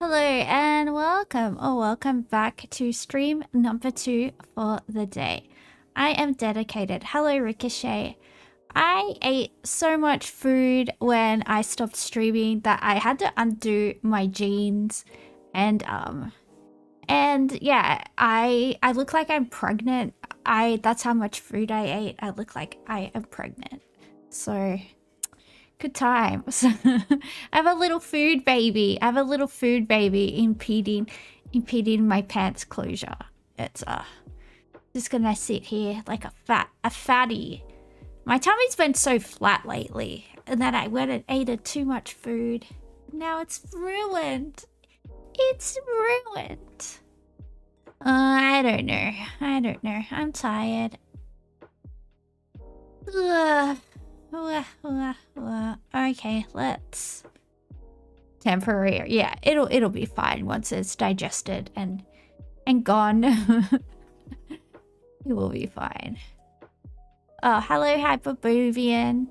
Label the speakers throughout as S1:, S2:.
S1: Hello and welcome or welcome back to stream number 2 for the day. I am dedicated. Hello Ricochet. I ate so much food when I stopped streaming that I had to undo my jeans and yeah, I look like I'm pregnant. That's how much food I ate. I look like I am pregnant. So good times. I have a little food baby. I have a little food baby impeding my pants closure. It's just gonna sit here like a fatty. My tummy's been so flat lately, and then I went and ate too much food. Now it's ruined. It's ruined. I don't know. I'm tired. Ugh. Okay, let's temporary. Yeah, it'll be fine once it's digested and gone. It will be fine. Oh, hello Hyperbovian.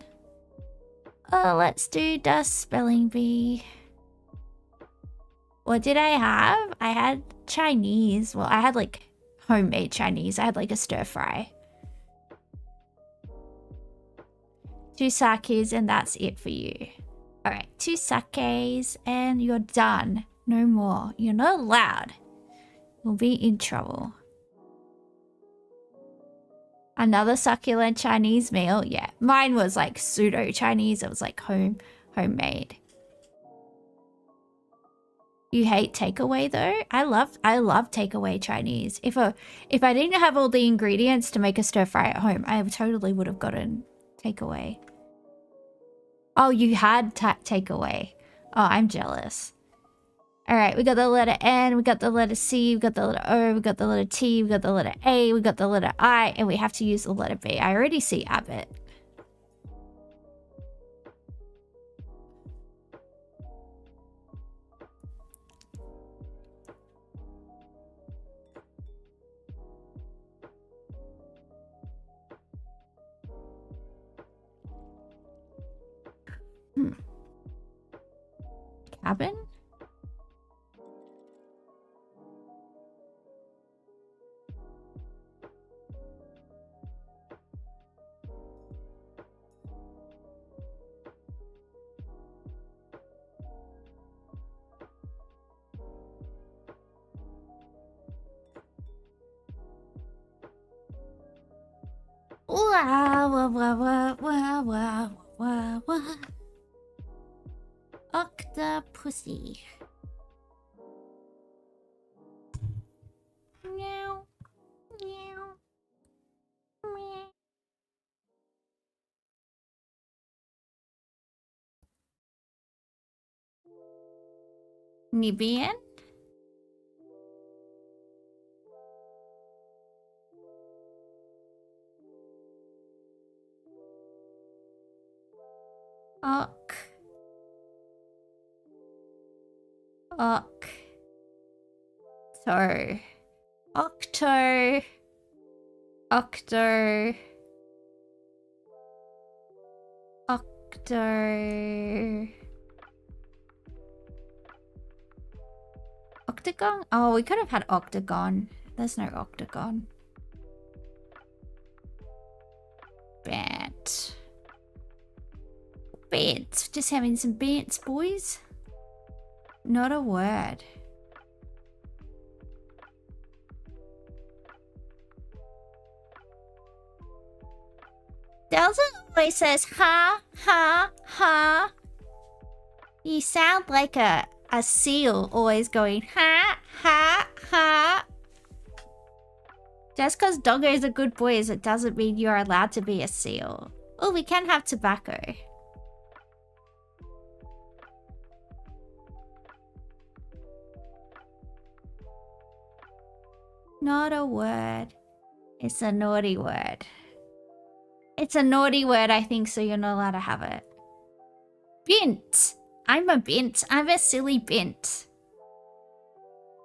S1: Oh, let's do dust spelling bee. What did I have? I had Chinese. Well, I had like homemade Chinese. I had like a stir fry. 2 sakes and that's it for you. Alright, 2 sakes and you're done. No more. You're not allowed. You'll be in trouble. Another succulent Chinese meal? Yeah, mine was like pseudo Chinese. It was like homemade. You hate takeaway though? I love takeaway Chinese. If I didn't have all the ingredients to make a stir fry at home, I totally would have gotten takeaway. Oh, you had takeaway. Oh, I'm jealous. All right, we got the letter N, we got the letter C, we got the letter O, we got the letter T, we got the letter A, we got the letter I, and we have to use the letter B. I already see Abbott. Cabin? Wow. Octopussy. Meow. Meow. Meow. Nibian? Octagon? Oh, we could have had octagon. There's no octagon. Bant. Just having some bants, boys. Not a word. Delta always says ha, ha, ha. You sound like a seal always going ha, ha, ha. Just because doggos are good boys, it doesn't mean you're allowed to be a seal. Oh, we can have tobacco. Not a word. It's a naughty word. It's a naughty word, I think, so you're not allowed to have it. Bint. I'm a bint. I'm a silly bint.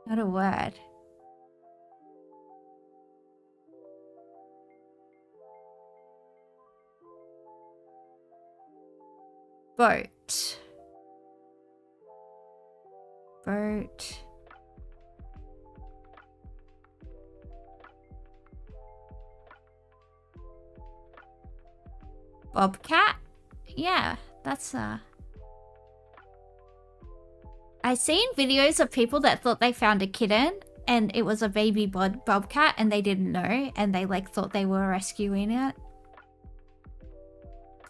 S1: Not a word. Boat. Goat. Bobcat? Yeah, that's I've seen videos of people that thought they found a kitten and it was a baby bobcat and they didn't know and they like thought they were rescuing it.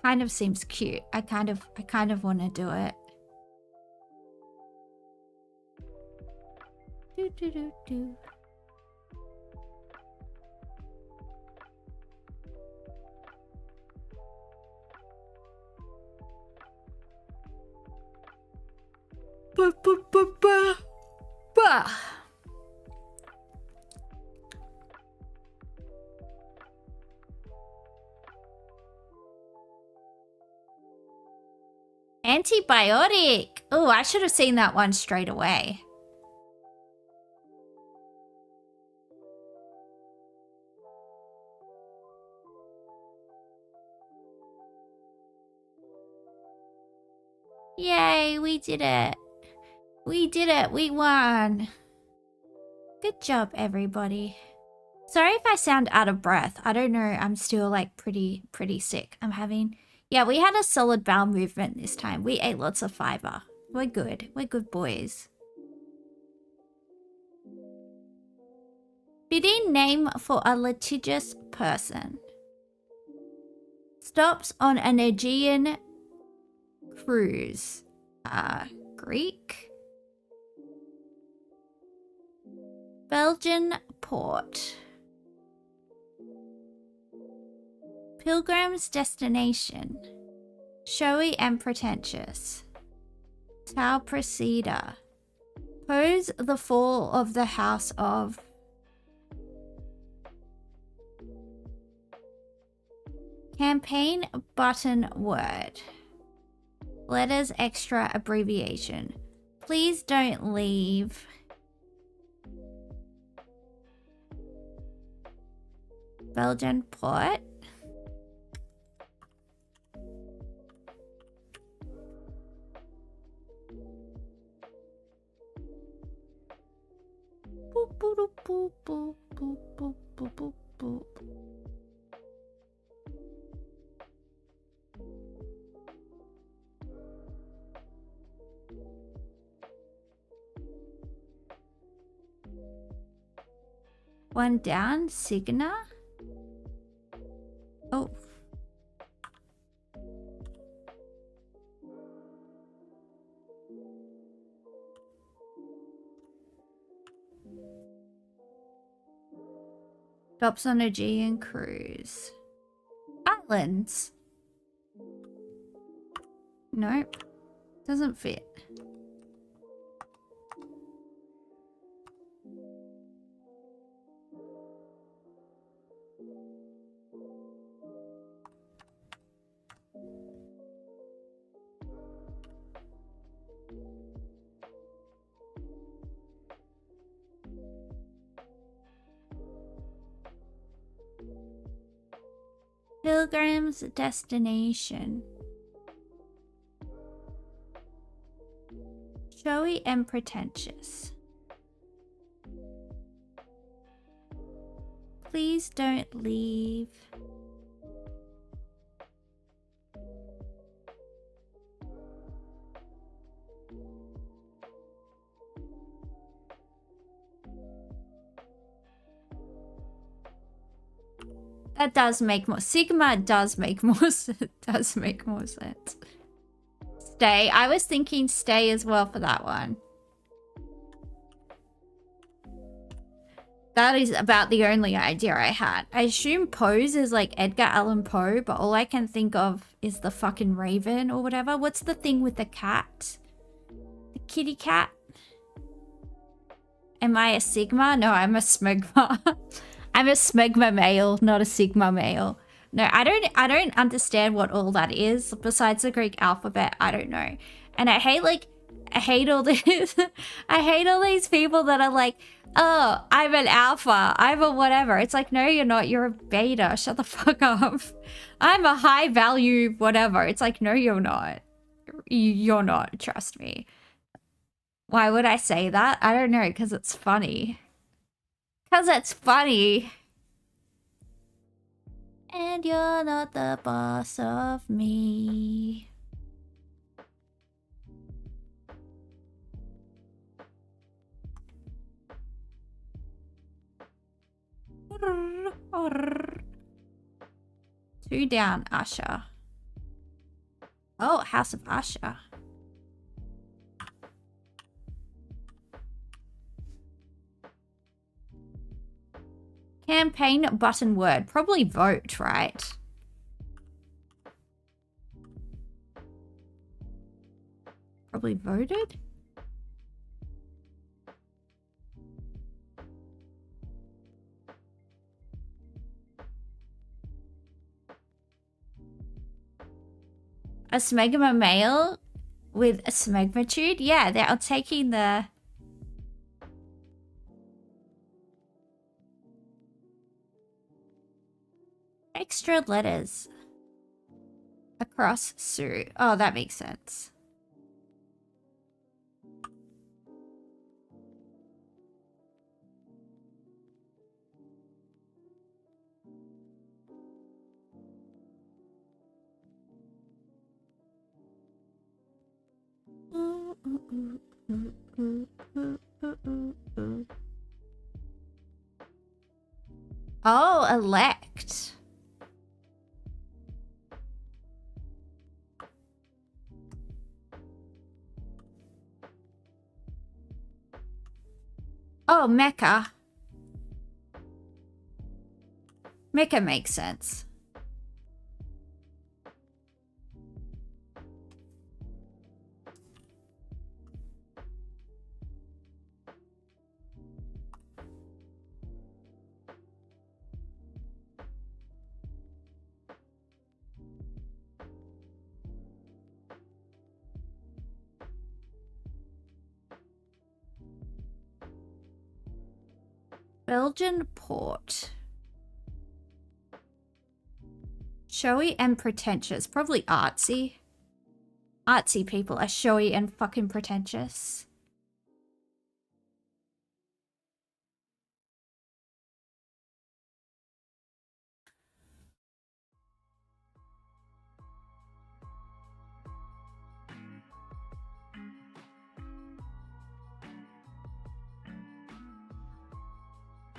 S1: Kind of seems cute. I kind of want to do it. Do do do do. Ba ba ba ba ba. Antibiotic. Oh, I should have seen that one straight away. Yay, we did it. We did it. We won. Good job, everybody. Sorry if I sound out of breath. I don't know. I'm still like pretty sick. I'm having... Yeah, we had a solid bowel movement this time. We ate lots of fiber. We're good. We're good boys. Fitting name for a litigious person. Stops on an Aegean cruise. Greek. Belgian port. Pilgrim's destination. Showy and pretentious. Tau Procedure. Pose the fall of the house of... Campaign button word. Letters extra abbreviation. Please don't leave. Belgian port. Boop, boop, boop, boop, boop, boop, boop, boop, boop. One down, Signa. Oh. Stops on Aegean cruise. Islands. Nope. Doesn't fit. Pilgrim's destination. Showy and pretentious. Please don't leave. That does make more... Sigma does make more does make more sense. Stay. I was thinking stay as well for that one. That is about the only idea I had. I assume pose is like Edgar Allan Poe, but all I can think of is the fucking raven or whatever. What's the thing with the cat? The kitty cat? Am I a Sigma? No, I'm a Smegma. I'm a Smegma male, not a Sigma male. No, I don't understand what all that is. Besides the Greek alphabet, I don't know. And I hate all this. I hate all these people that are like, oh, I'm an alpha, I'm a whatever. It's like, no, you're not. You're a beta. Shut the fuck up. I'm a high value whatever. It's like, no, you're not. You're not. Trust me. Why would I say that? I don't know, because it's funny. Because it's funny. And you're not the boss of me. Two down, Usher. Oh, House of Usher. Campaign button word. Probably vote, right? Probably voted? A smegma male with a smegmatude? Yeah, they're taking the... extra letters across Sue. Oh, that makes sense. Oh, elect. Oh, Mecha. Mecha makes sense. Belgian port. Showy and pretentious. Probably artsy. Artsy people are showy and fucking pretentious.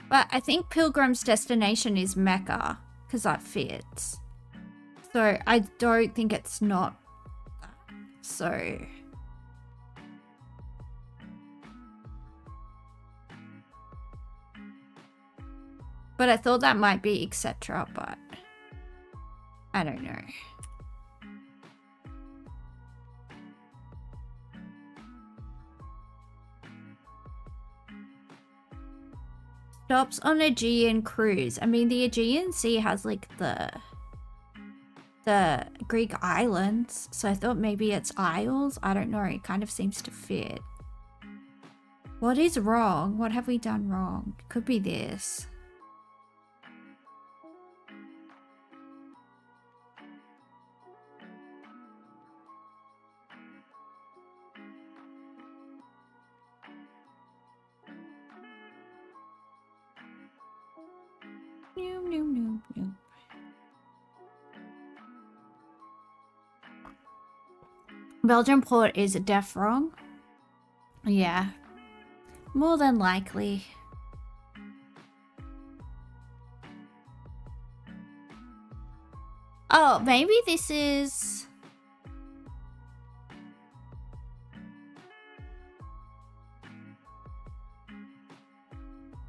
S1: But I think Pilgrim's destination is Mecca, because that fits. So I don't think it's not that. So... but I thought that might be etc, but... I don't know. Stops on Aegean cruise. I mean, the Aegean Sea has like the Greek islands, so I thought maybe it's isles. I don't know. It kind of seems to fit. What is wrong? What have we done wrong? Could be this. No. Belgian port is def wrong. Yeah. More than likely. Oh, maybe this is...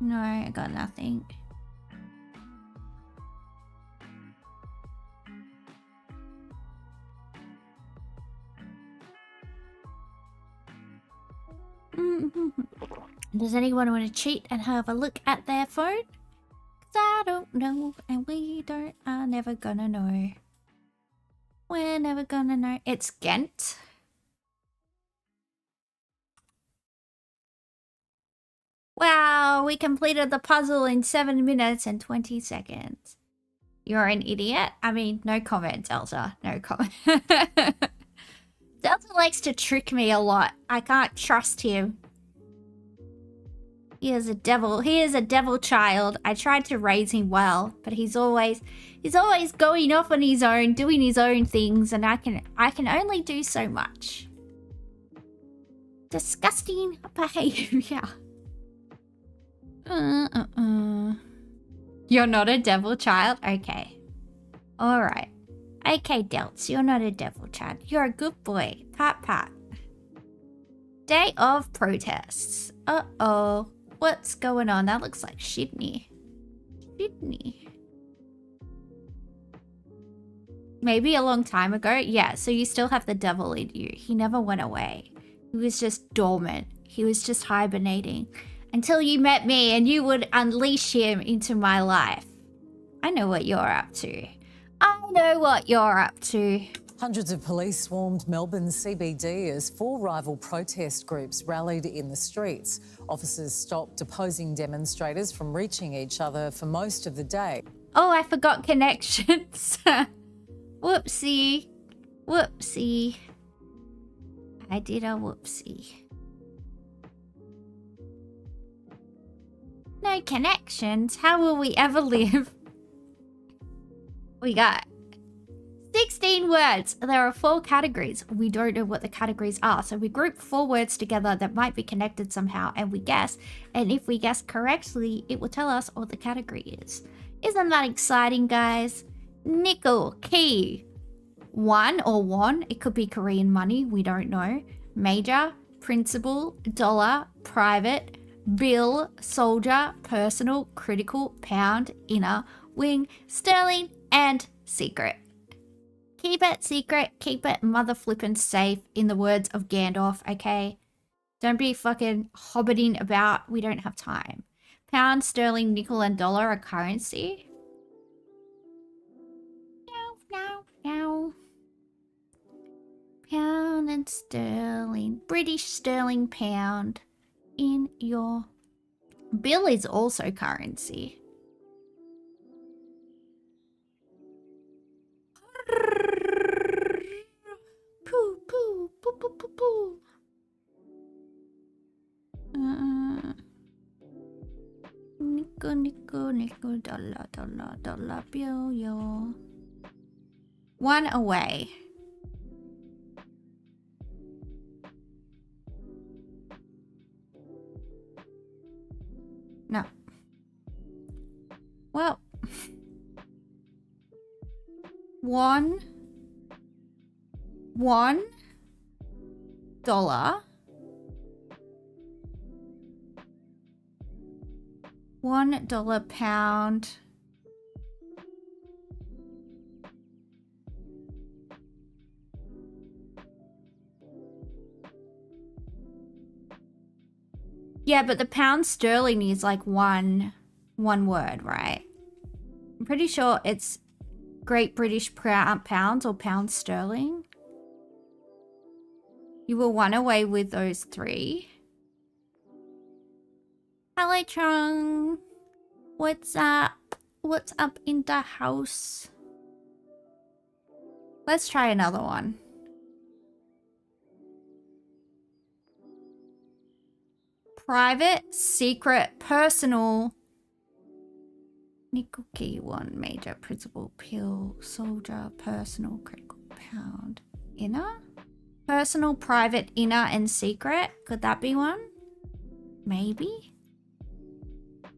S1: no, I got nothing. Does anyone want to cheat and have a look at their phone? 'Cause I don't know, and we are never gonna know. We're never gonna know. It's Ghent. Wow, we completed the puzzle in 7 minutes and 20 seconds. You're an idiot. I mean, no comment, Delta. No comment. Delta, like, likes to trick me a lot. I can't trust him. He is a devil. He is a devil child. I tried to raise him well, but he's always going off on his own, doing his own things, and I can only do so much. Disgusting behavior. You're not a devil child? Okay. Alright. Okay, Delts, you're not a devil child. You're a good boy. Pat pat. Day of protests. Uh-oh. What's going on? That looks like Shidney. Shidney. Maybe a long time ago? Yeah, so you still have the devil in you. He never went away. He was just dormant. He was just hibernating. Until you met me and you would unleash him into my life. I know what you're up to. I know what you're up to.
S2: Hundreds of police swarmed Melbourne's CBD as 4 rival protest groups rallied in the streets. Officers stopped opposing demonstrators from reaching each other for most of the day.
S1: Oh, I forgot connections. Whoopsie. Whoopsie. I did a whoopsie. No connections? How will we ever live? We got 16 words. There are 4 categories. We don't know what the categories are. So we group 4 words together that might be connected somehow and we guess. And if we guess correctly, it will tell us what the category is. Isn't that exciting, guys? Nickel, key. Won or won. It could be Korean money. We don't know. Major, principal, dollar, private, bill, soldier, personal, critical, pound, inner, wing, sterling, and secret. Keep it secret, keep it mother flippin' safe, in the words of Gandalf, okay? Don't be fucking hobbiting about, we don't have time. Pound, sterling, nickel, and dollar are currency. Now. Pound and sterling, British sterling pound in your... Bill is also currency. Poo, poo, poo, poo, poo, poo. Nickel, dollar, bill, yo. 1 away. No. Well. $1 $1 pound. Yeah, but the pound sterling is like one word, right? I'm pretty sure it's Great British pounds or pound sterling. You were 1 away with those 3. Hello, Chung. What's up? What's up in the house? Let's try another one. Private, secret, personal. Nickel key 1, major, principal, pill, soldier, personal, critical, pound, inner? Personal, private, inner, and secret. Could that be one? Maybe?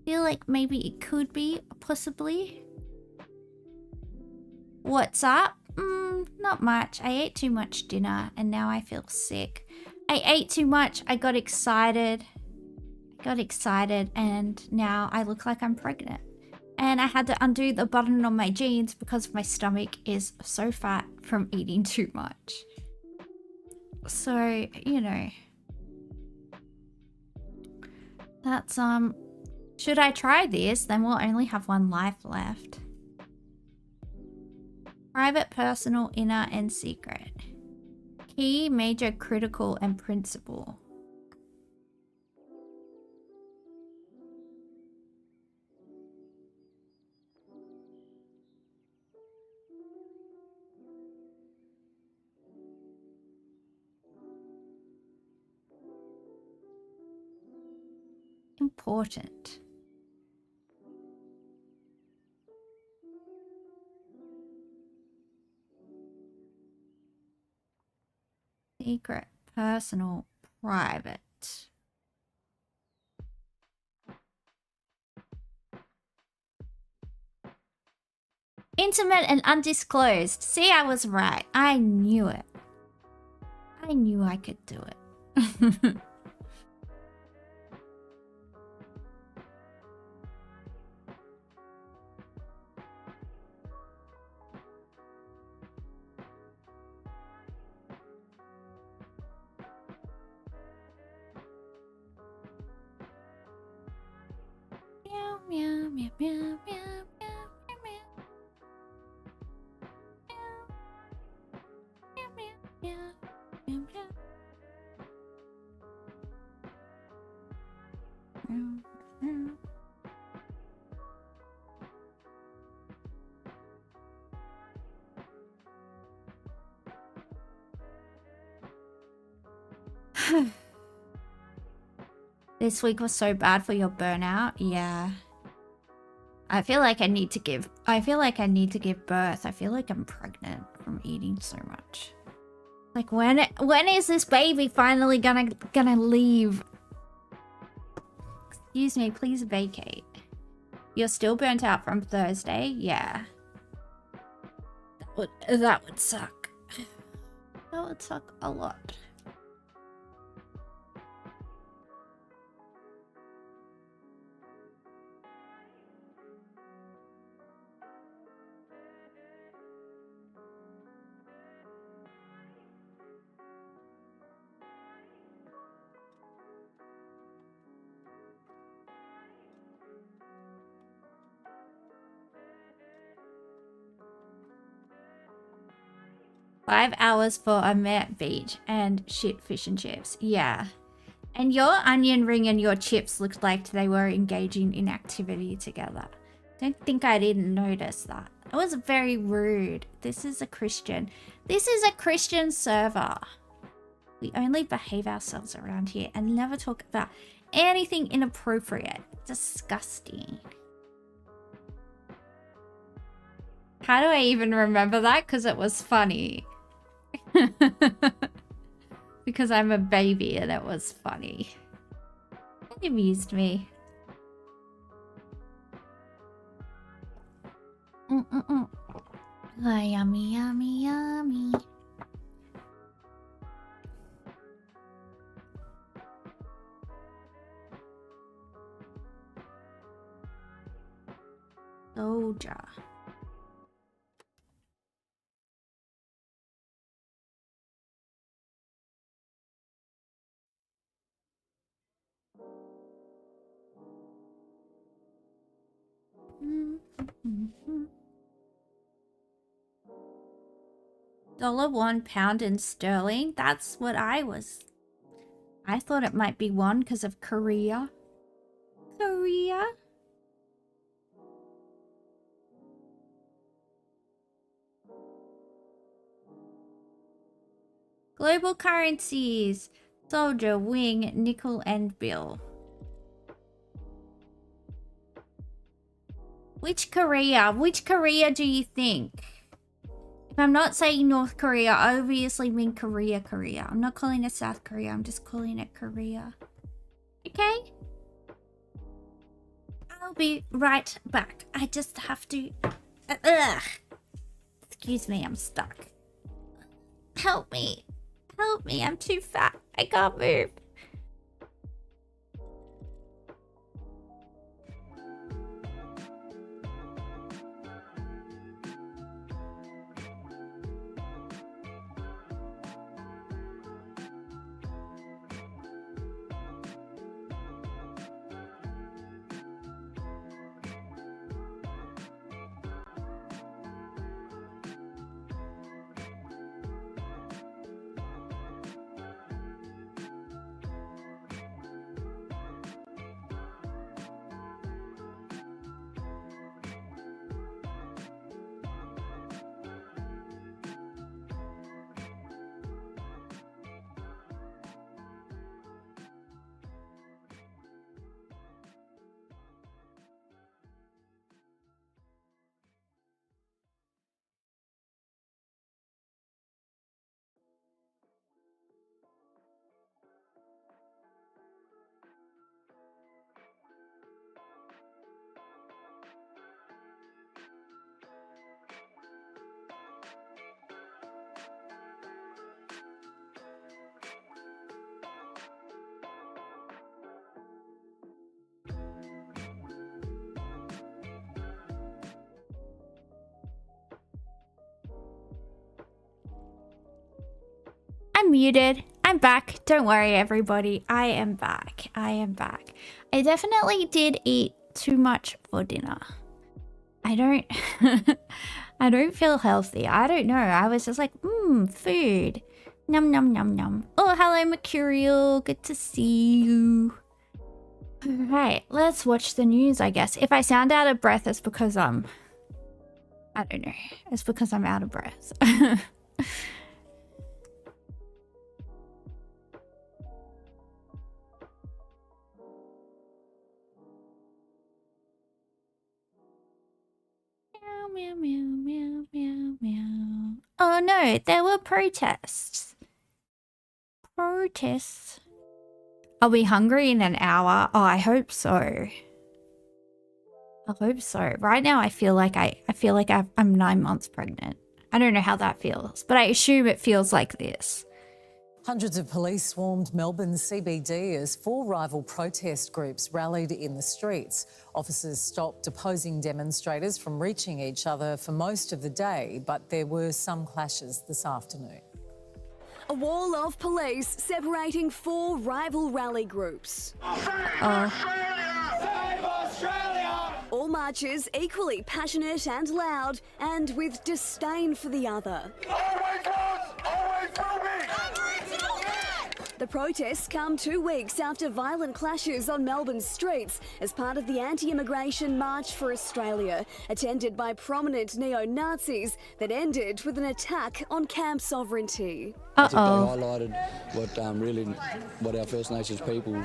S1: Feel like maybe it could be, possibly. What's up? Not much. I ate too much dinner and now I feel sick. I ate too much. I got excited. And now I look like I'm pregnant. And I had to undo the button on my jeans because my stomach is so fat from eating too much. So, you know. That's, should I try this? Then we'll only have 1 life left. Private, personal, inner, and secret. Key, major, critical, and principal. Important. Secret, personal, private. Intimate and undisclosed. See, I was right. I knew it. I knew I could do it. Meow, meow, meow, meow, meow, meow, meow, meow, meow, meow, meow, meow. This week was so bad for your burnout. Yeah. I feel like I need to give birth. I feel like I'm pregnant from eating so much. Like when is this baby finally gonna leave? Excuse me, please vacate. You're still burnt out from Thursday? Yeah. That would suck. That would suck a lot. $5 for a Met Beach and shit fish and chips. Yeah. And your onion ring and your chips looked like they were engaging in activity together. Don't think I didn't notice that. It was very rude. This is a Christian server. We only behave ourselves around here and never talk about anything inappropriate. Disgusting. How do I even remember that? Because it was funny. Because I'm a baby and it was funny. It amused me. Oh, yummy, yummy, yummy. Soldier. $1 pound in sterling. That's what I thought it might be one because of Korea. Korea? Global currencies. Soldier, wing, nickel, and bill. Which Korea? Which Korea do you think? If I'm not saying North Korea, I obviously mean Korea. I'm not calling it South Korea. I'm just calling it Korea. Okay? I'll be right back. I just have to... Excuse me, I'm stuck. Help me. Help me, I'm too fat. I can't move. I'm muted. I'm back. Don't worry, everybody. I am back. I am back. I definitely did eat too much for dinner. I don't... I don't feel healthy. I don't know. I was just like, food. Num num num num. Oh, hello, Mercurial. Good to see you. Alright, let's watch the news, I guess. If I sound out of breath, it's because I don't know. It's because I'm out of breath. Meow, meow, meow, meow, meow. Oh no, there were protests. Protests. I'll be hungry in an hour. Oh, I hope so. I hope so. Right now, I feel like I'm 9 months pregnant. I don't know how that feels, but I assume it feels like this.
S2: Hundreds of police swarmed Melbourne's CBD as 4 rival protest groups rallied in the streets. Officers stopped opposing demonstrators from reaching each other for most of the day, but there were some clashes this afternoon.
S3: A wall of police separating 4 rival rally groups.
S4: Save Australia! Save Australia!
S3: All marches equally passionate and loud, and with disdain for the other.
S4: Always was, always will be!
S3: The protests come 2 weeks after violent clashes on Melbourne's streets as part of the anti-immigration March for Australia, attended by prominent neo-Nazis that ended with an attack on camp sovereignty.
S5: I think they highlighted what our First Nations peoples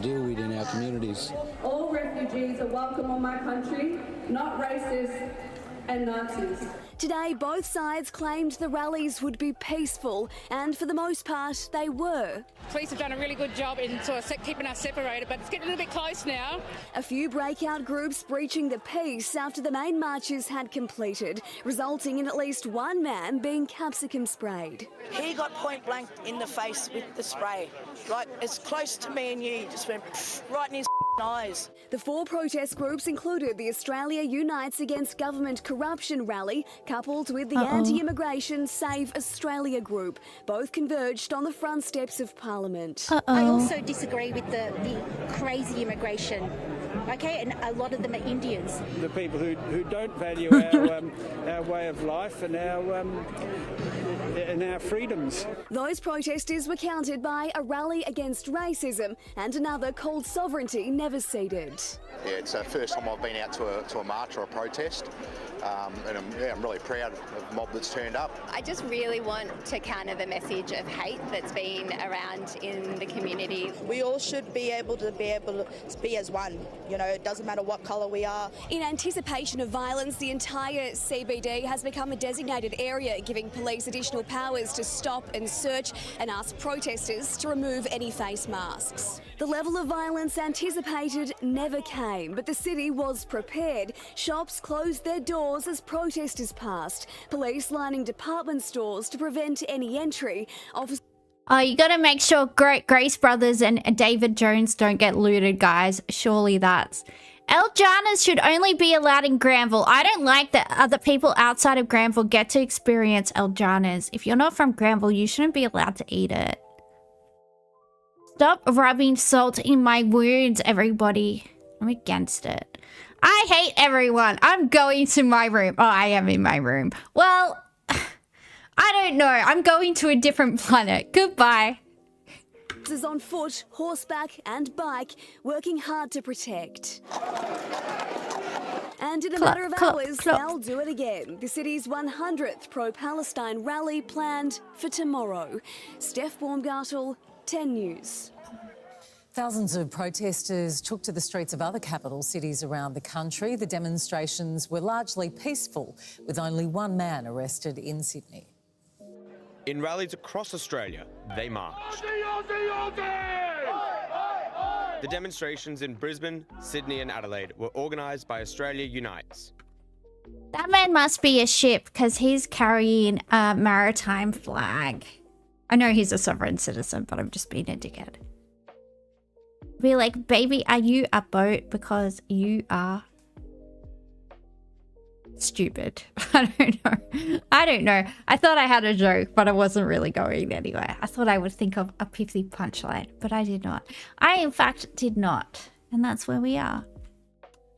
S5: deal with in our communities.
S6: All refugees are welcome on my country, not racists and Nazis.
S3: Today, both sides claimed the rallies would be peaceful, and for the most part, they were.
S7: Police have done a really good job in sort of keeping us separated, but it's getting a little bit close now.
S3: A few breakout groups breaching the peace after the main marches had completed, resulting in at least 1 man being capsicum sprayed.
S8: He got point blank in the face with the spray. Like, as close to me and you, just went right in his eyes.
S3: The 4 protest groups included the Australia Unites Against Government Corruption rally, coupled with the anti-immigration Save Australia group. Both converged on the front steps of Parliament.
S9: I also disagree with the crazy immigration. Okay, and a lot of them are Indians.
S10: The people who don't value our way of life and our freedoms.
S3: Those protesters were countered by a rally against racism and another called sovereignty never ceded.
S11: Yeah, it's the first time I've been out to a march or a protest, and I'm really proud of the mob that's turned up.
S12: I just really want to counter the message of hate that's been around in the community.
S8: We all should be able to be as one. You know, it doesn't matter what colour we are.
S3: In anticipation of violence, the entire CBD has become a designated area, giving police additional powers to stop and search and ask protesters to remove any face masks. The level of violence anticipated never came, but the city was prepared. Shops closed their doors as protesters passed. Police lining department stores to prevent any entry.
S1: Oh, you gotta make sure Grace Brothers and David Jones don't get looted, guys. Surely that's... El-Janas should only be allowed in Granville. I don't like that other people outside of Granville get to experience El-Janas. If you're not from Granville, you shouldn't be allowed to eat it. Stop rubbing salt in my wounds, everybody. I'm against it. I hate everyone. I'm going to my room. Oh, I am in my room. Well, I don't know. I'm going to a different planet. Goodbye.
S3: Is on foot, horseback and bike, working hard to protect. And in a matter of hours, they'll do it again. The city's 100th pro-Palestine rally planned for tomorrow. Steph Baumgartel, 10 News.
S2: Thousands of protesters took to the streets of other capital cities around the country. The demonstrations were largely peaceful, with only 1 man arrested in Sydney.
S13: In rallies across Australia, they marched. The demonstrations in Brisbane, Sydney and Adelaide were organised by Australia Unites.
S1: That man must be a ship because he's carrying a maritime flag. I know he's a sovereign citizen, but I'm just being a dickhead. Be like, baby, are you a boat? Because you are. Stupid. I don't know. I thought I had a joke, but I wasn't really going anywhere. I thought I would think of a pithy punchline, but I did not. I, in fact, did not. And that's where we are.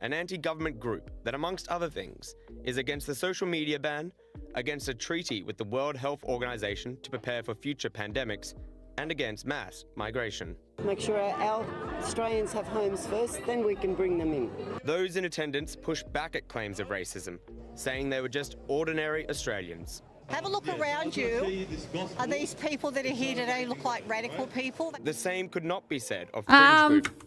S13: An anti-government group that, amongst other things, is against the social media ban, against a treaty with the World Health Organization to prepare for future pandemics, and against mass migration.
S14: Make sure our Australians have homes first, then we can bring them in.
S13: Those in attendance pushed back at claims of racism, saying they were just ordinary Australians.
S15: Have a look around you. Are these people that are here today look like radical people?
S13: The same could not be said of fringe groups.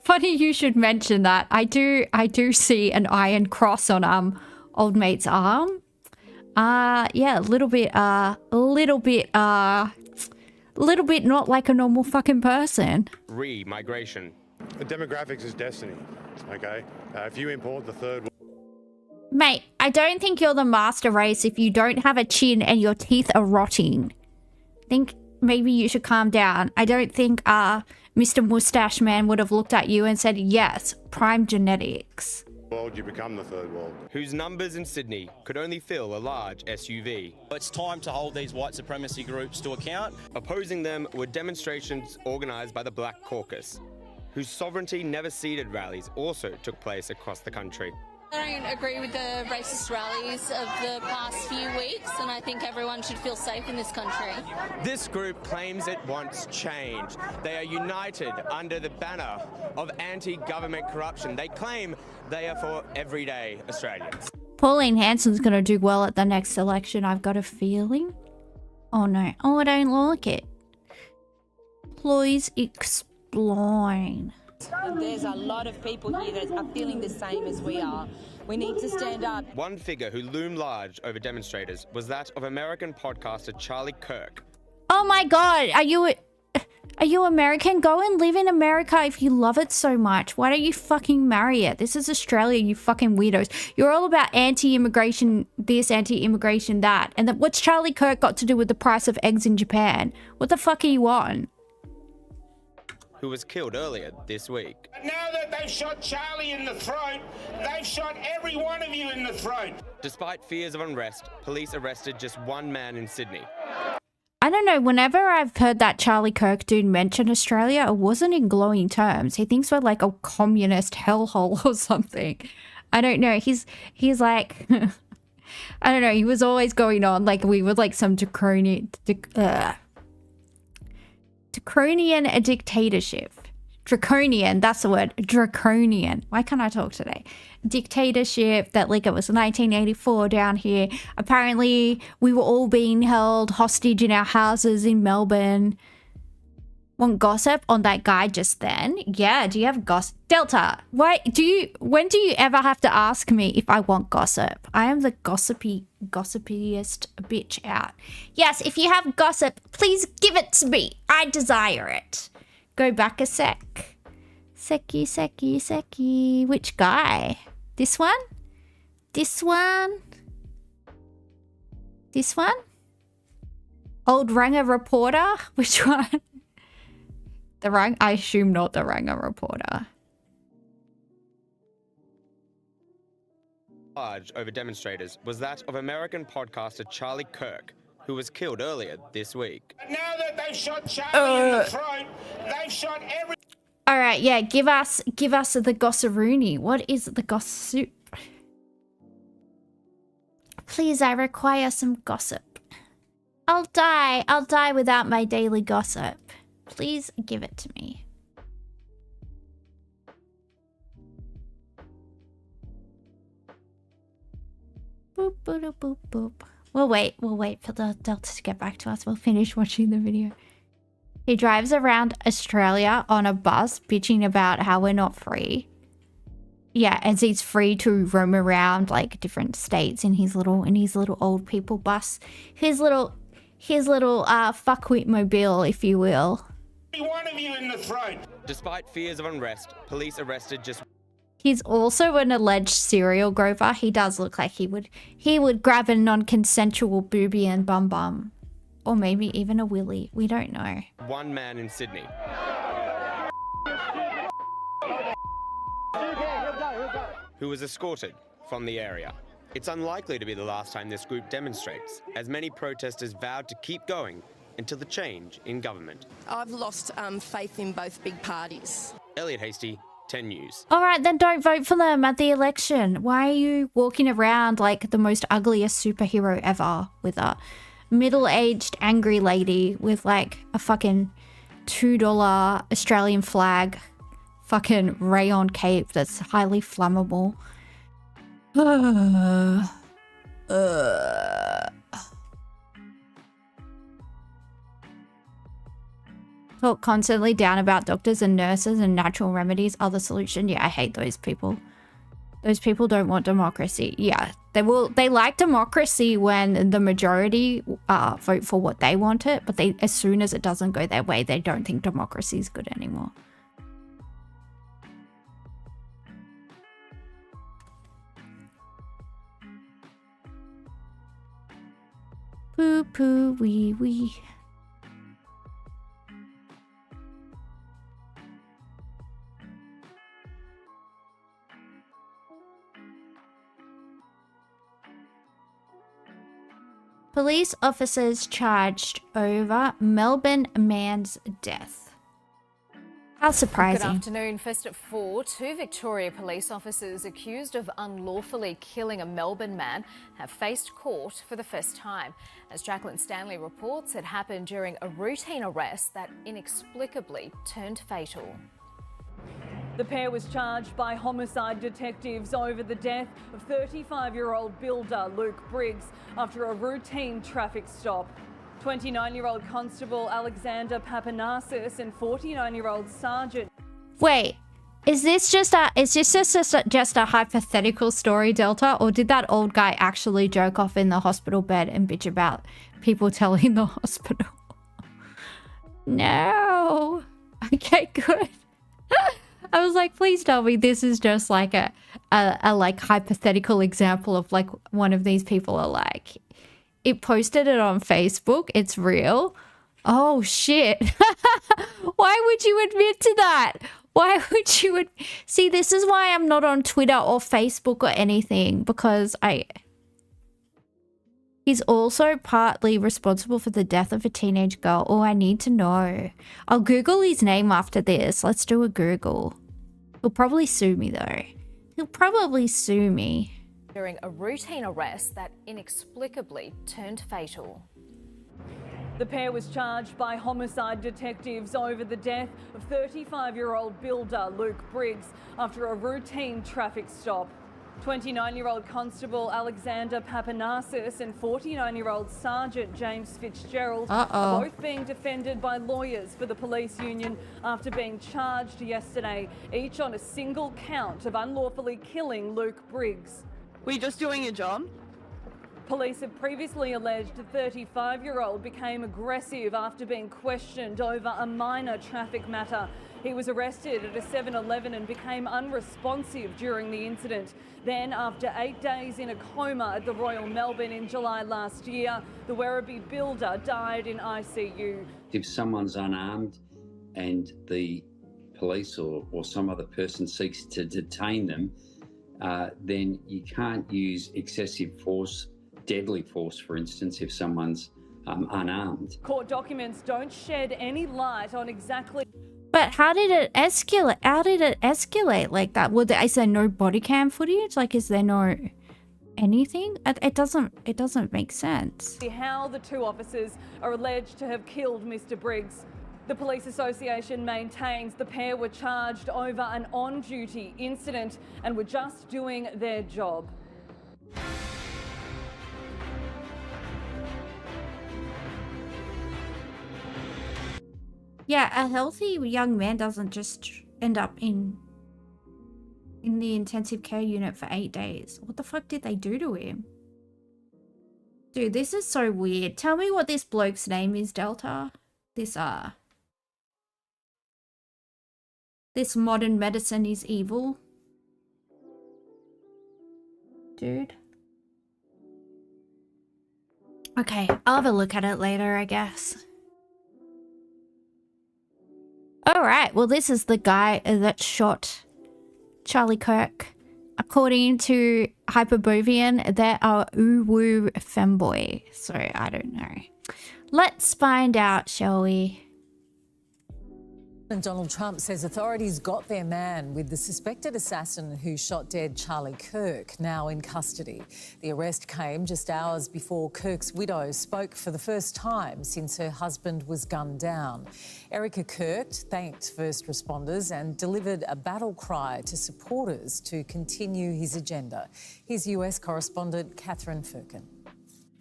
S1: Funny you should mention that. I do see an iron cross on old mate's arm. Yeah, a little bit not like a normal fucking person.
S13: Re-migration.
S16: The demographics is destiny, okay? If you import the third...
S1: Mate, I don't think you're the master race if you don't have a chin and your teeth are rotting. I think maybe you should calm down. I don't think Mr. Mustache Man would have looked at you and said, yes, prime genetics.
S16: World, you become the third world.
S13: Whose numbers in Sydney could only fill a large SUV.
S17: It's time to hold these white supremacy groups to account.
S13: Opposing them were demonstrations organised by the Black Caucus, whose sovereignty never ceded rallies also took place across the country.
S18: I don't agree with the racist rallies of the past few weeks, and I think everyone should feel safe in this country.
S13: This group claims it wants change. They are united under the banner of anti-government corruption. They claim they are for everyday Australians.
S1: Pauline Hanson's gonna do well at the next election, I've got a feeling. Oh no. Oh, I don't like it. Please explain.
S19: And there's a lot of people here that are feeling the same as we are. We need to stand up.
S13: One figure who loomed large over demonstrators was that of American podcaster Charlie Kirk.
S1: Oh my god, are you American? Go and live in America if you love it so much. Why don't you fucking marry it? This is Australia, you fucking weirdos. You're all about anti-immigration this, anti-immigration that. And what's Charlie Kirk got to do with the price of eggs in Japan? What the fuck are you on?
S13: Who was killed earlier this week.
S4: Now that they've shot Charlie in the throat, they've shot every one of you in the throat.
S13: Despite fears of unrest, police arrested just one man in Sydney.
S1: I don't know, whenever I've heard that Charlie Kirk dude mention Australia, it wasn't in glowing terms. He thinks we're like a communist hellhole or something. I don't know. He's like, I don't know. He was always going on like we were like some draconian dictatorship. Draconian, that's the word. Draconian. Why can't I talk today? Dictatorship that like it was 1984 down here. Apparently we were all being held hostage in our houses in Melbourne. Want gossip on that guy just then? Yeah, do you have gossip? Delta, when do you ever have to ask me if I want gossip? I am the gossipiest bitch out. Yes, if you have gossip, please give it to me. I desire it. Go back a sec. Seki. Which guy? This one? This one? This one? Old Ranger reporter? Which one? I assume not the Ranger reporter.
S13: Large over demonstrators was that of American podcaster Charlie Kirk, who was killed earlier this week.
S4: Now that they've shot Charlie in the throat, they've shot every...
S1: All right, yeah, give us the Gossaroony. What is the gossip? Please, I require some gossip. I'll die without my daily gossip. Please give it to me. Boop, boop, boop, boop. We'll wait for the Delta to get back to us. We'll finish watching the video. He drives around Australia on a bus bitching about how we're not free. Yeah, and he's free to roam around like different states in his little old people bus. His little fuckwit mobile, if you will.
S4: One of you in the throat.
S13: Despite fears of unrest, police arrested just...
S1: He's also an alleged serial groper. He does look like he would grab a non-consensual boobie and bum. Or maybe even a willy. We don't know.
S13: one man in Sydney. who was escorted from the area. It's unlikely to be the last time this group demonstrates, as many protesters vowed to keep going until the change in government.
S19: I've lost faith in both big parties.
S13: Elliot Hasty, 10 News.
S1: All right, then don't vote for them at the election. Why are you walking around like the most ugliest superhero ever with a middle-aged angry lady with like a fucking $2 Australian flag fucking rayon cape that's highly flammable? Talk constantly down about doctors and nurses and natural remedies are the solution. Yeah, I hate those people. Those people don't want democracy. Yeah, they like democracy when the majority vote for what they want it, but as soon as it doesn't go their way, they don't think democracy is good anymore. Poo poo wee wee. Police officers charged over Melbourne man's death. How surprising.
S20: Good afternoon. First at 4, 2 Victoria police officers accused of unlawfully killing a Melbourne man have faced court for the first time. As Jacqueline Stanley reports, it happened during a routine arrest that inexplicably turned fatal.
S21: The pair was charged by homicide detectives over the death of 35-year-old builder Luke Briggs after a routine traffic stop. 29-year-old Constable Alexander Papanassis and 49-year-old Sergeant.
S1: Wait, is this just a hypothetical story, Delta, or did that old guy actually jerk off in the hospital bed and bitch about people telling the hospital? No. Okay, good. I was like, please tell me this is just like a like hypothetical example of like one of these people are like, it posted it on Facebook, it's real. Oh shit. Why would you admit to that? Why would you see, this is why I'm not on Twitter or Facebook or anything, because he's also partly responsible for the death of a teenage girl. Oh, I need to know. I'll Google his name after this. Let's do a Google. He'll probably sue me though. He'll probably sue me.
S20: During a routine arrest that inexplicably turned fatal.
S21: The pair was charged by homicide detectives over the death of 35-year-old builder Luke Briggs after a routine traffic stop. 29-year-old Constable Alexander Papanassis and 49-year-old Sergeant James Fitzgerald are both being defended by lawyers for the police union after being charged yesterday, each on a single count of unlawfully killing Luke Briggs.
S22: Were you just doing your job?
S21: Police have previously alleged the 35-year-old became aggressive after being questioned over a minor traffic matter. He was arrested at a 7-Eleven and became unresponsive during the incident. Then, after 8 days in a coma at the Royal Melbourne in July last year, the Werribee builder died in ICU.
S23: If someone's unarmed and the police or some other person seeks to detain them, then you can't use excessive force, deadly force, for instance, if someone's unarmed.
S21: Court documents don't shed any light on exactly...
S1: But how did it escalate? How did it escalate like that? Is there no body cam footage? Like, is there no anything? It doesn't make sense.
S21: How the two officers are alleged to have killed Mr. Briggs. The Police Association maintains the pair were charged over an on-duty incident and were just doing their job.
S1: Yeah, a healthy young man doesn't just end up in the intensive care unit for 8 days. What the fuck did they do to him? Dude, this is so weird. Tell me what this bloke's name is, Delta. This modern medicine is evil. Dude. Okay, I'll have a look at it later, I guess. Alright, well this is the guy that shot Charlie Kirk According to Hyperbovian, they are uwu femboy. So I don't know. Let's find out, shall we?
S2: And Donald Trump says authorities got their man, with the suspected assassin who shot dead Charlie Kirk now in custody. The arrest came just hours before Kirk's widow spoke for the first time since her husband was gunned down. Erica Kirk thanked first responders and delivered a battle cry to supporters to continue his agenda. Here's US correspondent Catherine Firkin.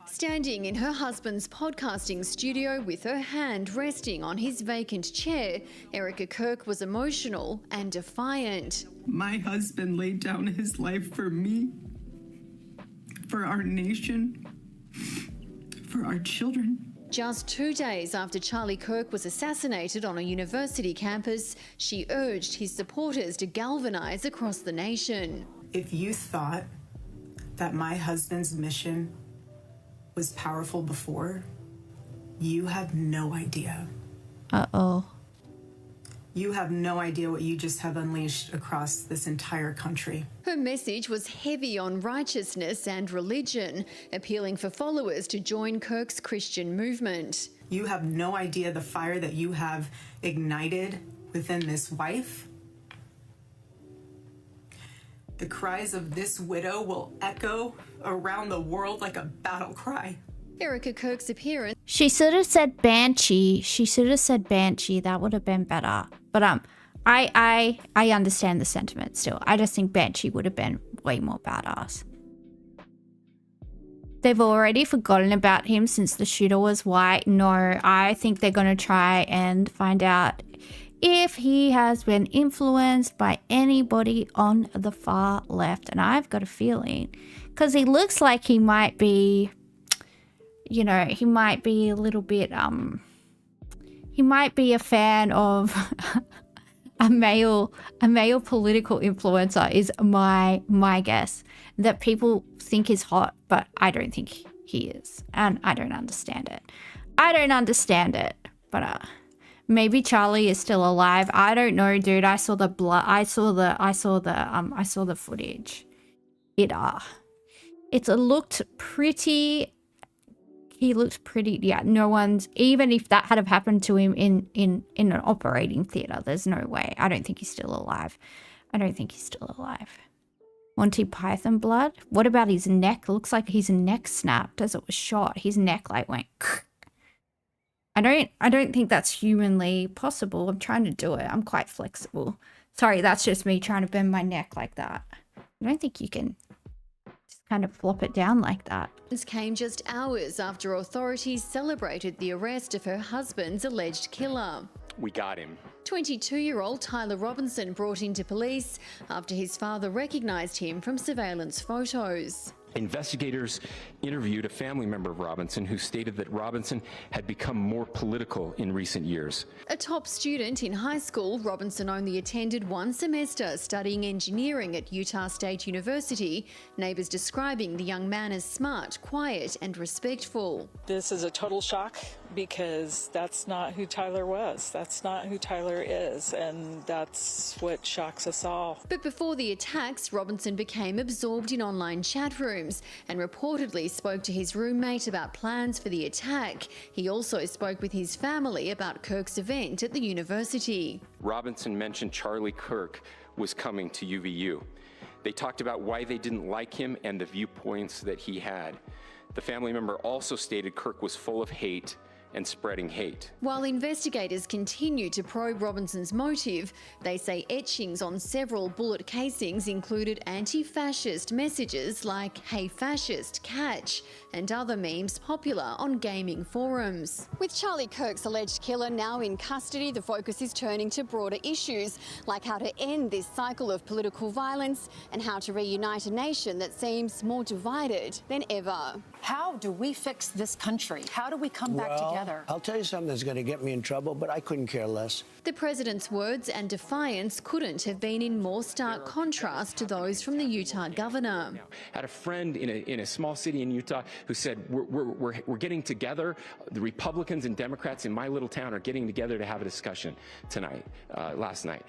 S5: Standing in her husband's podcasting studio with her hand resting on his vacant chair, Erica Kirk was emotional and defiant.
S6: My husband laid down his life for me, for our nation, for our children.
S5: Just 2 days after Charlie Kirk was assassinated on a university campus, she urged his supporters to galvanise across the nation.
S6: If you thought that my husband's mission was powerful before, you have no idea.
S1: Uh-oh.
S6: You have no idea what you just have unleashed across this entire country.
S5: Her message was heavy on righteousness and religion, appealing for followers to join Kirk's Christian movement.
S6: You have no idea the fire that you have ignited within this wife. The cries of this widow will echo around the world like a battle cry.
S5: Erica Kirk's appearance.
S1: She should have said banshee. She should have said banshee. That would have been better. But I understand the sentiment still. I just think banshee would have been way more badass. They've already forgotten about him since the shooter was white. No, I think they're going to try and find out if he has been influenced by anybody on the far left. And I've got a feeling, because he looks like he might be, you know, he might be a little bit, he might be a fan of a male political influencer is my guess, that people think is hot, but I don't think he is. And I don't understand it. But, maybe Charlie is still alive. I don't know, dude. I saw the blood. I saw the footage. It looked pretty. He looked pretty. Yeah, no one's, even if that had have happened to him in an operating theater, there's no way. I don't think he's still alive. Monty Python blood. What about his neck? Looks like his neck snapped as it was shot. His neck like went. I don't think that's humanly possible. I'm trying to do it. I'm quite flexible. Sorry, that's just me trying to bend my neck like that. I don't think you can just kind of flop it down like that.
S5: This came just hours after authorities celebrated the arrest of her husband's alleged killer.
S22: We got him.
S5: 22-year-old Tyler Robinson brought into police after his father recognised him from surveillance photos.
S22: Investigators interviewed a family member of Robinson who stated that Robinson had become more political in recent years.
S5: A top student in high school, Robinson only attended one semester studying engineering at Utah State University. Neighbours describing the young man as smart, quiet and respectful.
S24: This is a total shock because that's not who Tyler was. That's not who Tyler is, and that's what shocks us all.
S5: But before the attacks, Robinson became absorbed in online chat rooms and reportedly spoke to his roommate about plans for the attack. He also spoke with his family about Kirk's event at the university.
S22: Robinson mentioned Charlie Kirk was coming to UVU. They talked about why they didn't like him and the viewpoints that he had. The family member also stated Kirk was full of hate and spreading hate.
S5: While investigators continue to probe Robinson's motive, they say etchings on several bullet casings included anti-fascist messages like "Hey fascist, catch," and other memes popular on gaming forums. With Charlie Kirk's alleged killer now in custody, the focus is turning to broader issues like how to end this cycle of political violence and how to reunite a nation that seems more divided than ever.
S25: How do we fix this country? How do we come back together?
S7: together.
S9: I'll tell you something that's going to get me in trouble, but I couldn't care less.
S5: The president's words and defiance couldn't have been in more stark contrast to those from the Utah governor.
S22: I had a friend in a small city in Utah who said, we're getting together. The Republicans and Democrats in my little town are getting together to have a discussion tonight, last night,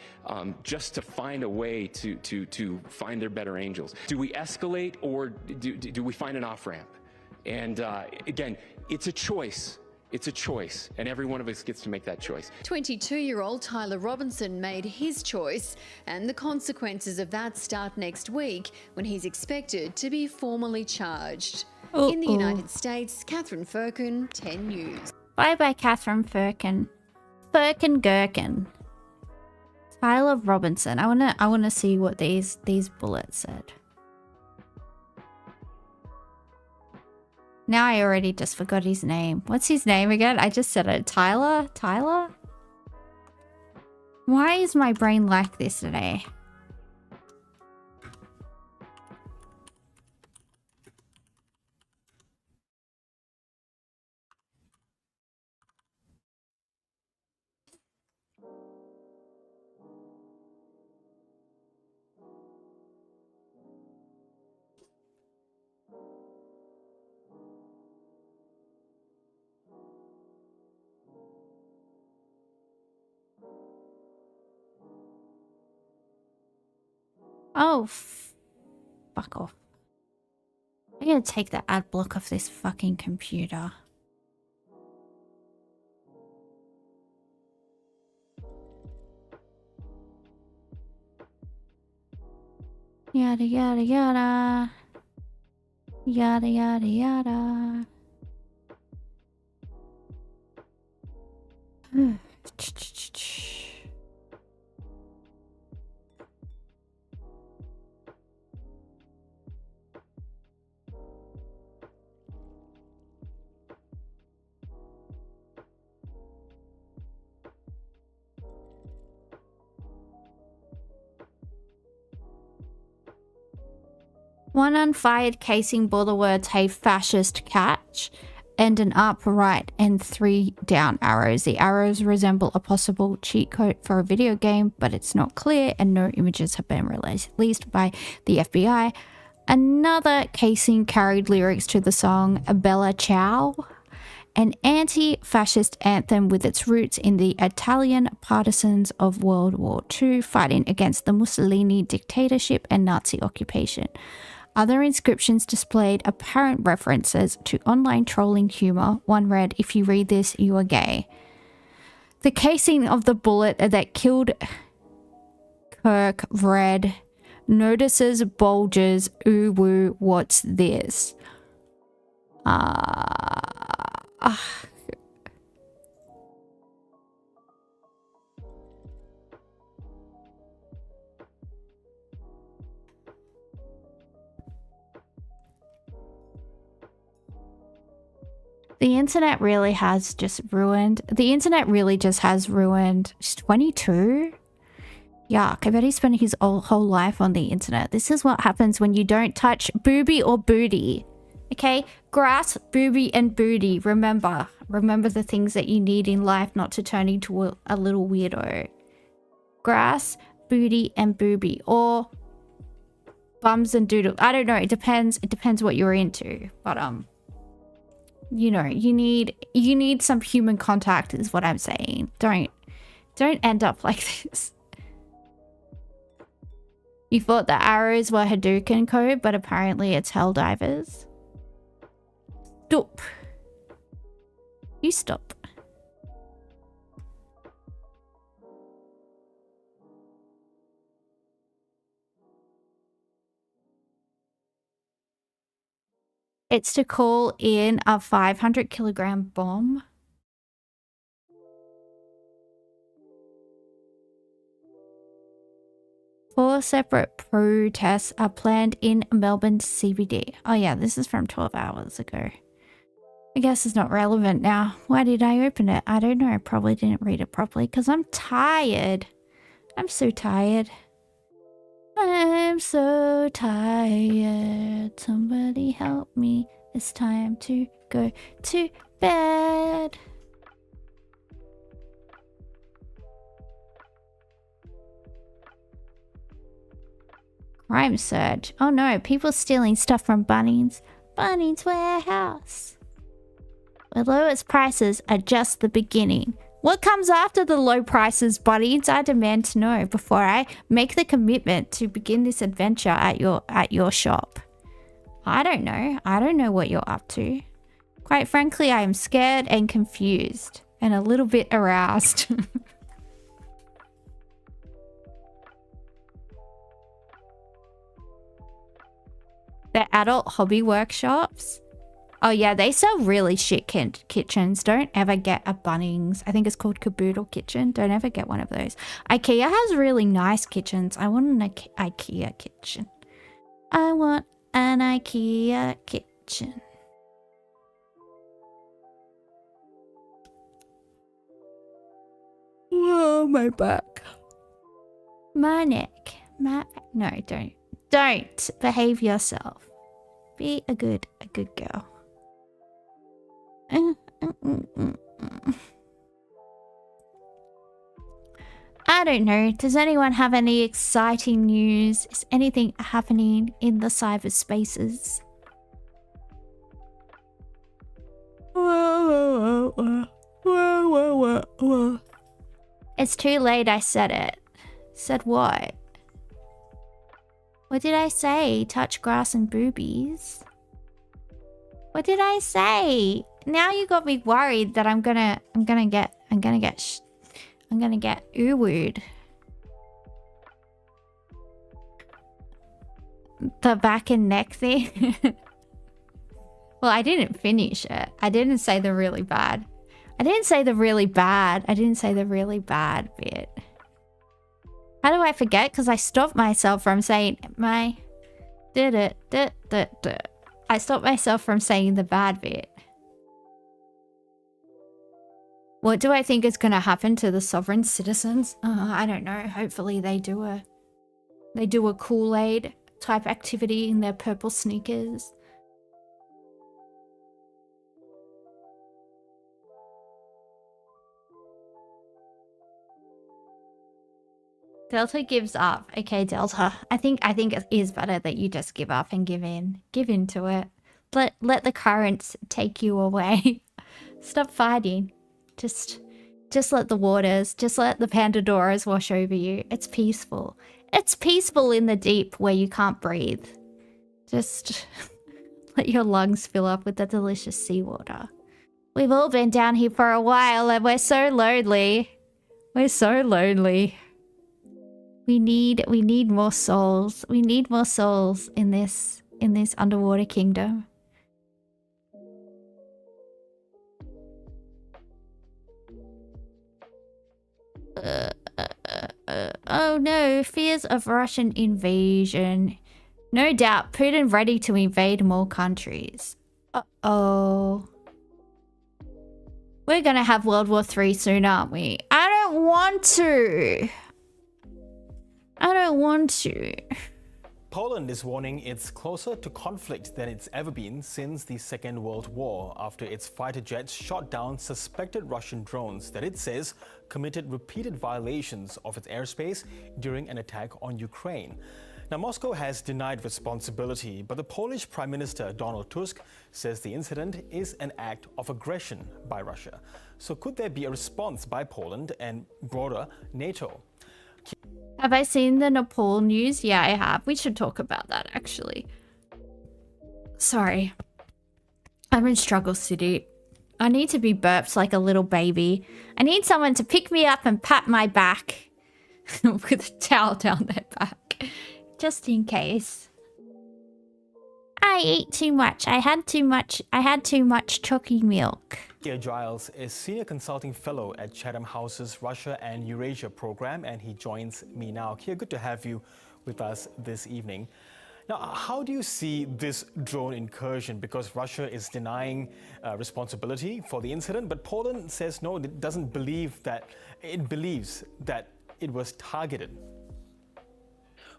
S22: just to find a way to find their better angels. Do we escalate, or do we find an off-ramp? And again, it's a choice. It's a choice, and every one of us gets to make that choice.
S5: 22-year-old Tyler Robinson made his choice, and the consequences of that start next week when he's expected to be formally charged. In the United States, Catherine Firkin, 10 News.
S1: Bye-bye, Catherine Firkin. Firkin Gherkin. Tyler Robinson. I wanna see what these bullets said. Now I already just forgot his name. What's his name again? I just said it. Tyler? Tyler? Why is my brain like this today? Oh, fuck off. I gotta take the ad block off this fucking computer. Yada yada yada. Yada yada yada. One unfired casing bore the words, "Hey fascist, catch," and an up, right, and 3 down arrows. The arrows resemble a possible cheat code for a video game, but it's not clear, and no images have been released by the FBI. Another casing carried lyrics to the song Bella Ciao, an anti-fascist anthem with its roots in the Italian partisans of World War II fighting against the Mussolini dictatorship and Nazi occupation. Other inscriptions displayed apparent references to online trolling humor. One read, "If you read this, you are gay." The casing of the bullet that killed Kirk read, "Notices bulges, ooh woo, what's this?" The internet really has just ruined. The internet really just has ruined. She's 22? Yuck, I bet he spent his whole life on the internet. This is what happens when you don't touch booby or booty. Okay? Grass, booby, and booty. Remember. Remember the things that you need in life, not to turn into a little weirdo. Grass, booty, and booby. Or bums and doodle. I don't know. It depends. It depends what you're into. But, you know, you need some human contact is what I'm saying. Don't end up like this. You thought the arrows were Hadouken code, but apparently it's Helldivers. Stop. You stop. It's to call in a 500-kilogram bomb. Four separate protests are planned in Melbourne CBD. Oh yeah, this is from 12 hours ago. I guess it's not relevant now. Why did I open it? I don't know. I probably didn't read it properly because I'm tired. I'm so tired. I'm so tired. Somebody help me. It's time to go to bed. Crime surge. Oh no, people stealing stuff from Bunnings. Bunnings Warehouse. The lowest prices are just the beginning. What comes after the low prices, Bunnings? I demand to know before I make the commitment to begin this adventure at your shop. I don't know. I don't know what you're up to. Quite frankly, I am scared and confused and a little bit aroused. The adult hobby workshops. Oh yeah, they sell really shit kitchens. Don't ever get a Bunnings. I think it's called Caboodle Kitchen. Don't ever get one of those. IKEA has really nice kitchens. I want an IKEA kitchen. I want an IKEA kitchen. Whoa, my back. My neck. No, don't. Don't behave yourself. Be a good girl. I don't know. Does anyone have any exciting news? Is anything happening in the cyberspaces? It's too late, I said it. Said what? What did I say? Touch grass and boobies? What did I say? Now you got me worried that I'm gonna get ooh-wooed. The back and neck thing? Well, I didn't finish it. I didn't say the really bad. I didn't say the really bad bit. How do I forget? Because I stopped myself from saying I stopped myself from saying the bad bit. What do I think is going to happen to the sovereign citizens? I don't know. Hopefully they do a Kool-Aid type activity in their purple sneakers. Delta gives up. Okay, Delta. I think it is better that you just give up and give in. Give into it. Let the currents take you away. Stop fighting. Just let the waters, just let the Pandadoras wash over you. It's peaceful. It's peaceful in the deep where you can't breathe. Just let your lungs fill up with the delicious seawater. We've all been down here for a while and we're so lonely. We're so lonely. We need more souls. We need more souls in this underwater kingdom. Oh no, fears of Russian invasion. No doubt, Putin ready to invade more countries. Uh-oh. We're gonna have World War III soon, aren't we? I don't want to.
S7: Poland is warning it's closer to conflict than it's ever been since the Second World War after its fighter jets shot down suspected Russian drones that it says committed repeated violations of its airspace during an attack on Ukraine. Now, Moscow has denied responsibility, but the Polish Prime Minister Donald Tusk says the incident is an act of aggression by Russia. So could there be a response by Poland and broader NATO?
S1: Have I seen the Nepal news? Yeah, I have. We should talk about that, actually. Sorry. I'm in Struggle City. I need to be burped like a little baby. I need someone to pick me up and pat my back with a towel down their back. Just in case. I ate too much. I had too much chalky milk.
S7: Kia Giles is Senior Consulting Fellow at Chatham House's Russia and Eurasia program, and he joins me now. Kia, good to have you with us this evening. Now, how do you see this drone incursion? Because Russia is denying responsibility for the incident, but Poland says no, it doesn't believe that, it believes that it was targeted.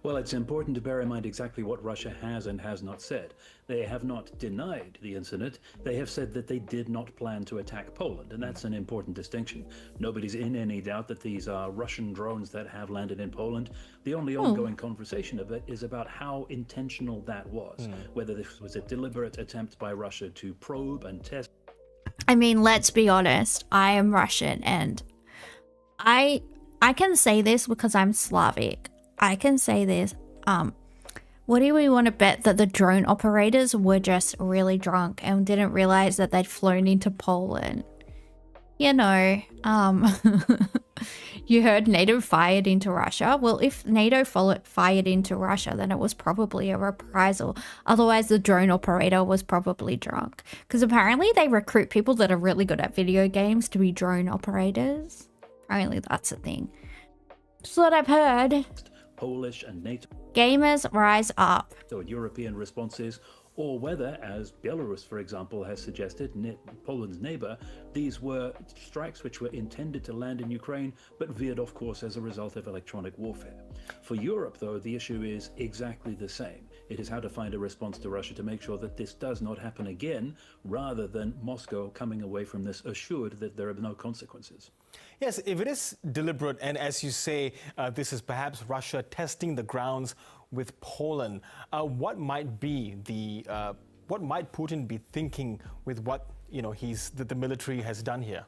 S8: Well, it's important to bear in mind exactly what Russia has and has not said. They have not denied the incident. They have said that they did not plan to attack Poland, and that's an important distinction. Nobody's in any doubt that these are Russian drones that have landed in Poland. The only ongoing conversation of it is about how intentional that was, whether this was a deliberate attempt by Russia to probe and test.
S1: I mean, let's be honest. I am Russian, and I can say this because I'm Slavic. I can say this. What do we want to bet that the drone operators were just really drunk and didn't realize that they'd flown into Poland? You know, you heard NATO fired into Russia. Well, if NATO fired into Russia, then it was probably a reprisal. Otherwise, the drone operator was probably drunk. Because apparently they recruit people that are really good at video games to be drone operators. Apparently that's a thing. That's what I've heard.
S8: Polish and NATO
S1: Gamers rise up.
S8: So European responses, or whether, as Belarus, for example, has suggested, Poland's neighbor, these were strikes which were intended to land in Ukraine, but veered off course as a result of electronic warfare. For Europe, though, the issue is exactly the same. It is how to find a response to Russia to make sure that this does not happen again, rather than Moscow coming away from this assured that there are no consequences.
S7: Yes, if it is deliberate, and as you say, this is perhaps Russia testing the grounds with Poland, what might Putin be thinking with what the military has done here?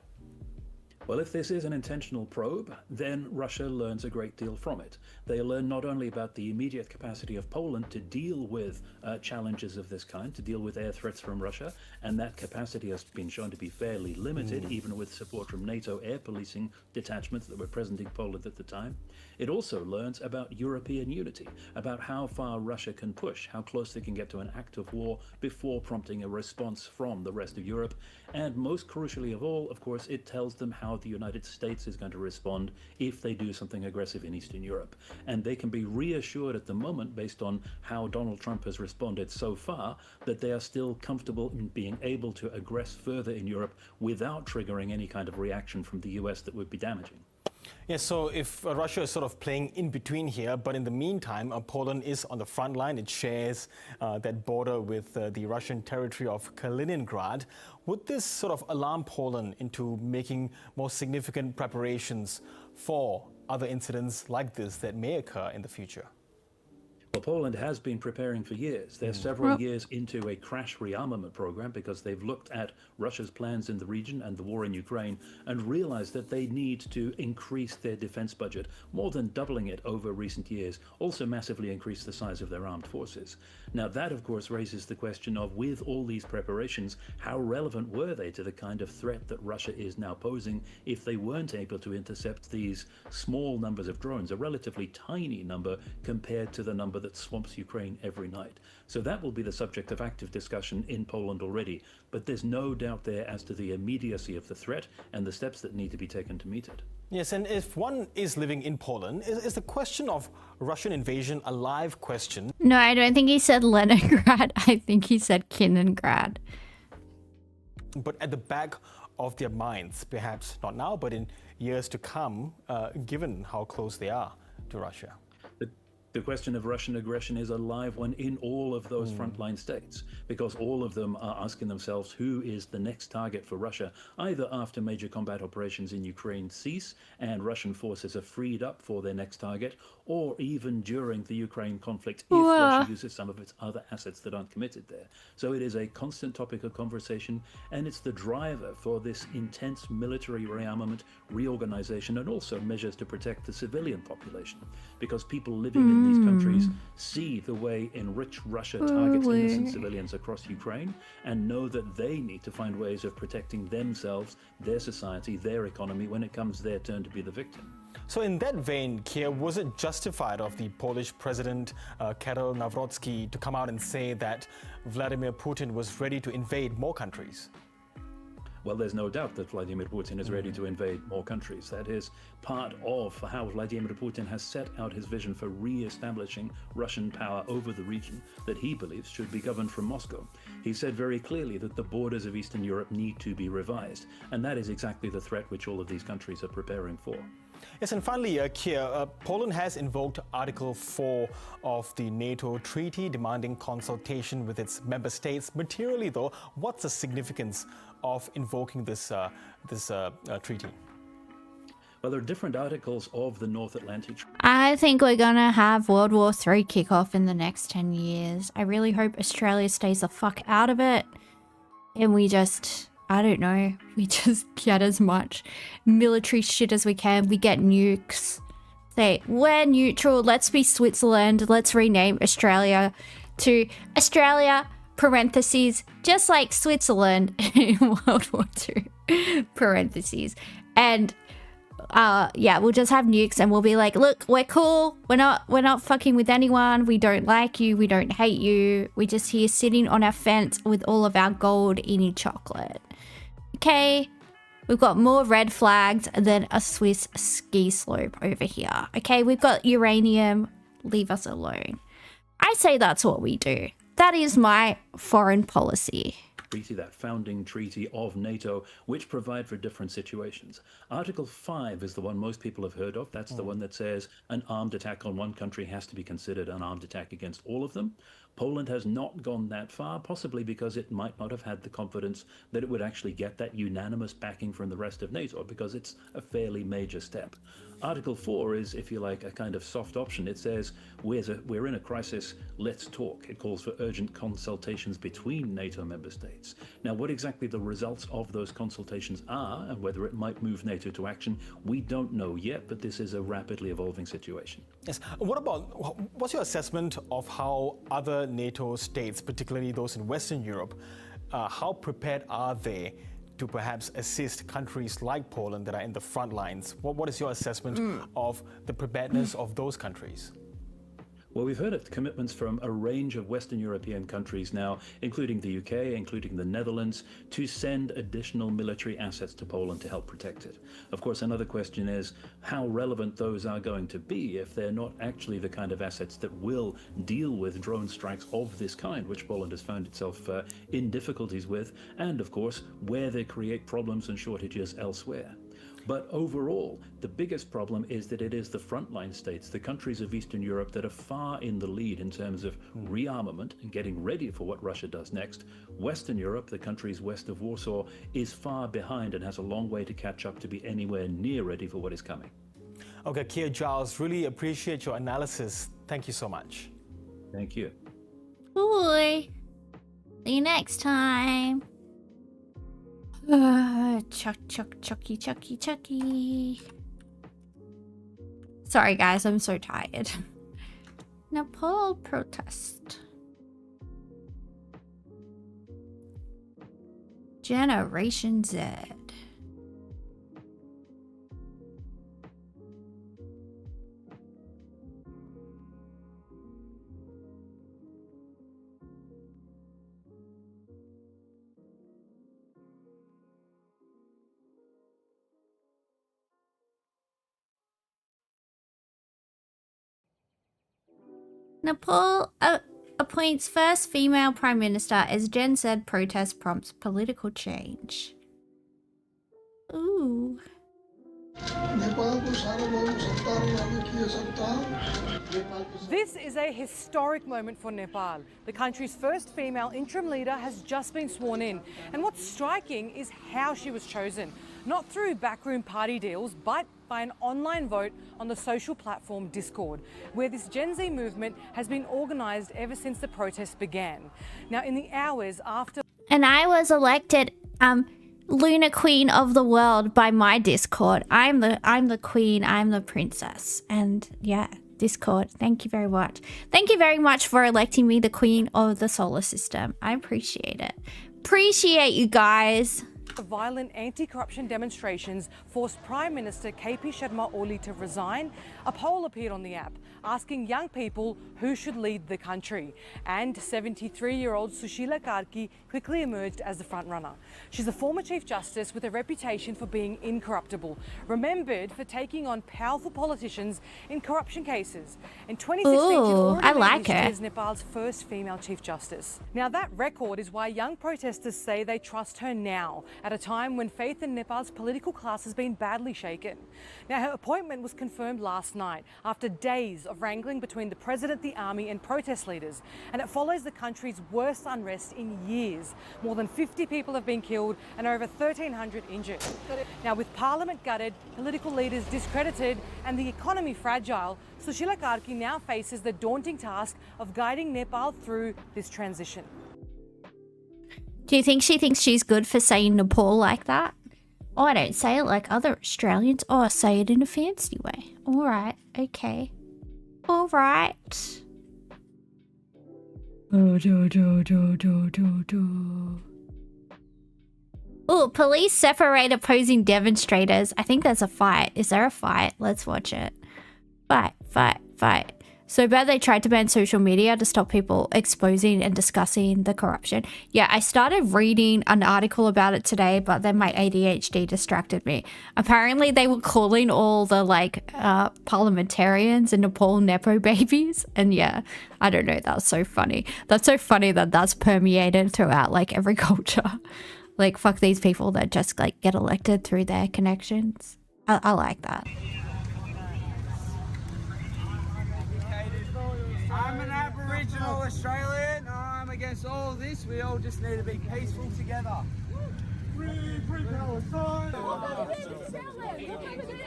S8: Well, if this is an intentional probe, then Russia learns a great deal from it. They learn not only about the immediate capacity of Poland to deal with challenges of this kind, to deal with air threats from Russia, and that capacity has been shown to be fairly limited, even with support from NATO air policing detachments that were present in Poland at the time. It also learns about European unity, about how far Russia can push, how close they can get to an act of war before prompting a response from the rest of Europe. And most crucially of all, of course, it tells them how the United States is going to respond if they do something aggressive in Eastern Europe. And they can be reassured at the moment, based on how Donald Trump has responded so far, that they are still comfortable in being able to aggress further in Europe without triggering any kind of reaction from the US that would be damaging.
S7: Yes, so if Russia is sort of playing in between here, but in the meantime, Poland is on the front line. It shares that border with the Russian territory of Kaliningrad. Would this sort of alarm Poland into making more significant preparations for other incidents like this that may occur in the future?
S8: Well, Poland has been preparing for years. They're several years into a crash rearmament program because they've looked at Russia's plans in the region and the war in Ukraine and realized that they need to increase their defense budget, more than doubling it over recent years, also massively increase the size of their armed forces. Now, that, of course, raises the question of, with all these preparations, how relevant were they to the kind of threat that Russia is now posing if they weren't able to intercept these small numbers of drones, a relatively tiny number compared to the number that swamps Ukraine every night. So that will be the subject of active discussion in Poland already, but there's no doubt there as to the immediacy of the threat and the steps that need to be taken to meet it.
S7: Yes, and if one is living in Poland, is the question of Russian invasion a live question?
S1: No, I don't think he said Leningrad. I think he said Kaliningrad.
S7: But at the back of their minds, perhaps not now, but in years to come, given how close they are to Russia.
S8: The question of Russian aggression is a live one in all of those frontline states, because all of them are asking themselves who is the next target for Russia, either after major combat operations in Ukraine cease and Russian forces are freed up for their next target, or even during the Ukraine conflict if Russia uses some of its other assets that aren't committed there. So it is a constant topic of conversation, and it's the driver for this intense military rearmament, reorganization, and also measures to protect the civilian population, because people living in these countries see the way in which Russia targets innocent civilians across Ukraine and know that they need to find ways of protecting themselves, their society, their economy when it comes their turn to be the victim.
S7: So in that vein, Kier, was it justified of the Polish President Karol Nawrocki to come out and say that Vladimir Putin was ready to invade more countries?
S8: Well, there's no doubt that Vladimir Putin is ready to invade more countries. That is part of how Vladimir Putin has set out his vision for re-establishing Russian power over the region that he believes should be governed from Moscow. He said very clearly that the borders of Eastern Europe need to be revised, and that is exactly the threat which all of these countries are preparing for.
S7: Yes, and finally, Keir, Poland has invoked Article 4 of the NATO treaty, demanding consultation with its member states. Materially, though, what's the significance of invoking this treaty?
S8: Well, there are different articles of the North Atlantic Treaty.
S1: I think we're gonna have World War III kick off in the next 10 years. I really hope Australia stays the fuck out of it. And we just, I don't know, we just get as much military shit as we can. We get nukes. Say, we're neutral, let's be Switzerland. Let's rename Australia to Australia, parentheses, just like Switzerland in World War II, parentheses. And yeah, we'll just have nukes and we'll be like, look, we're cool. We're not fucking with anyone. We don't like you. We don't hate you. We're just here sitting on our fence with all of our gold eating chocolate. Okay, we've got more red flags than a Swiss ski slope over here. Okay, we've got uranium. Leave us alone. I say that's what we do. That is my foreign policy.
S8: Treaty, that founding treaty of NATO, which provide for different situations. Article 5 is the one most people have heard of. That's the one that says an armed attack on one country has to be considered an armed attack against all of them. Poland has not gone that far, possibly because it might not have had the confidence that it would actually get that unanimous backing from the rest of NATO, because it's a fairly major step. Article 4 is, if you like, a kind of soft option. It says, we're in a crisis, let's talk. It calls for urgent consultations between NATO member states. Now, what exactly the results of those consultations are, and whether it might move NATO to action, we don't know yet, but this is a rapidly evolving situation.
S7: Yes. What's your assessment of how other NATO states, particularly those in Western Europe, how prepared are they to perhaps assist countries like Poland that are in the front lines? What is your assessment of the preparedness of those countries?
S8: Well, we've heard of commitments from a range of Western European countries now, including the UK, including the Netherlands, to send additional military assets to Poland to help protect it. Of course, another question is how relevant those are going to be if they're not actually the kind of assets that will deal with drone strikes of this kind, which Poland has found itself in difficulties with, and of course, where they create problems and shortages elsewhere. But overall, the biggest problem is that it is the frontline states, the countries of Eastern Europe, that are far in the lead in terms of rearmament and getting ready for what Russia does next. Western Europe, the countries west of Warsaw, is far behind and has a long way to catch up to be anywhere near ready for what is coming.
S7: Okay, Keir Giles, really appreciate your analysis. Thank you so much.
S8: Thank you.
S1: Bye. See you next time. Chucky. Sorry guys, I'm so tired. Nepal protest. Generation Z. Nepal appoints first female prime minister as Gen Z protest prompts political change. Ooh.
S3: This is a historic moment for Nepal. The country's first female interim leader has just been sworn in. And what's striking is how she was chosen. Not through backroom party deals, but by an online vote on the social platform Discord, where this Gen Z movement has been organised ever since the protests began. Now, in the hours after...
S1: And I was elected Lunar Queen of the World by my Discord. I'm the queen, I'm the princess. And yeah, Discord, thank you very much. Thank you very much for electing me the queen of the solar system. I appreciate it. Appreciate you guys.
S3: the violent anti-corruption demonstrations forced Prime Minister KP Sharma Oli to resign, a poll appeared on the app asking young people who should lead the country. And 73-year-old Sushila Karki quickly emerged as the frontrunner. She's a former Chief Justice with a reputation for being incorruptible, remembered for taking on powerful politicians in corruption cases. In 2016, she'd already
S1: I
S3: made
S1: like
S3: history
S1: her.
S3: as Nepal's first female Chief Justice. Now that record is why young protesters say they trust her now, at a time when faith in Nepal's political class has been badly shaken. Now her appointment was confirmed last night after days of wrangling between the president, the army and protest leaders, and it follows the country's worst unrest in years. More than 50 people have been killed and over 1,300 injured. Now with parliament gutted, political leaders discredited and the economy fragile, Sushila Karki now faces the daunting task of guiding Nepal through this transition.
S1: Do you think she thinks she's good for saying Nepal like that? Oh, I don't say it like other Australians. Oh, I say it in a fancy way. All right, okay. All right. Oh, police separate opposing demonstrators. I think there's a fight. Is there a fight? Let's watch it. Fight, fight, fight. So bad they tried to ban social media to stop people exposing and discussing the corruption. Yeah, I started reading an article about it today, but then my ADHD distracted me. Apparently they were calling all the parliamentarians in Nepal Nepo babies. And yeah, I don't know, that's so funny. That's so funny that that's permeated throughout every culture. Fuck these people that just get elected through their connections. I like that.
S10: I'm an Aboriginal Australian. I'm against all of this. We all just need to be peaceful together. Free Palestine.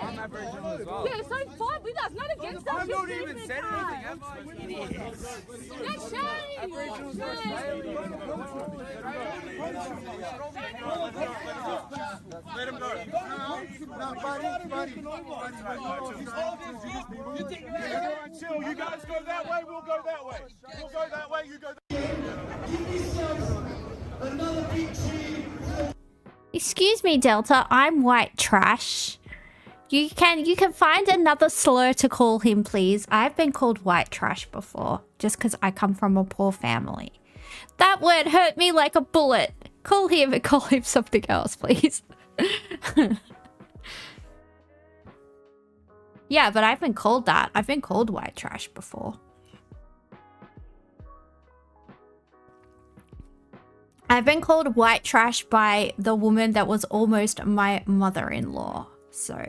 S10: I'm Aboriginal as well.
S11: Yeah, so fight with us, not against us.
S10: I've not even said anything, have I? Idiots.
S11: That's shame.
S10: Aboriginals are Let him go. No, buddy. Everyone chill. You guys go that way, we'll go that way. We'll go that way, you go that way.
S1: Excuse me, Delta. I'm white trash. You can find another slur to call him, please. I've been called white trash before, just because I come from a poor family. That word hurt me like a bullet. Call him something else, please. Yeah, but I've been called that. I've been called white trash before. I've been called white trash by the woman that was almost my mother-in-law. So,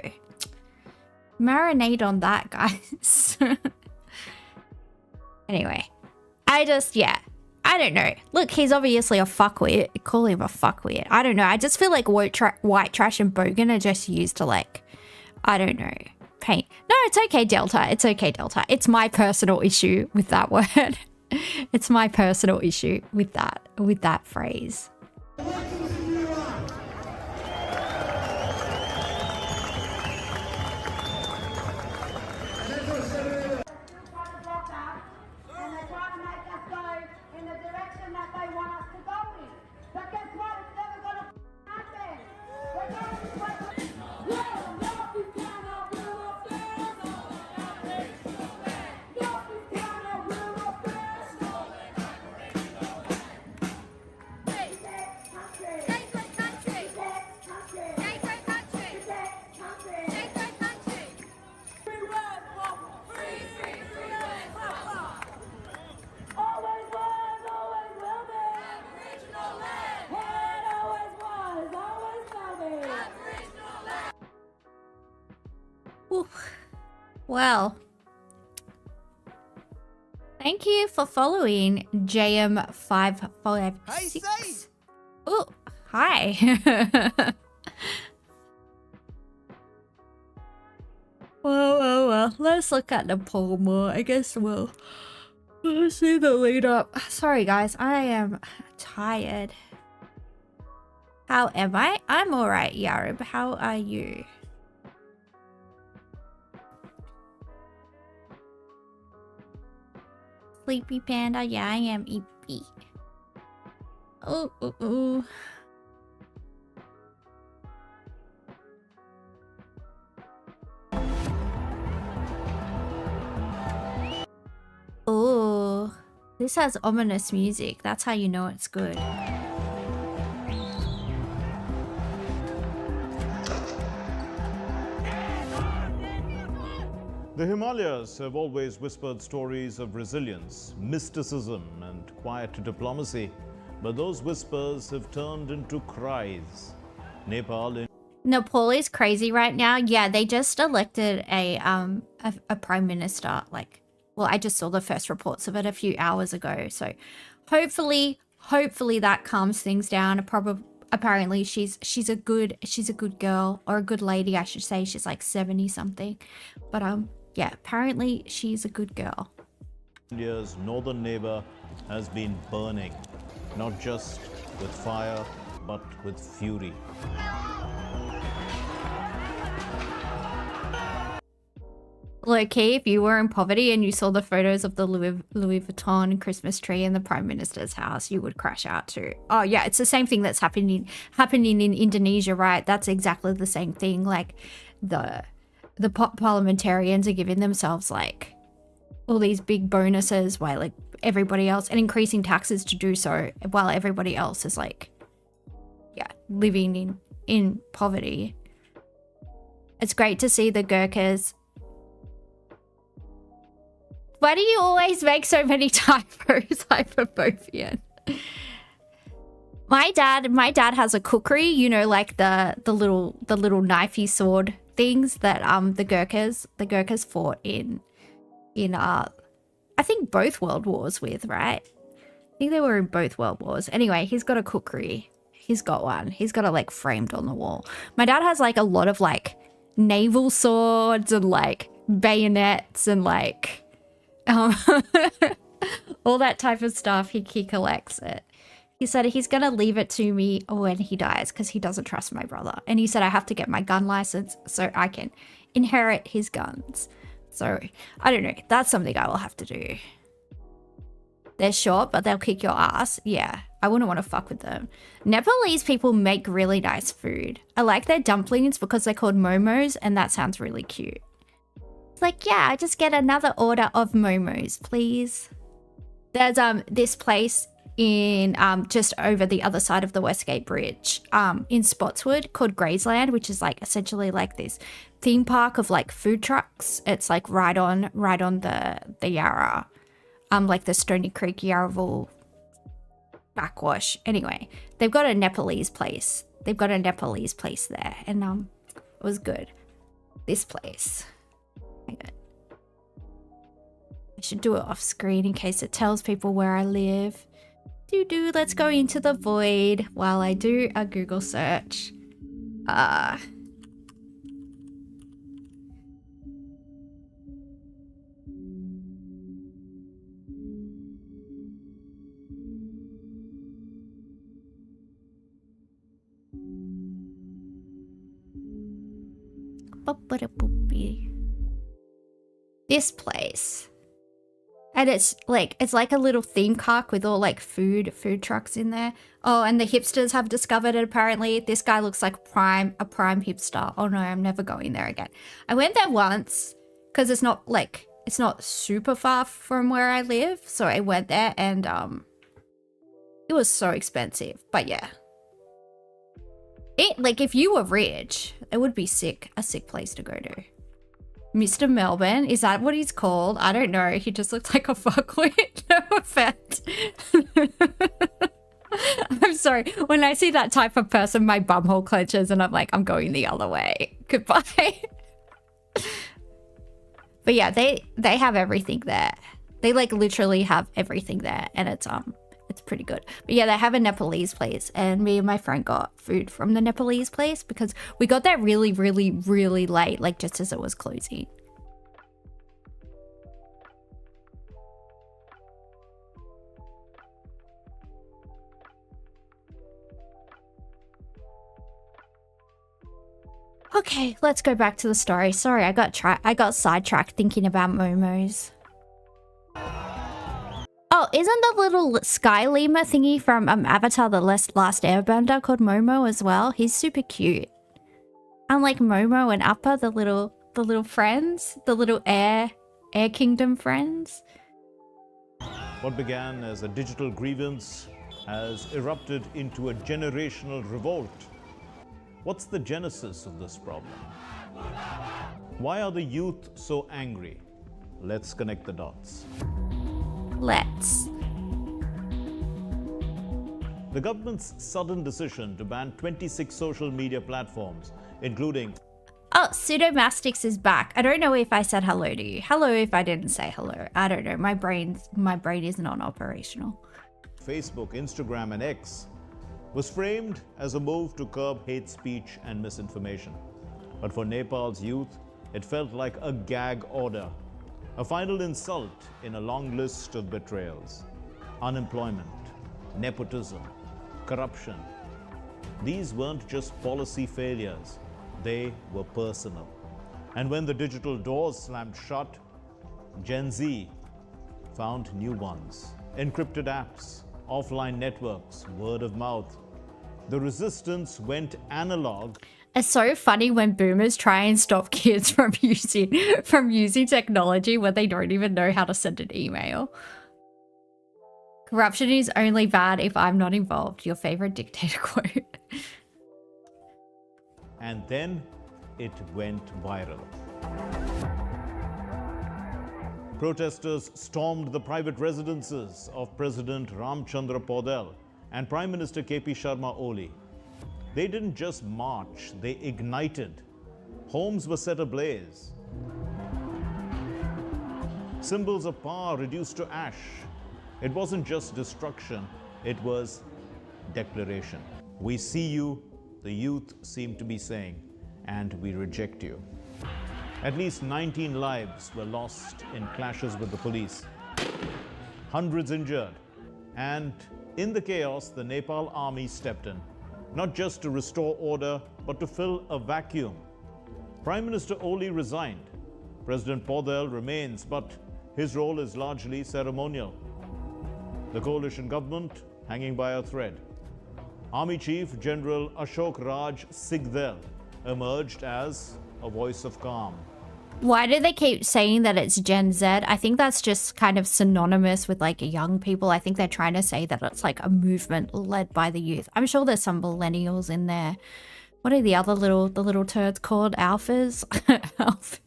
S1: marinate on that, guys. Anyway, I don't know. Look, he's obviously a fuckwit. Call him a fuckwit. I don't know. I just feel like white trash and bogan are just used to I don't know, paint. No, it's okay, Delta. It's okay, Delta. It's my personal issue with that word. It's my personal issue with that phrase. Well, thank you for following JM556. Oh, hi. Well. Let's look at the poll more. I guess we'll see the lead up. Sorry, guys. I am tired. How am I? I'm alright, Yarib. How are you? Sleepy Panda, yeah, I am EP. Oh. This has ominous music. That's how you know it's good.
S12: The Himalayas have always whispered stories of resilience, mysticism, and quiet diplomacy, but those whispers have turned into cries.
S1: Nepal is crazy right now. Yeah, they just elected a prime minister. Like, well, I just saw the first reports of it a few hours ago. So, hopefully that calms things down. Apparently, she's a good girl, or a good lady, I should say. She's like 70 something, but yeah, apparently she's a good girl.
S12: India's northern neighbor has been burning, not just with fire, but with fury.
S1: Low-key, if you were in poverty and you saw the photos of the Louis Vuitton Christmas tree in the Prime Minister's house, you would crash out too. Oh yeah, it's the same thing that's happening in Indonesia, right? That's exactly the same thing. Like the parliamentarians are giving themselves like all these big bonuses while like everybody else, and increasing taxes to do so while everybody else is like, yeah, living in poverty. It's great to see the Gurkhas. Why do you always make so many typos, Hyperbovian? My dad has a cookery, you know, like the little knifey sword things that the Gurkhas fought in I think both world wars with, right? I think they were in both world wars. Anyway, he's got a cookery. He's got one. He's got it like framed on the wall. My dad has like a lot of like naval swords and like bayonets and like all that type of stuff. He collects it. He said he's gonna leave it to me when he dies because he doesn't trust my brother. And he said I have to get my gun license so I can inherit his guns. So I don't know. That's something I will have to do. They're short, but they'll kick your ass. Yeah, I wouldn't want to fuck with them. Nepalese people make really nice food. I like their dumplings because they're called momos, and that sounds really cute. It's like, yeah, just get another order of momos, please. There's this place in just over the other side of the Westgate Bridge in Spotswood called Graysland, which is like essentially like this theme park of like food trucks. It's like right on the Yarra, like the Stony Creek Yarraville backwash. Anyway, they've got a Nepalese place. They've got a Nepalese place there, and it was good. This place. Hang on. I should do it off screen in case it tells people where I live. Let's go into the void while I do a Google search. This place. And it's like a little theme park with all like food trucks in there. Oh, and the hipsters have discovered it apparently. This guy looks like a prime hipster. Oh no, I'm never going there again. I went there once because it's not super far from where I live. So I went there and it was so expensive. But yeah. If you were rich, it would be a sick place to go to. Mr. Melbourne, is that what he's called? I don't know. He just looks like a fuckwit. No offense. I'm sorry. When I see that type of person, my bumhole clenches and I'm like, I'm going the other way. Goodbye. But yeah, they have everything there. They like literally have everything there, and it's pretty good. But yeah, they have a Nepalese place, and me and my friend got food from the Nepalese place because we got there really, really, really late, like just as it was closing. Okay, let's go back to the story. Sorry, I got sidetracked thinking about momos. Oh, isn't the little sky lemur thingy from Avatar The Last Airbender called Momo as well? He's super cute. Unlike Momo and Appa, the little friends, the little air kingdom friends.
S12: What began as a digital grievance has erupted into a generational revolt. What's the genesis of this problem? Why are the youth so angry? Let's connect the dots.
S1: Let's.
S12: The government's sudden decision to ban 26 social media platforms, including...
S1: Oh, Pseudomastix is back. I don't know if I said hello to you. Hello if I didn't say hello. I don't know. My brain is non-operational.
S12: Facebook, Instagram, and X was framed as a move to curb hate speech and misinformation. But for Nepal's youth, it felt like a gag order, a final insult in a long list of betrayals. Unemployment, nepotism, corruption. These weren't just policy failures, they were personal. And when the digital doors slammed shut, Gen Z found new ones. Encrypted apps, offline networks, word of mouth. The resistance went analog.
S1: It's so funny when boomers try and stop kids from using technology when they don't even know how to send an email. Corruption is only bad if I'm not involved. Your favorite dictator quote.
S12: And then it went viral. Protesters stormed the private residences of President Ramchandra Paudel and Prime Minister KP Sharma Oli. They didn't just march, they ignited. Homes were set ablaze. Symbols of power reduced to ash. It wasn't just destruction, it was declaration. We see you, the youth seem to be saying, and we reject you. At least 19 lives were lost in clashes with the police. Hundreds injured. And in the chaos, the Nepal army stepped in, not just to restore order, but to fill a vacuum. Prime Minister Oli resigned. President Paudel remains, but his role is largely ceremonial. The coalition government hanging by a thread. Army Chief General Ashok Raj Sigdel emerged as a voice of calm.
S1: Why do they keep saying that it's Gen Z? I think that's just kind of synonymous with like young people. I think they're trying to say that it's like a movement led by the youth. I'm sure there's some millennials in there. What are the other little turds called? Alphas? Alphas.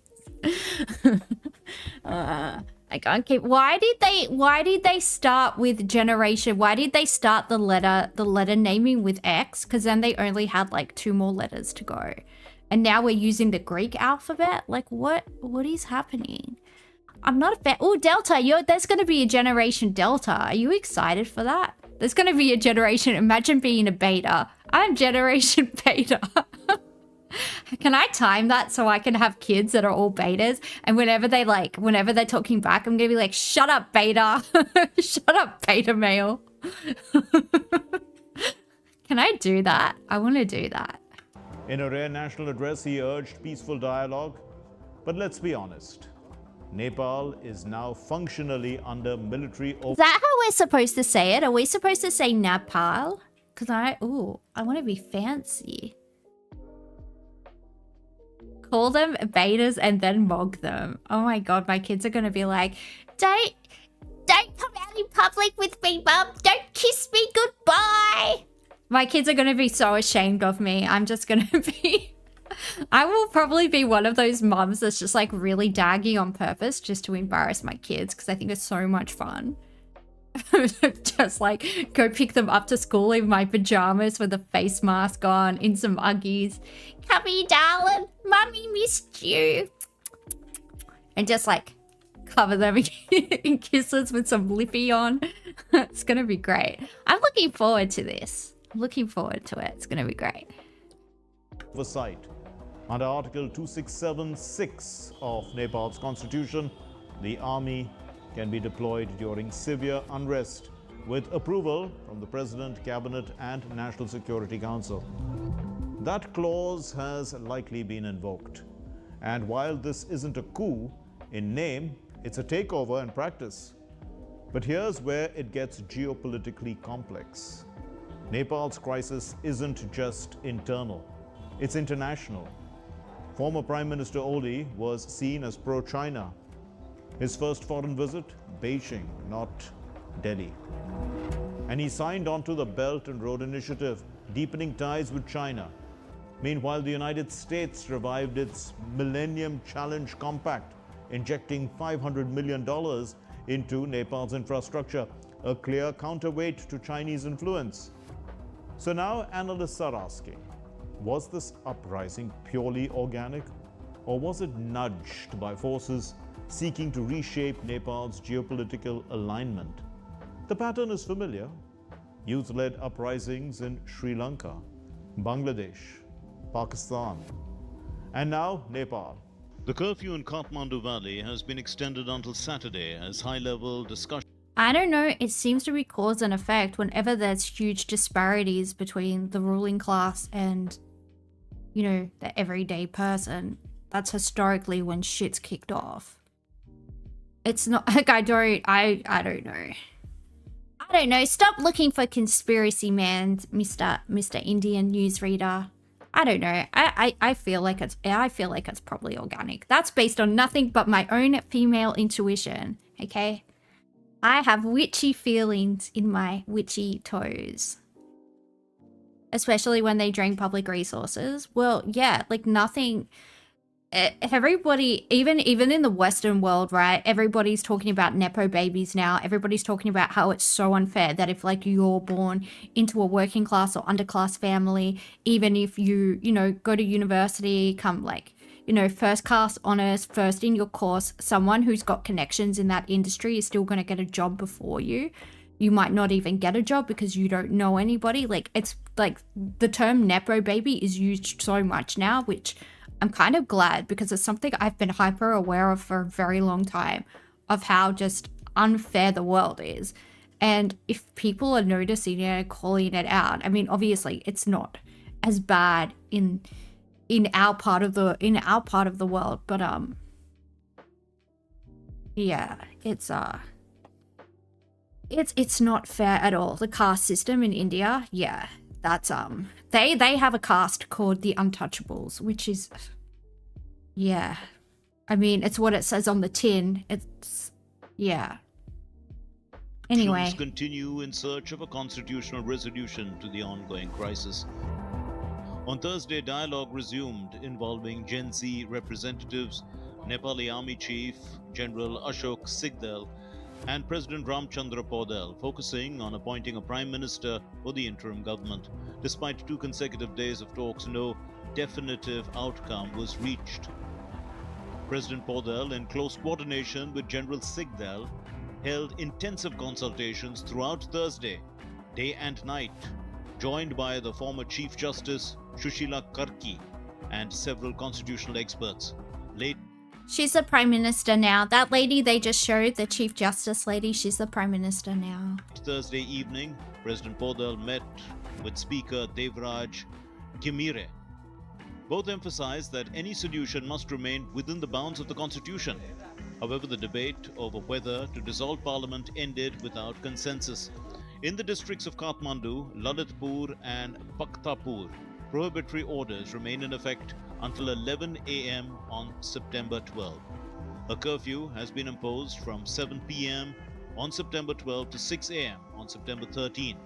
S1: I can't keep. Why did they start with generation? Why did they start the letter naming with X? Because then they only had like 2 more letters to go. And now we're using the Greek alphabet? Like, what is happening? I'm not a fan. Oh, Delta, there's going to be a generation Delta. Are you excited for that? There's going to be a generation. Imagine being a beta. I'm generation beta. Can I time that so I can have kids that are all betas? And whenever they're talking back, I'm going to be like, shut up, beta. Shut up, beta male. Can I do that? I want to do that.
S12: In a rare national address, he urged peaceful dialogue. But let's be honest, Nepal is now functionally under military...
S1: Is that how we're supposed to say it? Are we supposed to say Nepal? Because I want to be fancy. Call them betas and then mog them. Oh my god, my kids are going to be like, don't come out in public with me, Mum. Don't kiss me goodbye. My kids are going to be so ashamed of me. I'm just going to be... I will probably be one of those mums that's just like really daggy on purpose just to embarrass my kids because I think it's so much fun. Just like go pick them up to school in my pajamas with a face mask on, in some Uggies. Come here, darling. Mummy missed you. And just like cover them in kisses with some lippy on. It's going to be great. I'm looking forward to this. Looking forward to it. It's going to be great.
S12: Oversight. Under Article 2676 of Nepal's constitution, the army can be deployed during severe unrest with approval from the President, Cabinet and National Security Council. That clause has likely been invoked. And while this isn't a coup, in name, it's a takeover in practice. But here's where it gets geopolitically complex. Nepal's crisis isn't just internal, it's international. Former Prime Minister Oli was seen as pro-China. His first foreign visit, Beijing, not Delhi. And he signed on to the Belt and Road Initiative, deepening ties with China. Meanwhile, the United States revived its Millennium Challenge Compact, injecting $500 million into Nepal's infrastructure, a clear counterweight to Chinese influence. So now analysts are asking, was this uprising purely organic, or was it nudged by forces seeking to reshape Nepal's geopolitical alignment? The pattern is familiar. Youth-led uprisings in Sri Lanka, Bangladesh, Pakistan, and now Nepal.
S14: The curfew in Kathmandu Valley has been extended until Saturday as high-level discussion.
S1: I don't know, it seems to be cause and effect whenever there's huge disparities between the ruling class and, you know, the everyday person. That's historically when shit's kicked off. It's not like I don't know. I don't know. Stop looking for conspiracy man, Mr. Indian newsreader. I don't know. I feel like it's probably organic. That's based on nothing but my own female intuition. Okay? I have witchy feelings in my witchy toes. Especially when they drain public resources. Well, yeah, like nothing. Everybody, even in the Western world, right? Everybody's talking about Nepo babies now. Everybody's talking about how it's so unfair that if like you're born into a working class or underclass family, even if you know, go to university, come like, you know, first class honors, first in your course, someone who's got connections in that industry is still going to get a job before you. You might not even get a job because you don't know anybody. Like, it's like the term Nepo baby is used so much now, which I'm kind of glad because it's something I've been hyper aware of for a very long time, of how just unfair the world is. And if people are noticing it and calling it out, I mean, obviously it's not as bad in our part of the world, but yeah, it's not fair at all. The caste system in India, yeah, that's they have a caste called the Untouchables, which is, yeah, I mean, it's what it says on the tin. It's, yeah. Anyway,
S14: continue in search of a constitutional resolution to the ongoing crisis. On Thursday, dialogue resumed involving Gen Z representatives, Nepali Army Chief General Ashok Sigdel, and President Ramchandra Paudel, focusing on appointing a Prime Minister for the interim government. Despite 2 consecutive days of talks, no definitive outcome was reached. President Paudel, in close coordination with General Sigdel, held intensive consultations throughout Thursday, day and night, joined by the former Chief Justice Sushila Karki and several constitutional experts.
S1: She's the Prime Minister now. That lady they just showed, the Chief Justice lady, she's the Prime Minister now.
S14: Thursday evening, President Paudel met with Speaker Devraj Gimire. Both emphasized that any solution must remain within the bounds of the Constitution. However, the debate over whether to dissolve Parliament ended without consensus. In the districts of Kathmandu, Lalitpur and Bhaktapur, prohibitory orders remain in effect until 11 a.m. on September 12. A curfew has been imposed from 7 p.m. on September 12 to 6 a.m. on September 13.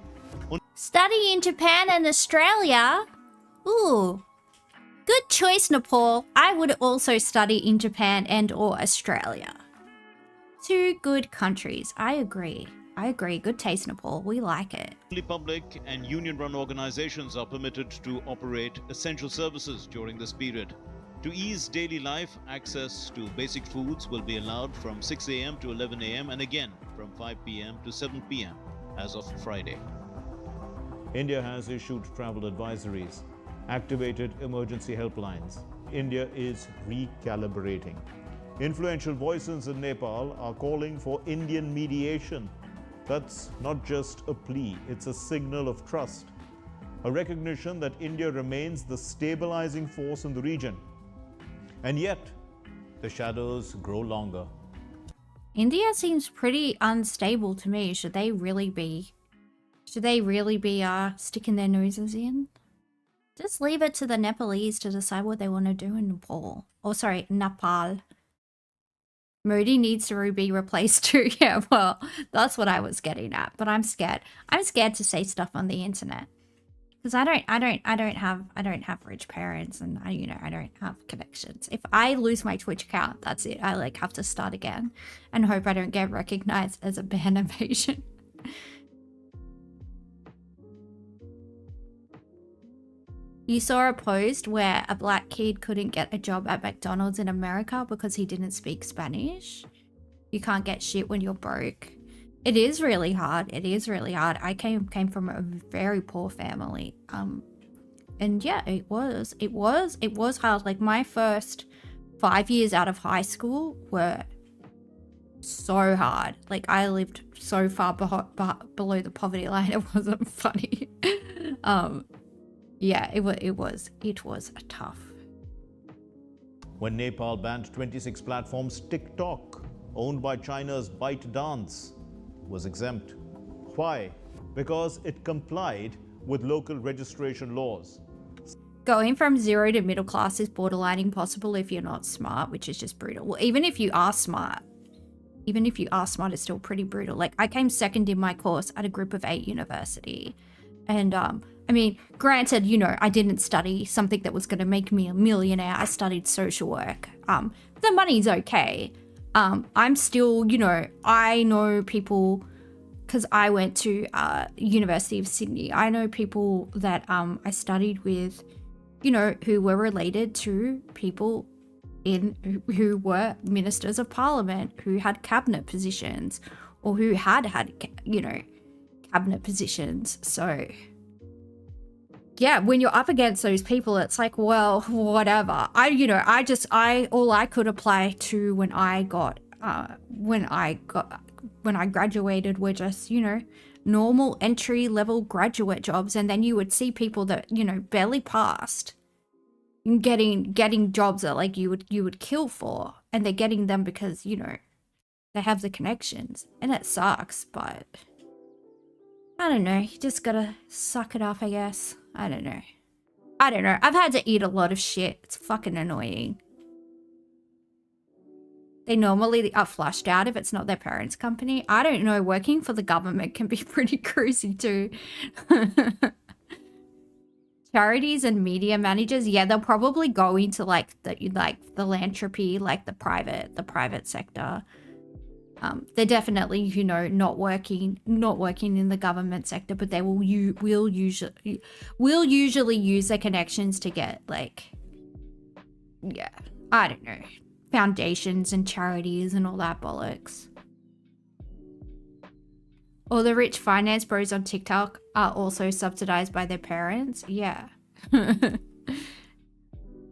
S1: Study in Japan and Australia? Ooh. Good choice, Nepal. I would also study in Japan and or Australia. 2 good countries. I agree. Good taste, Nepal. We like it.
S14: Only public and union-run organizations are permitted to operate essential services during this period. To ease daily life, access to basic foods will be allowed from 6 a.m. to 11 a.m. and again from 5 p.m. to 7 p.m. as of Friday.
S12: India has issued travel advisories, activated emergency helplines. India is recalibrating. Influential voices in Nepal are calling for Indian mediation. That's not just a plea, it's a signal of trust, a recognition that India remains the stabilizing force in the region. And yet, the shadows grow longer.
S1: India seems pretty unstable to me. Should they really be sticking their noses in? Just leave it to the Nepalese to decide what they want to do in Nepal. Oh, sorry, Nepal. Modi needs to be replaced too. Yeah, well, that's what I was getting at. But I'm scared. I'm scared to say stuff on the internet because I don't have rich parents, and I don't have connections. If I lose my Twitch account, that's it. I like have to start again and hope I don't get recognized as a ban invasion. You saw a post where a black kid couldn't get a job at McDonald's in America because he didn't speak Spanish. You can't get shit when you're broke. It is really hard. It is really hard. I came from a very poor family. And yeah, it was hard. Like my first 5 years out of high school were so hard. Like I lived so far below the poverty line. It wasn't funny. Yeah, it was tough.
S12: When Nepal banned 26 platforms, TikTok, owned by China's ByteDance, was exempt. Why? Because it complied with local registration laws.
S1: Going from zero to middle class is borderline impossible if you're not smart, which is just brutal. Well, even if you are smart, it's still pretty brutal. Like I came second in my course at a group of 8 university. And I mean, granted, I didn't study something that was going to make me a millionaire. I studied social work. The money's okay. I'm still, I know people, because I went to University of Sydney. I know people that I studied with, who were related to people who were ministers of parliament, who had cabinet positions, or who had, cabinet positions. So yeah, when you're up against those people, it's like, well, whatever. All I could apply to when I graduated were just, normal entry level graduate jobs. And then you would see people that, barely passed getting jobs that like you would kill for, and they're getting them because, they have the connections, and it sucks, but I don't know. You just gotta suck it up, I guess. I don't know. I've had to eat a lot of shit. It's fucking annoying. They normally are flushed out if it's not their parents' company. I don't know. Working for the government can be pretty cruisy too. Charities and media managers, yeah, they'll probably go into like the philanthropy, like the private sector. They're definitely, not working in the government sector, but they will usually use their connections to get like, yeah, I don't know, foundations and charities and all that bollocks. All the rich finance bros on TikTok are also subsidized by their parents. Yeah.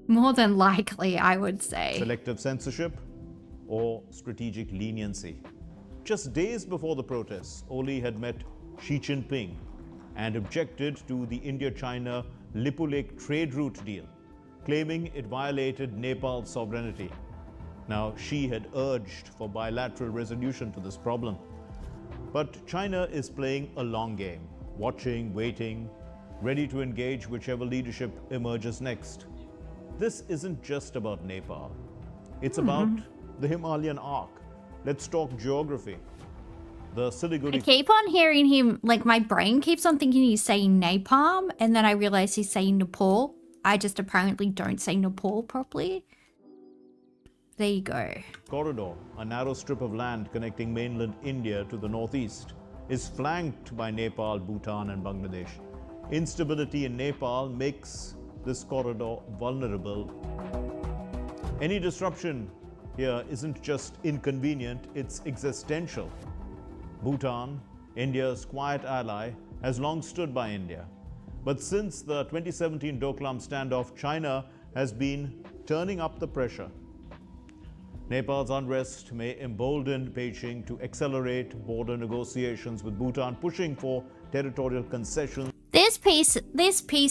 S1: More than likely, I would say.
S12: Selective censorship or strategic leniency. Just days before the protests, Oli had met Xi Jinping and objected to the India-China Lippo Lake trade route deal, claiming it violated Nepal's sovereignty. Now, Xi had urged for bilateral resolution to this problem. But China is playing a long game, watching, waiting, ready to engage whichever leadership emerges next. This isn't just about Nepal. It's about the Himalayan arc. Let's talk geography. The Siliguri...
S1: I keep on hearing him, like my brain keeps on thinking he's saying napalm, and then I realize he's saying Nepal. I just apparently don't say Nepal properly. There you go.
S12: Corridor, a narrow strip of land connecting mainland India to the northeast, is flanked by Nepal, Bhutan and Bangladesh. Instability in Nepal makes this corridor vulnerable. Any disruption here isn't just inconvenient, it's existential. Bhutan, India's quiet ally, has long stood by India. But since the 2017 Doklam standoff, China has been turning up the pressure. Nepal's unrest may embolden Beijing to accelerate border negotiations with Bhutan, pushing for territorial concessions.
S1: This piece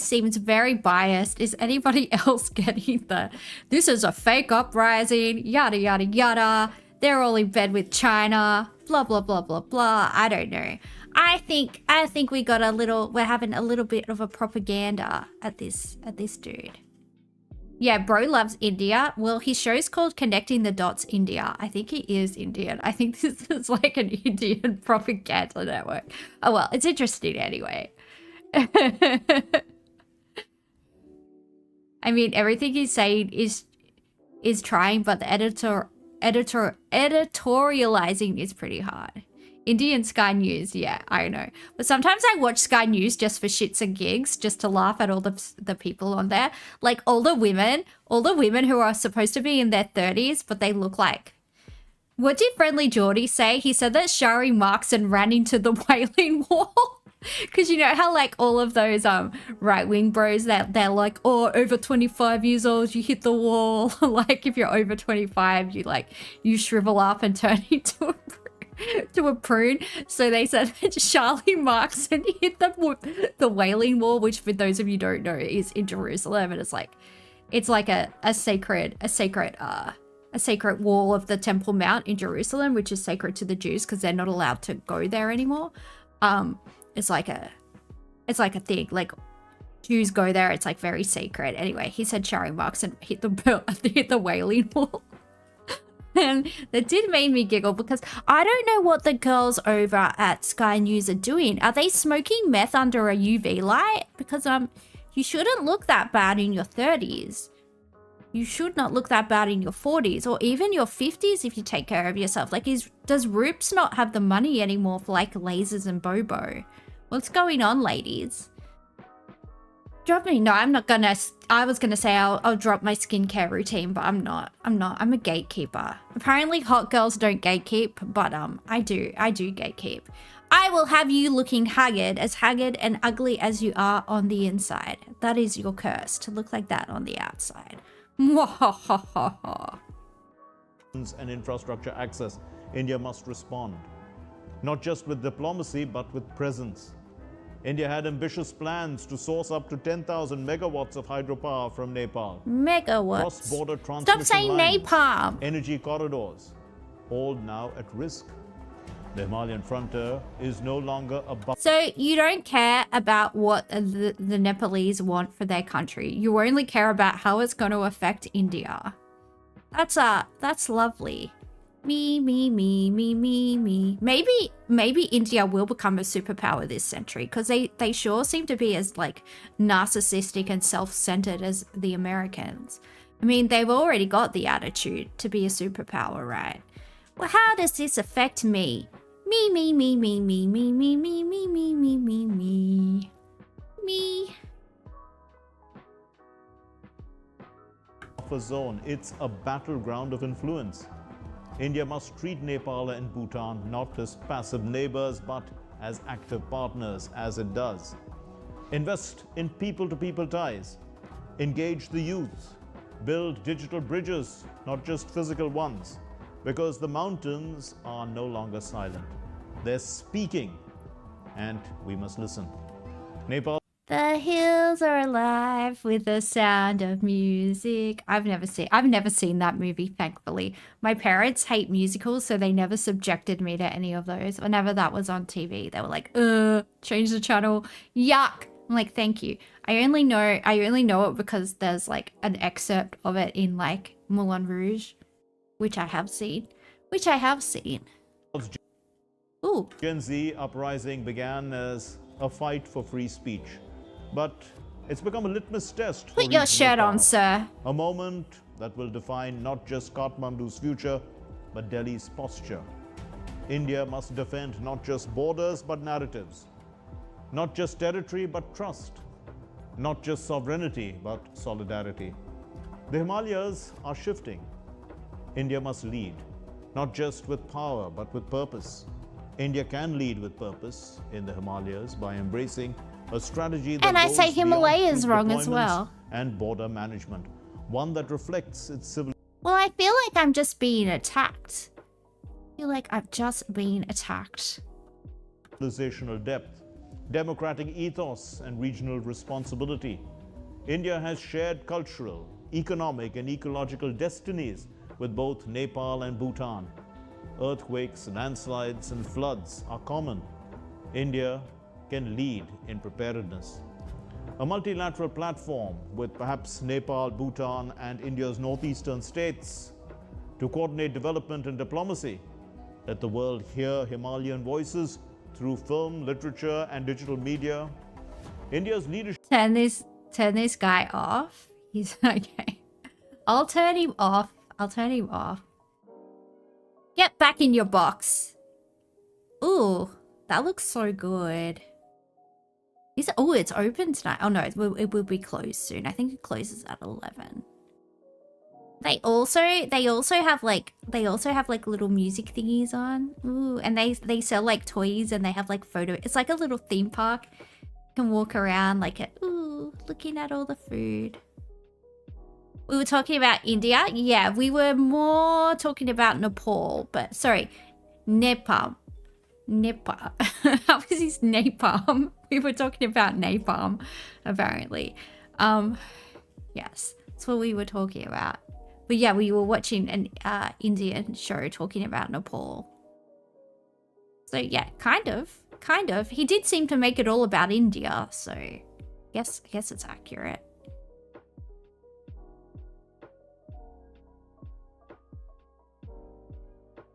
S1: seems very biased. Is anybody else getting the, this is a fake uprising, yada, yada, yada. They're all in bed with China, blah, blah, blah, blah, blah. I don't know. I think we got we're having a little bit of a propaganda at this dude. Yeah, bro loves India. Well, his show's called Connecting the Dots India. I think he is Indian. I think this is like an Indian propaganda network. Oh well, it's interesting anyway. I mean, everything he's saying is trying, but the editorializing is pretty hard. Indian Sky News, yeah, I know. But sometimes I watch Sky News just for shits and gigs, just to laugh at all the people on there. Like all the women who are supposed to be in their 30s, but they look like... What did Friendly Geordie say? He said that Shari Markson ran into the Wailing Wall. Because you know how like all of those right-wing bros, that they're like, oh, over 25 years old, you hit the wall. Like if you're over 25, you shrivel up and turn into a prune. So they said that Charlie Markson hit the Wailing Wall, which for those of you who don't know is in Jerusalem, and it's like a sacred wall of the Temple Mount in Jerusalem, which is sacred to the Jews because they're not allowed to go there anymore. It's like a thing, like Jews go there, it's like very sacred. Anyway, he said Shari Markson hit the Wailing Wall. And that did make me giggle because I don't know what the girls over at Sky News are doing. Are they smoking meth under a UV light? Because you shouldn't look that bad in your 30s. You should not look that bad in your 40s or even your 50s if you take care of yourself. Like, does Roops not have the money anymore for like lasers and Bobo? What's going on, ladies? Drop me. No, I'm not gonna. I was gonna say I'll drop my skincare routine, but I'm not. I'm a gatekeeper. Apparently hot girls don't gatekeep, but I do gatekeep. I will have you looking haggard and ugly as you are on the inside. That is your curse, to look like that on the outside. Mwahahaha.
S12: And infrastructure access, India must respond. Not just with diplomacy, but with presence. India had ambitious plans to source up to 10,000 megawatts of hydropower from Nepal.
S1: Megawatts.
S12: Cross-border transmission
S1: Stop saying
S12: lines,
S1: napalm.
S12: energy corridors, all now at risk. The Himalayan frontier is no longer a...
S1: So you don't care about what the Nepalese want for their country. You only care about how it's going to affect India. That's lovely. Me. Maybe India will become a superpower this century because they sure seem to be as like narcissistic and self-centered as the Americans. I mean, they've already got the attitude to be a superpower, right? Well, how does this affect me? Me.
S12: Buffer zone, it's a battleground of influence. India must treat Nepal and Bhutan not as passive neighbors, but as active partners, as it does. Invest in people-to-people ties. Engage the youth. Build digital bridges, not just physical ones. Because the mountains are no longer silent. They're speaking, and we must listen. Nepal.
S1: The hills are alive with the sound of music. I've never seen that movie, thankfully. My parents hate musicals, so they never subjected me to any of those. Whenever that was on TV, they were like, change the channel. Yuck. I'm like, thank you. I only know it because there's like an excerpt of it in like Moulin Rouge, which I have seen. Ooh.
S12: Gen Z uprising began as a fight for free speech. But it's become a litmus test.
S1: Put your shirt on, sir.
S12: A moment that will define not just Kathmandu's future, but Delhi's posture. India must defend not just borders, but narratives. Not just territory, but trust. Not just sovereignty, but solidarity. The Himalayas are shifting. India must lead, not just with power, but with purpose. India can lead with purpose in the Himalayas by embracing a strategy that
S1: and I say Himalayas wrong as
S12: deployments
S1: well.
S12: And border management, one that reflects its civil.
S1: Well, I feel like I'm just being attacked.
S12: Civilizational depth, democratic ethos, and regional responsibility. India has shared cultural, economic, and ecological destinies with both Nepal and Bhutan. Earthquakes, landslides, and floods are common. India can lead in preparedness. A multilateral platform with perhaps Nepal, Bhutan, and India's northeastern states to coordinate development and diplomacy. Let the world hear Himalayan voices through film, literature, and digital media. India's leadership.
S1: Turn this guy off. He's okay. I'll turn him off. I'll turn him off. Get back in your box. Ooh, that looks so good. Is it? Oh, it's open tonight. Oh no, it will be closed soon. I think it closes at 11. They also have like little music thingies on. Ooh, and they sell like toys and they have like photo. It's like a little theme park. You can walk around like ooh, looking at all the food. We were talking about India. Yeah, we were more talking about Nepal, but sorry, Nepal. How is his napalm? We were talking about napalm, apparently. Yes, that's what we were talking about. But yeah, we were watching an Indian show talking about Nepal. So yeah, kind of. He did seem to make it all about India, so I guess it's accurate.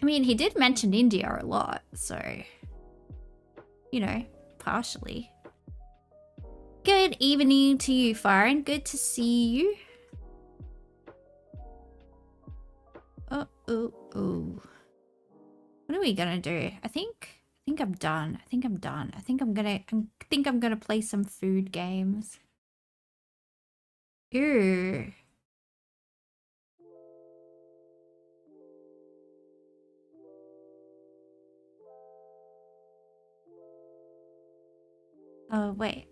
S1: I mean, he did mention India a lot, so, you know, partially. Good evening to you, Farron. Good to see you. Oh. What are we gonna do? I think I'm done. I think I'm gonna play some food games. Ew. Oh, wait.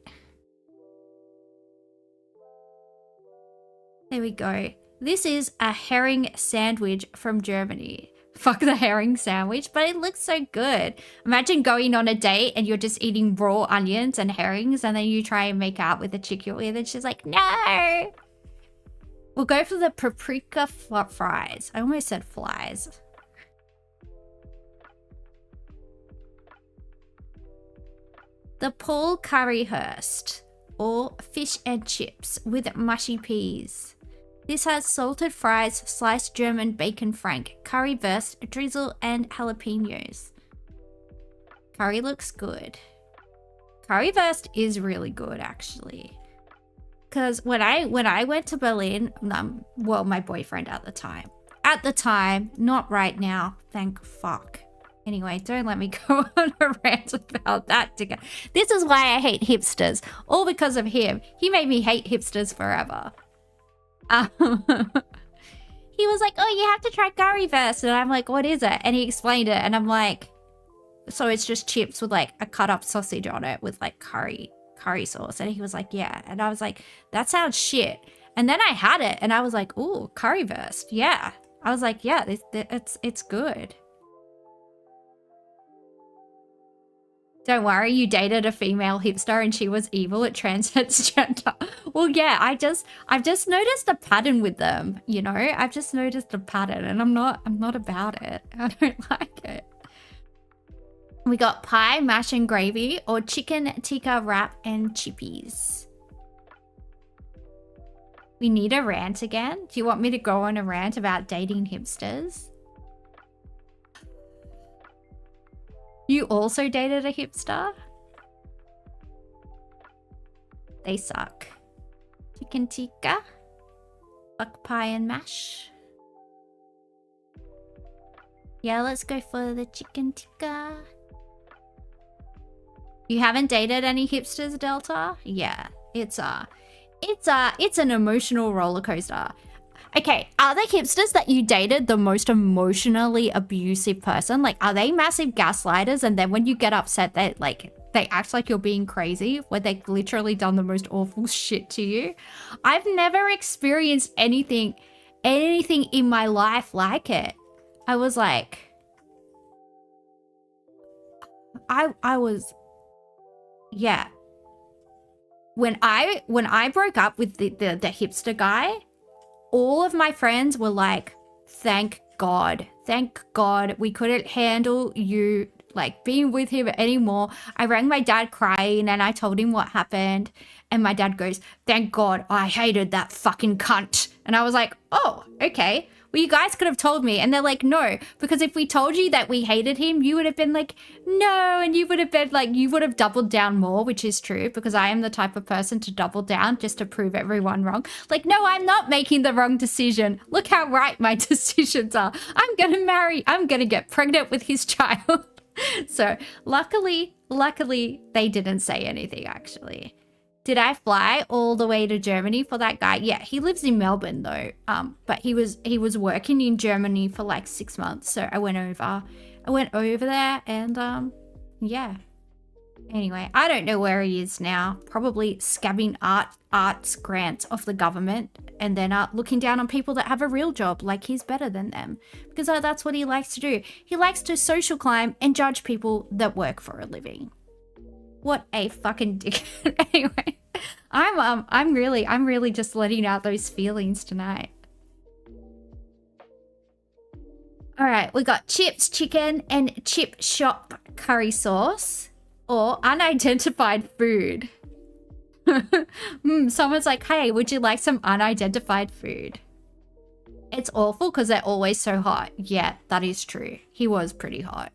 S1: There we go. This is a herring sandwich from Germany. Fuck the herring sandwich, but it looks so good. Imagine going on a date and you're just eating raw onions and herrings and then you try and make out with the chick you're with and she's like, no! We'll go for the paprika fries. I almost said flies. The Paul Curryhurst, or fish and chips with mushy peas. This has salted fries, sliced German bacon frank, currywurst, drizzle, and jalapenos. Curry looks good. Currywurst is really good, actually. Because when I went to Berlin, well, my boyfriend at the time, not right now, thank fuck. Anyway, don't let me go on a rant about that together. This is why I hate hipsters. All because of him. He made me hate hipsters forever. He was like, oh, you have to try currywurst. And I'm like, what is it? And he explained it. And I'm like, so it's just chips with like a cut up sausage on it with like curry sauce. And he was like, yeah. And I was like, that sounds shit. And then I had it and I was like, ooh, currywurst. Yeah. I was like, yeah, it's good. Don't worry, you dated a female hipster and she was evil. It transcends gender. Well, yeah, I've just noticed a pattern with them, you know? I've just noticed a pattern and I'm not about it. I don't like it. We got pie, mash and gravy, or chicken tikka wrap and chippies. We need a rant again? Do you want me to go on a rant about dating hipsters? You also dated a hipster? They suck. Chicken tikka, buck pie and mash. Yeah, let's go for the chicken tikka. You haven't dated any hipsters, Delta? Yeah, it's an emotional roller coaster. Okay, are the hipsters that you dated the most emotionally abusive person? Like, are they massive gaslighters and then when you get upset, they act like you're being crazy where they've literally done the most awful shit to you? I've never experienced anything in my life like it. I was like... I was... Yeah. When I broke up with the hipster guy... all of my friends were like, thank God we couldn't handle you like being with him anymore. I rang my dad crying and I told him what happened. And my dad goes, thank God, I hated that fucking cunt. And I was like, oh, okay. Well, you guys could have told me. And they're like, no, because if we told you that we hated him, you would have been like, no. And you would have been like, you would have doubled down more, which is true, because I am the type of person to double down just to prove everyone wrong. Like, no, I'm not making the wrong decision. Look how right my decisions are. I'm going to get pregnant with his child. So luckily, they didn't say anything, actually. Did I fly all the way to Germany for that guy? Yeah, he lives in Melbourne though. But he was working in Germany for like 6 months. So I went over there and yeah. Anyway, I don't know where he is now. Probably scabbing arts grants off the government and then looking down on people that have a real job like he's better than them. Because that's what he likes to do. He likes to social climb and judge people that work for a living. What a fucking dickhead. Anyway, I'm really just letting out those feelings tonight. All right, we got chips, chicken, and chip shop curry sauce, or unidentified food. Someone's like, hey, would you like some unidentified food? It's awful because they're always so hot. Yeah, that is true. He was pretty hot.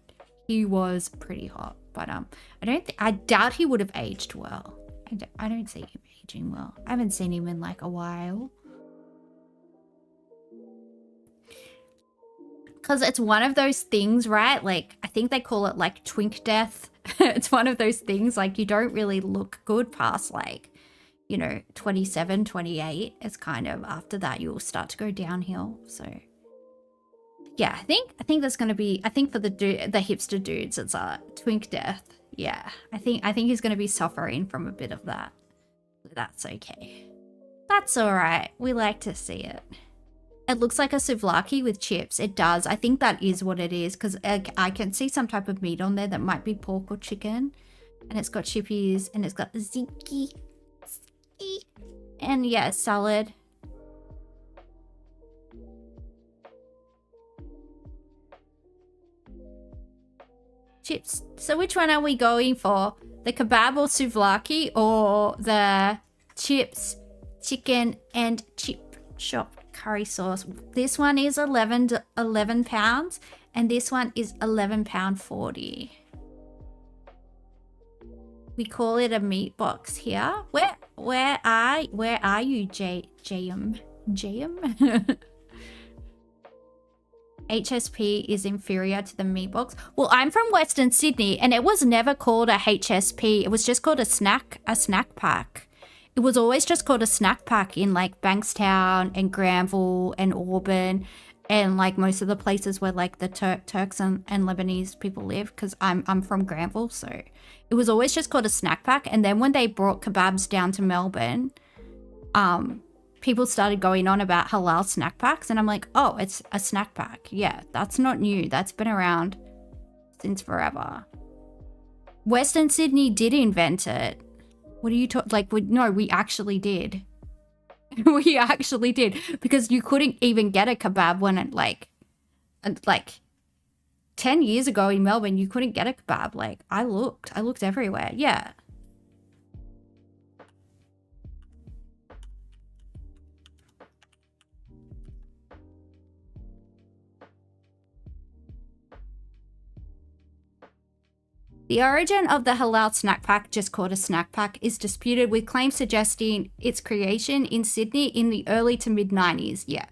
S1: But I doubt he would have aged well. I don't see him aging well. I haven't seen him in like a while. Because it's one of those things, right? Like, I think they call it like twink death. It's one of those things like you don't really look good past like, you know, 27, 28. It's kind of after that you'll start to go downhill. So yeah, I think that's gonna be. I think for the hipster dudes, it's twink death. Yeah, I think he's gonna be suffering from a bit of that. That's okay. That's all right. We like to see it. It looks like a souvlaki with chips. It does. I think that is what it is because I can see some type of meat on there that might be pork or chicken, and it's got chippies and it's got the ziki, and yeah, salad. Chips. So which one are we going for? The kebab or souvlaki or the chips, chicken and chip shop curry sauce? This one is 11 pounds and this one is £11.40. We call it a meat box here. Where are you, JM? HSP is inferior to the meat box. Well, I'm from Western Sydney and it was never called a HSP. It was just called a snack pack. It was always just called a snack pack in like Bankstown and Granville and Auburn and like most of the places where like the Turks and Lebanese people live, because I'm from Granville, so it was always just called a snack pack. And then when they brought kebabs down to Melbourne, people started going on about halal snack packs, and I'm like, oh, it's a snack pack. Yeah, that's not new. That's been around since forever. Western Sydney did invent it. What are you talking? Like, no, we actually did. We actually did, because you couldn't even get a kebab when it like 10 years ago in Melbourne, you couldn't get a kebab. Like, I looked everywhere. Yeah. The origin of the halal snack pack, just called a snack pack, is disputed, with claims suggesting its creation in Sydney in the early to mid-90s. Yeah.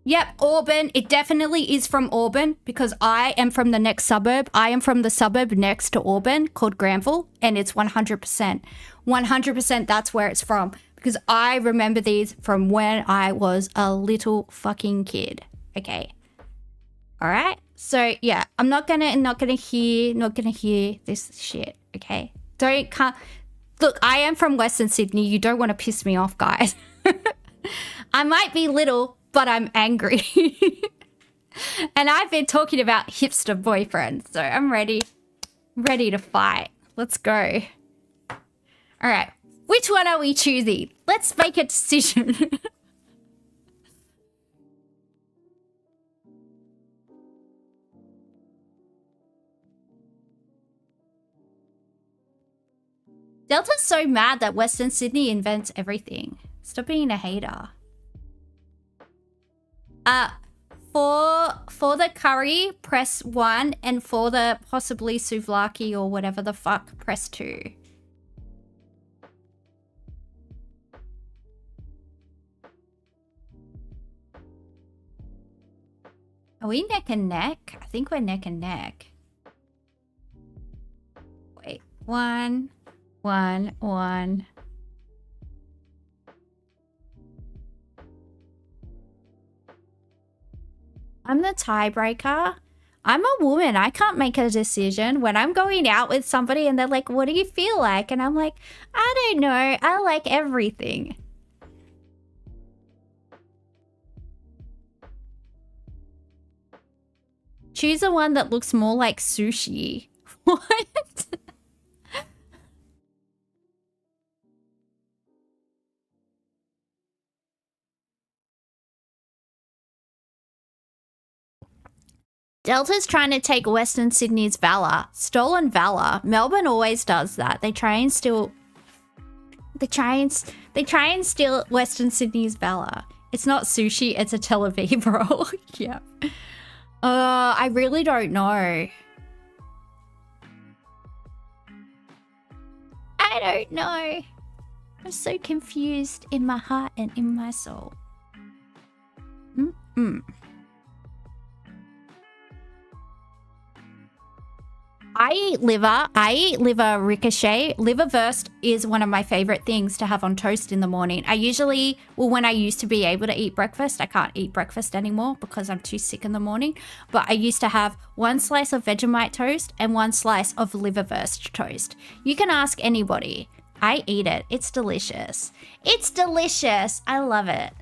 S1: Yep, Auburn. It definitely is from Auburn, because I am from the next suburb. I am from the suburb next to Auburn called Granville, and it's 100%. 100% that's where it's from. Because I remember these from when I was a little fucking kid. Okay. All right. So yeah, I'm not gonna hear this shit. Okay. Look, I am from Western Sydney. You don't want to piss me off, guys. I might be little, but I'm angry. And I've been talking about hipster boyfriends, so I'm ready to fight. Let's go. All right. Which one are we choosing? Let's make a decision. Delta's so mad that Western Sydney invents everything. Stop being a hater. For the curry, press 1, and for the possibly souvlaki or whatever the fuck, press 2. Are we neck and neck? I think we're neck and neck. Wait, 1, 1, 1. I'm the tiebreaker. I'm a woman. I can't make a decision. When I'm going out with somebody and they're like, what do you feel like? And I'm like, I don't know. I like everything. Choose the one that looks more like sushi. What? Delta's trying to take Western Sydney's valor. Stolen valor. Melbourne always does that. They try and steal Western Sydney's valor. It's not sushi, it's a Tel Aviv roll. Yeah. I really don't know. I don't know. I'm so confused in my heart and in my soul. I eat liver ricochet. Liverwurst is one of my favorite things to have on toast in the morning. When I used to be able to eat breakfast, I can't eat breakfast anymore because I'm too sick in the morning. But I used to have 1 slice of Vegemite toast and 1 slice of liverwurst toast. You can ask anybody. I eat it. It's delicious. It's delicious. I love it.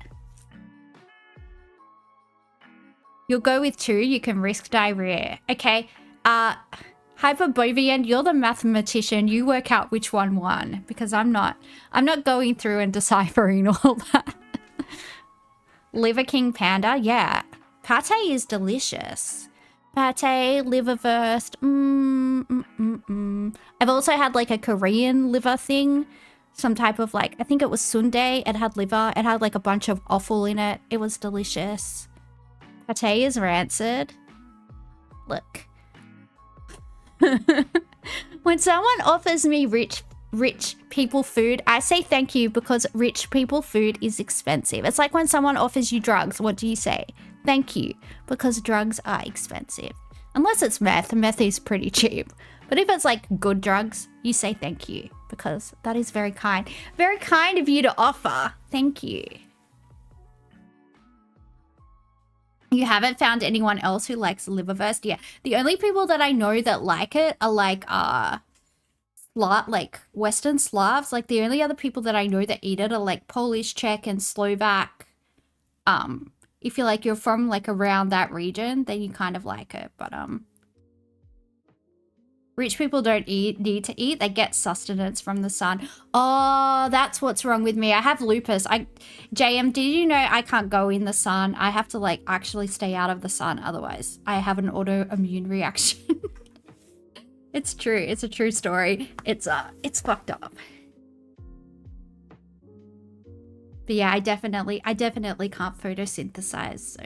S1: You'll go with 2. You can risk diarrhea. Okay. Hyperbovian, you're the mathematician. You work out which one won, because I'm not going through and deciphering all that. Liver King Panda, yeah. Pate is delicious. Pate, liverwurst. I've also had like a Korean liver thing. Some type of like, I think it was sundae. It had liver. It had like a bunch of offal in it. It was delicious. Pate is rancid. Look. When someone offers me rich people food, I say thank you because rich people food is expensive. It's like when someone offers you drugs, what do you say? Thank you, because drugs are expensive. Unless it's meth. Meth is pretty cheap. But if it's like good drugs, you say thank you because that is very kind. Very kind of you to offer. Thank you. You haven't found anyone else who likes liverwurst? Yeah. The only people that I know that like it are like Western Slavs. Like the only other people that I know that eat it are like Polish, Czech, and Slovak. If you're from like around that region, then you kind of like it. But rich people don't need to eat. They get sustenance from the sun. Oh, that's what's wrong with me. I have lupus. JM, did you know I can't go in the sun? I have to like actually stay out of the sun. Otherwise, I have an autoimmune reaction. It's true. It's a true story. It's fucked up. But yeah, I definitely can't photosynthesize. So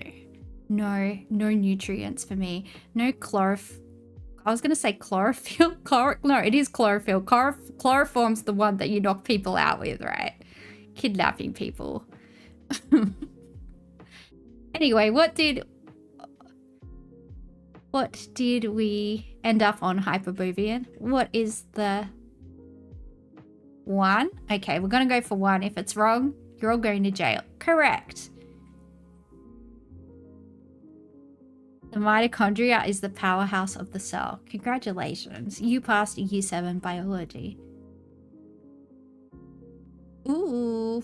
S1: no nutrients for me. No chlorophyll. I was going to say chlorophyll. No, it is chlorophyll. Chloroform's the one that you knock people out with, right? Kidnapping people. Anyway, what did we end up on, Hyperbovian? What is the 1? Okay, we're going to go for 1. If it's wrong, you're all going to jail. Correct. The mitochondria is the powerhouse of the cell. Congratulations. You passed Year 7 biology. Ooh.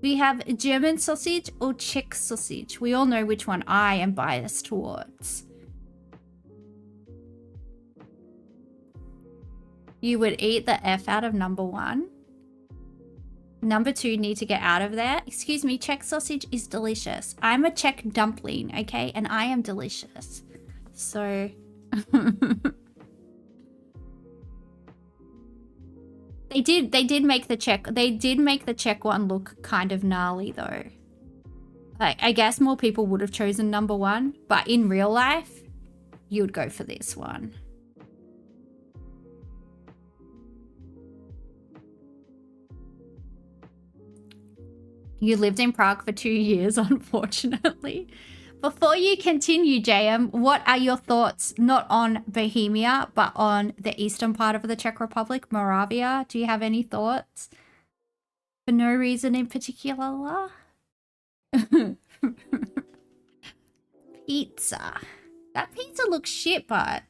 S1: We have German sausage or Czech sausage. We all know which one I am biased towards. You would eat the F out of number 1. Number 2 need to get out of there. Excuse me, Czech sausage is delicious. I'm a Czech dumpling, okay? And I am delicious. So... They did make the check one look kind of gnarly though. Like, I guess more people would have chosen number 1, but in real life, you would go for this one. You lived in Prague for 2 years, unfortunately. Before you continue, JM, what are your thoughts not on Bohemia, but on the eastern part of the Czech Republic, Moravia? Do you have any thoughts? For no reason in particular? Pizza. That pizza looks shit, but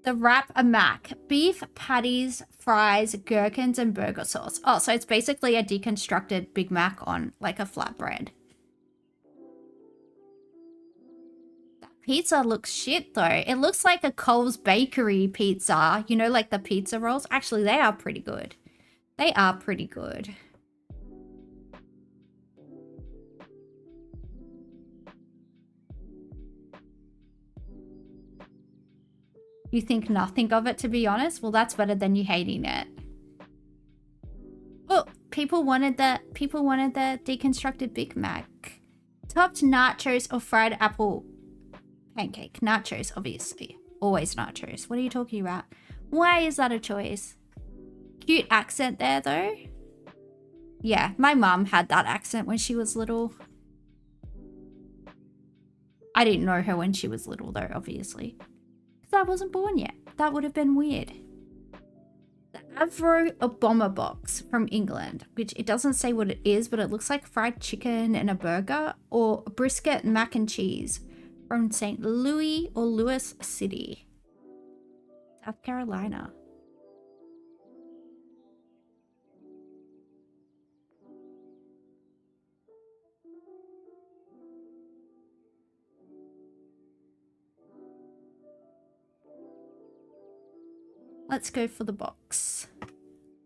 S1: the wrap a mac. Beef, patties, fries, gherkins, and burger sauce. Oh, so it's basically a deconstructed Big Mac on like a flatbread. That pizza looks shit though. It looks like a Cole's Bakery pizza. You know, like the pizza rolls? Actually, they are pretty good. They are pretty good. You think nothing of it, to be honest? Well, that's better than you hating it. Oh, people wanted the deconstructed Big Mac. Topped nachos or fried apple pancake. Nachos, obviously. Always nachos. What are you talking about? Why is that a choice? Cute accent there, though. Yeah, my mum had that accent when she was little. I didn't know her when she was little, though, obviously. I wasn't born yet. That would have been weird. The Avro Bomber box from England, which it doesn't say what it is, but it looks like fried chicken and a burger, or brisket mac and cheese from St. Louis or Louis City, South Carolina. Let's go for the box.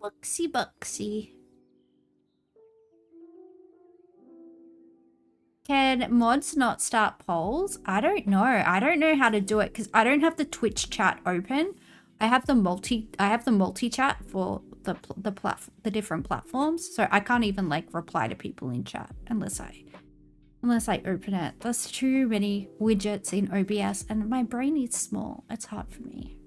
S1: Boxy boxy. Can mods not start polls? I don't know. I don't know how to do it because I don't have the Twitch chat open. I have the multi chat for the different platforms, so I can't even like reply to people in chat unless I open it. There's too many widgets in OBS and my brain is small. It's hard for me.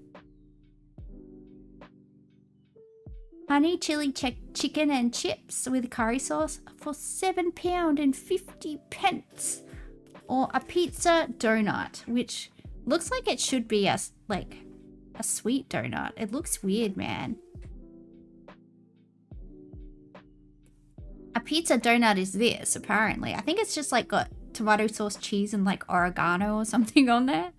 S1: Honey chili chicken and chips with curry sauce for £7.50. Or a pizza donut, which looks like it should be a sweet donut. It looks weird, man. A pizza donut is this, apparently. I think it's just like got tomato sauce, cheese, and like oregano or something on there.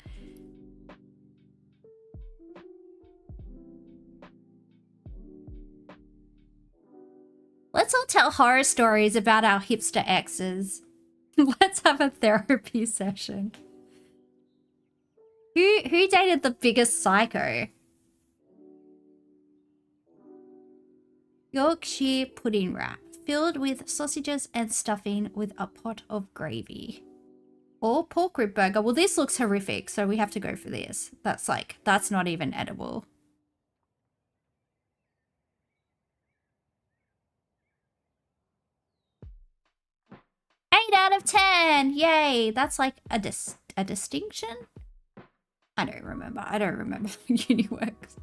S1: Let's all tell horror stories about our hipster exes. Let's have a therapy session. Who dated the biggest psycho? Yorkshire pudding wrap, filled with sausages and stuffing with a pot of gravy. Or pork rib burger. Well, this looks horrific, so we have to go for this. That's not even edible. 8 out of 10! Yay! That's like a distinction? I don't remember. I don't remember how uni works.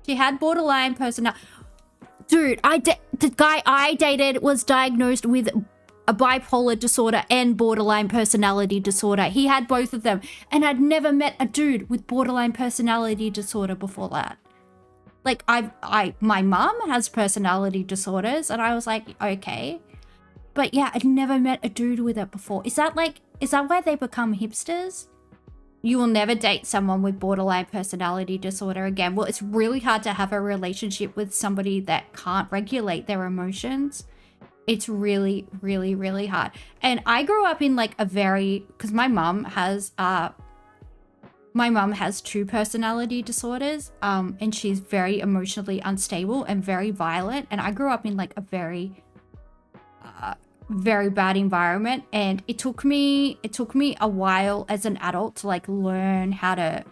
S1: She had borderline personality. Dude, the guy I dated was diagnosed with a bipolar disorder and borderline personality disorder. He had both of them. And I'd never met a dude with borderline personality disorder before that. Like, my mum has personality disorders, and I was like, okay. But yeah, I'd never met a dude with it before. Is that why they become hipsters? You will never date someone with borderline personality disorder again. Well, it's really hard to have a relationship with somebody that can't regulate their emotions. It's really, really, really hard. And I grew up in like because my mum has 2 personality disorders, and she's very emotionally unstable and very violent. And I grew up in like a very bad environment, and it took me a while as an adult to like learn how to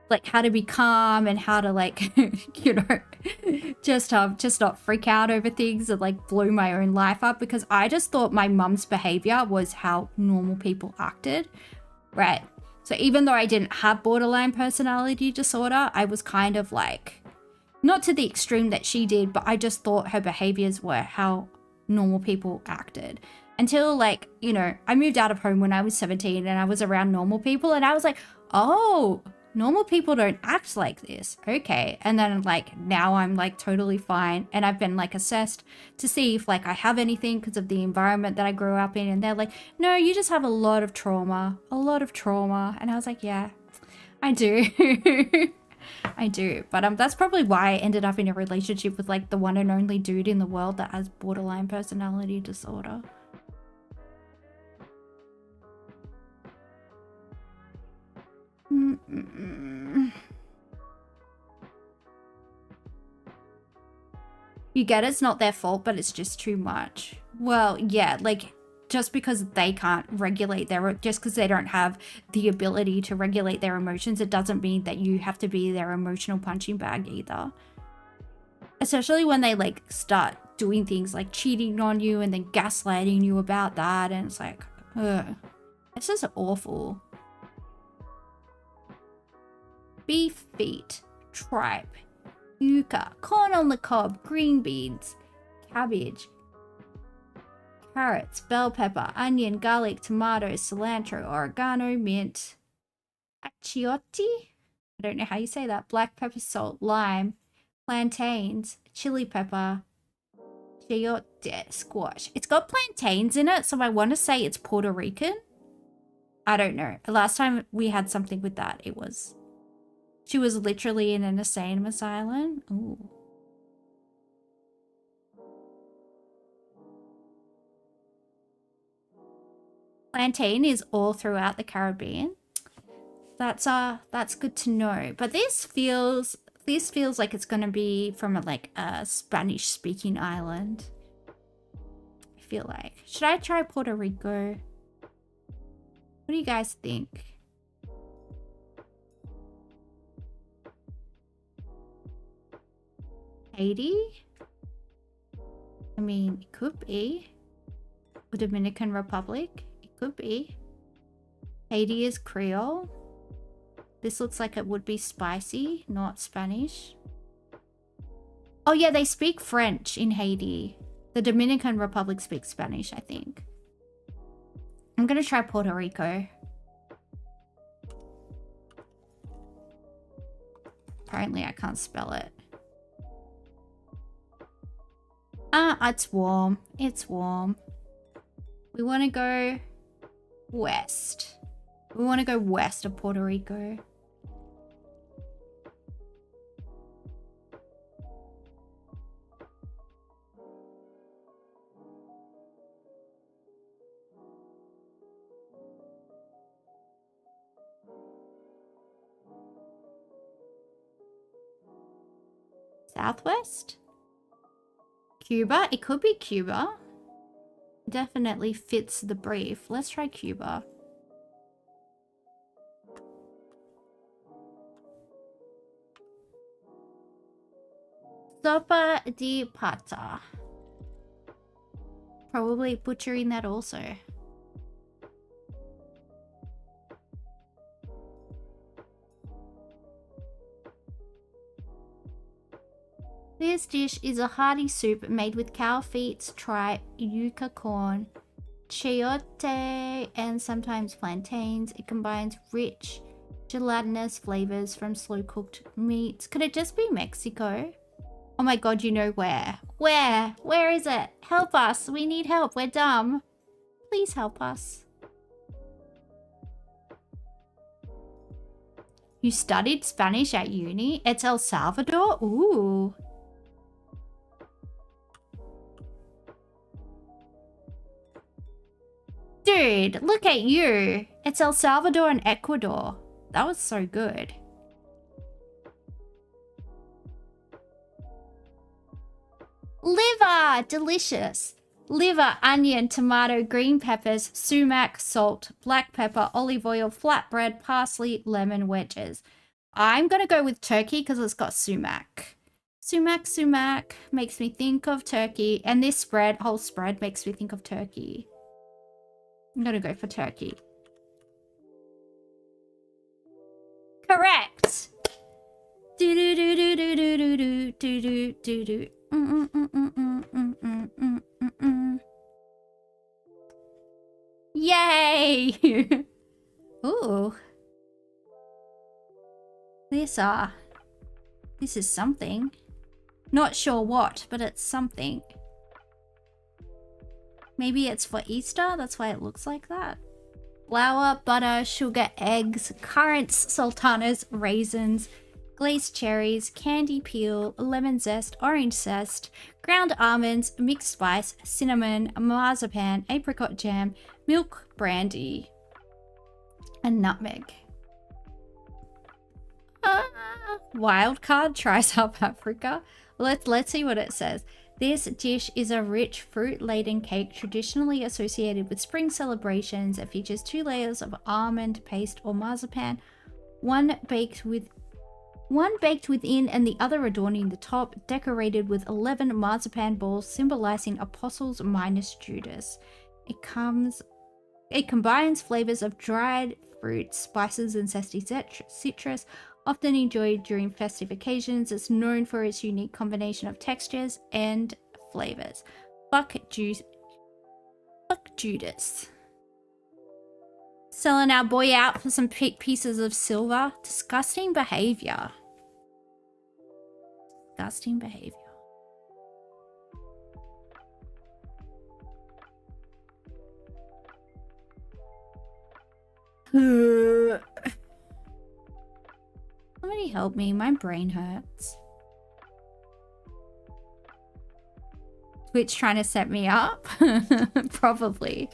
S1: like how to be calm and how to like, you know, just not freak out over things and like blow my own life up, because I just thought my mum's behavior was how normal people acted, right? So even though I didn't have borderline personality disorder, I was kind of like, not to the extreme that she did, but I just thought her behaviors were how normal people acted. Until like, you know, I moved out of home when I was 17 and I was around normal people and I was like, oh, normal people don't act like this. Okay. And then like now I'm like totally fine. And I've been like assessed to see if like I have anything because of the environment that I grew up in. And they're like, no, you just have a lot of trauma. And I was like, yeah, I do. I do. But that's probably why I ended up in a relationship with like the one and only dude in the world that has borderline personality disorder. You get it's not their fault, but it's just too much. Well, yeah, like just because they can't regulate just because they don't have the ability to regulate their emotions, it doesn't mean that you have to be their emotional punching bag either. Especially when they like start doing things like cheating on you and then gaslighting you about that, and it's like, ugh, this is awful. Beef feet, tripe, yuca, corn on the cob, green beans, cabbage, carrots, bell pepper, onion, garlic, tomatoes, cilantro, oregano, mint, achiote, I don't know how you say that, black pepper, salt, lime, plantains, chili pepper, chayote, squash. It's got plantains in it, so I want to say it's Puerto Rican. I don't know. Last time we had something with that, she was literally in an insane asylum. Ooh. Plantain is all throughout the Caribbean. That's good to know. But this feels like it's gonna be from a Spanish speaking island. I feel like. Should I try Puerto Rico? What do you guys think? Haiti? I mean, it could be. The Dominican Republic? It could be. Haiti is Creole. This looks like it would be spicy, not Spanish. Oh yeah, they speak French in Haiti. The Dominican Republic speaks Spanish, I think. I'm gonna try Puerto Rico. Apparently I can't spell it. It's warm. It's warm. We want to go west. We want to go west of Puerto Rico. Southwest? Cuba? It could be Cuba. Definitely fits the brief. Let's try Cuba. Sopa di pata. Probably butchering that also. This dish is a hearty soup made with cow feet, tripe, yuca corn, chayote, and sometimes plantains. It combines rich, gelatinous flavors from slow-cooked meats. Could it just be Mexico? Oh my god, you know where? Where? Where is it? Help us. We need help. We're dumb. Please help us. You studied Spanish at uni? It's El Salvador? Ooh. Dude, look at you. It's El Salvador and Ecuador. That was so good. Liver, delicious. Liver, onion, tomato, green peppers, sumac, salt, black pepper, olive oil, flatbread, parsley, lemon wedges. I'm gonna go with turkey because it's got sumac. Sumac makes me think of turkey, and this spread, whole spread, makes me think of turkey. I'm gonna go for turkey. Correct. Do do do do do do do do do do do. Yay! Ooh. This is something. Not sure what, but it's something. Maybe it's for Easter, that's why it looks like that. Flour, butter, sugar, eggs, currants, sultanas, raisins, glazed cherries, candy peel, lemon zest, orange zest, ground almonds, mixed spice, cinnamon, marzipan, apricot jam, milk, brandy, and nutmeg. Wildcard, try South Africa. Let's see what it says. This dish is a rich fruit-laden cake traditionally associated with spring celebrations. It features 2 layers of almond paste or marzipan, one baked within and the other adorning the top, decorated with 11 marzipan balls symbolizing apostles minus Judas. It combines flavors of dried fruits, spices, and zesty citrus, often enjoyed during festive occasions. It's known for its unique combination of textures and flavors. Fuck Judas. Selling our boy out for some pieces of silver. Disgusting behavior. Disgusting behavior. Somebody help me, my brain hurts. Twitch trying to set me up? Probably.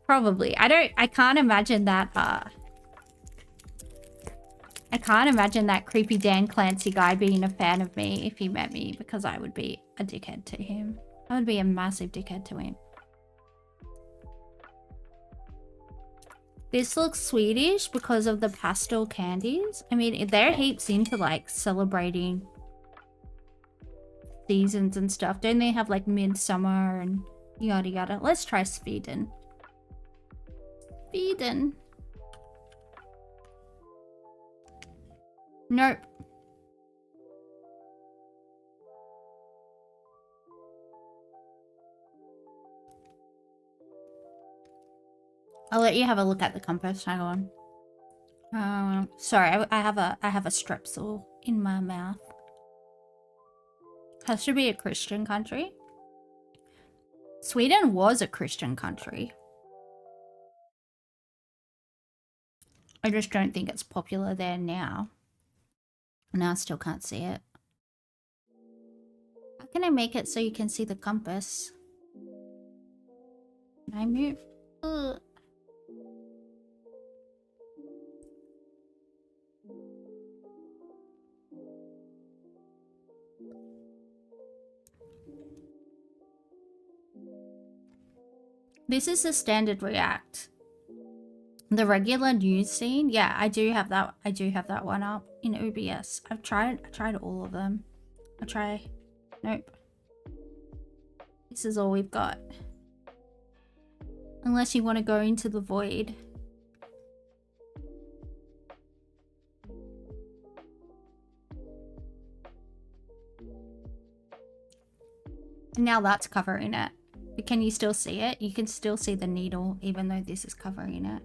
S1: I can't imagine that, I can't imagine that creepy Dan Clancy guy being a fan of me if he met me, because I would be a dickhead to him. I would be a massive dickhead to him. This looks Swedish because of the pastel candies. I mean, they're heaps into like celebrating seasons and stuff. Don't they have like midsummer and yada yada? Let's try Sweden. Sweden. Nope. I'll let you have a look at the compass. Hang on. Sorry, I have a strepsil in my mouth. Has to be a Christian country. Sweden was a Christian country. I just don't think it's popular there now. And I still can't see it. How can I make it so you can see the compass? Can I move? Ugh. This is the standard React. The regular news scene, yeah, I do have that one up in OBS. I tried all of them. Nope. This is all we've got. Unless you want to go into the void. And now that's covering it. But can you still see it? You can still see the needle even though this is covering it.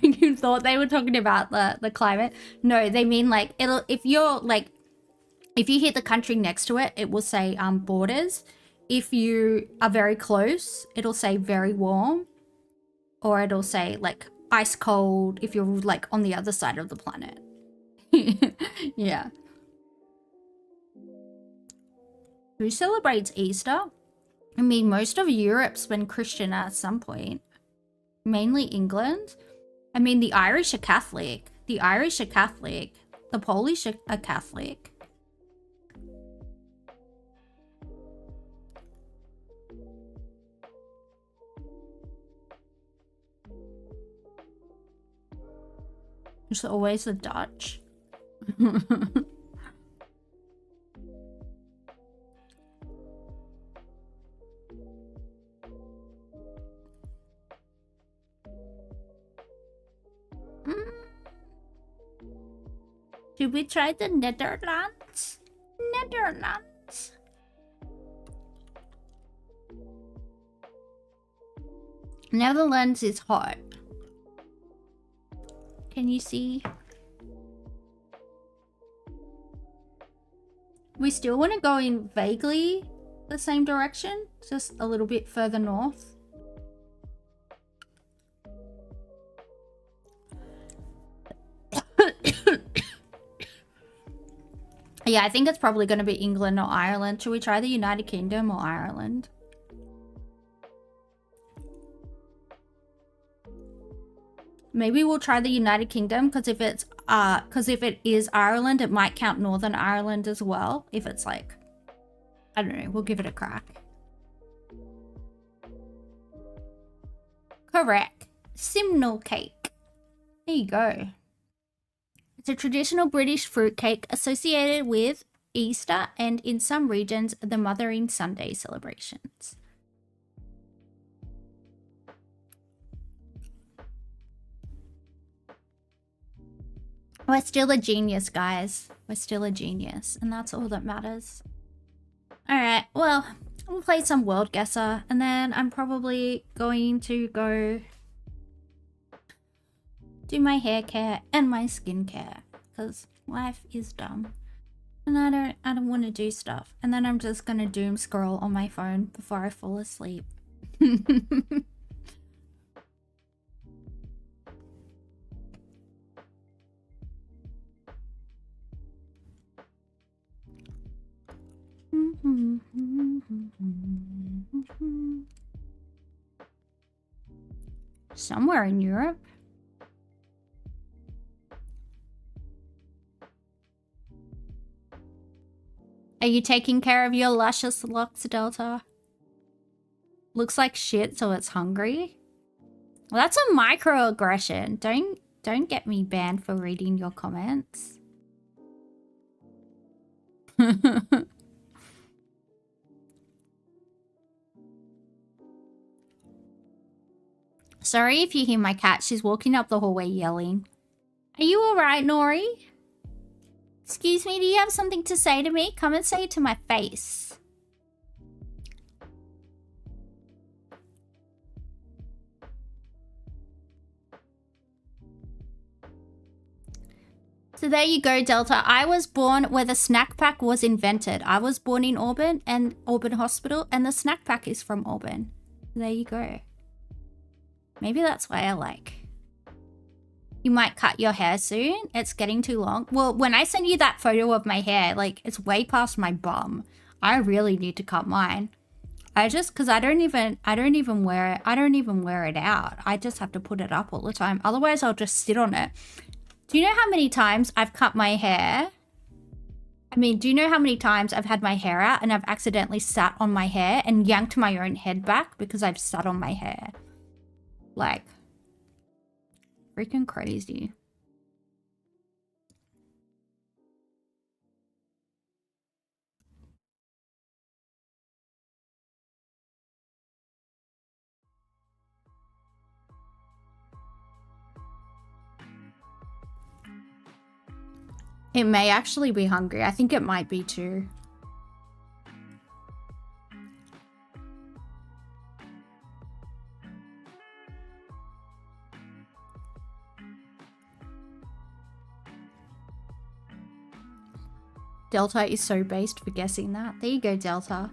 S1: You thought they were talking about the climate? No, they mean like if you hit the country next to it, it will say borders. If you are very close, it'll say very warm. or it'll say like ice cold if you're like on the other side of the planet. Yeah. Who celebrates Easter? I mean, most of Europe's been Christian at some point. Mainly England. I mean, the Irish are Catholic. The Irish are Catholic. The Polish are Catholic. It's always the Dutch. Should we try the Netherlands? Netherlands. Netherlands is hot. Can you see? We still want to go in vaguely the same direction, just a little bit further north. Yeah, I think it's probably going to be England or Ireland. Should we try the United Kingdom or Ireland? Maybe we'll try the United Kingdom, because if it is Ireland, it might count Northern Ireland as well. If it's like, I don't know, we'll give it a crack. Correct. Simnel cake. There you go. It's a traditional British fruit cake associated with Easter and, in some regions, the Mothering Sunday celebrations. We're still a genius, guys. We're still a genius, and that's all that matters. Alright, well, we'll play some World Guesser, and then I'm probably going to go do my hair care and my skin care, because life is dumb. And I don't want to do stuff. And then I'm just gonna doom scroll on my phone before I fall asleep. Somewhere in Europe. Are you taking care of your luscious locks, Delta? Looks like shit, so it's hungry. Well, that's a microaggression. Don't get me banned for reading your comments. Sorry if you hear my cat. She's walking up the hallway yelling. Are you alright, Nori? Excuse me, do you have something to say to me? Come and say it to my face. So there you go, Delta. I was born where the snack pack was invented. I was born in Auburn and Auburn Hospital, and the snack pack is from Auburn. There you go. Maybe that's why I like. You might cut your hair soon. It's getting too long. Well, when I send you that photo of my hair, like, it's way past my bum. I really need to cut mine. Cause I don't even wear it out. I just have to put it up all the time. Otherwise I'll just sit on it. Do you know how many times I've cut my hair? I mean, do you know how many times I've had my hair out and I've accidentally sat on my hair and yanked my own head back because I've sat on my hair? Like, freaking crazy. It may actually be hungry. I think it might be too. Delta is so based for guessing that. There you go, Delta.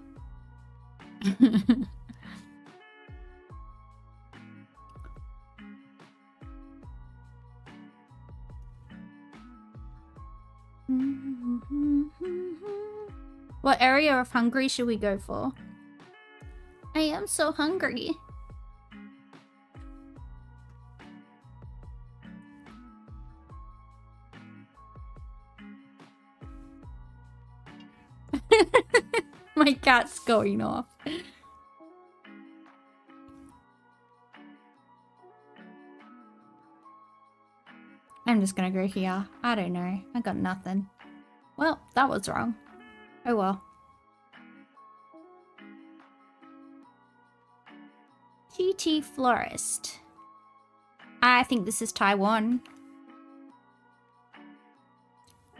S1: What area of Hungary should we go for? I am so hungry. My cat's going off. I'm just gonna go here. I don't know. I got nothing. Well, that was wrong. Oh well. TT Florist. I think this is Taiwan.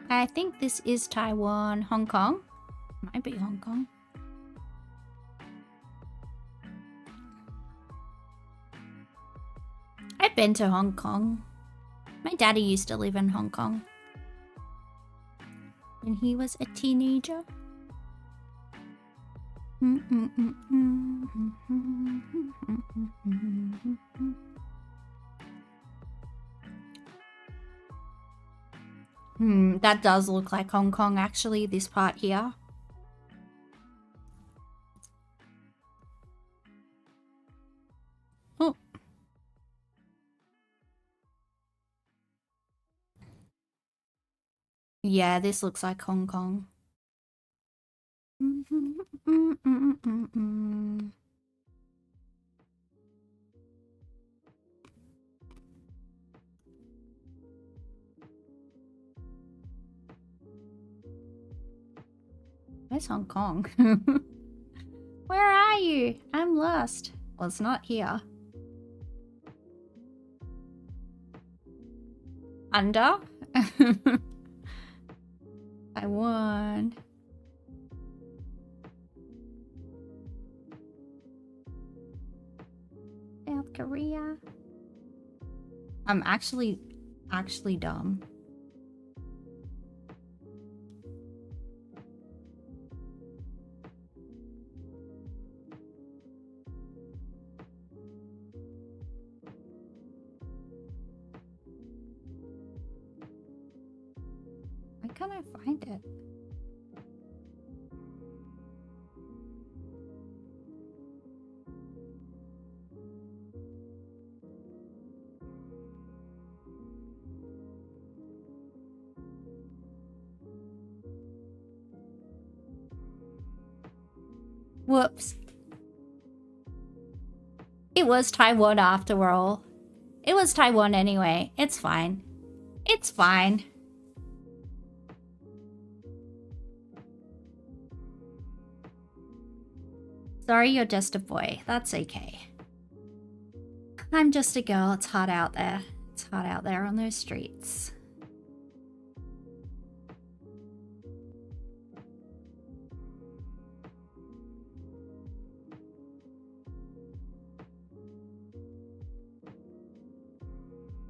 S1: I think this is Taiwan. Hong Kong? Might be Hong Kong. I've been to Hong Kong. My daddy used to live in Hong Kong when he was a teenager. That does look like Hong Kong actually, this part here. Oh. Yeah, this looks like Hong Kong. Where's Hong Kong? Where are you? I'm lost. Well, it's not here. Under? Taiwan. South Korea. I'm actually dumb. Why can't I find it? Whoops. It was Taiwan after all. It was Taiwan anyway. It's fine. It's fine. Sorry, you're just a boy. That's okay. I'm just a girl. It's hot out there. It's hot out there on those streets.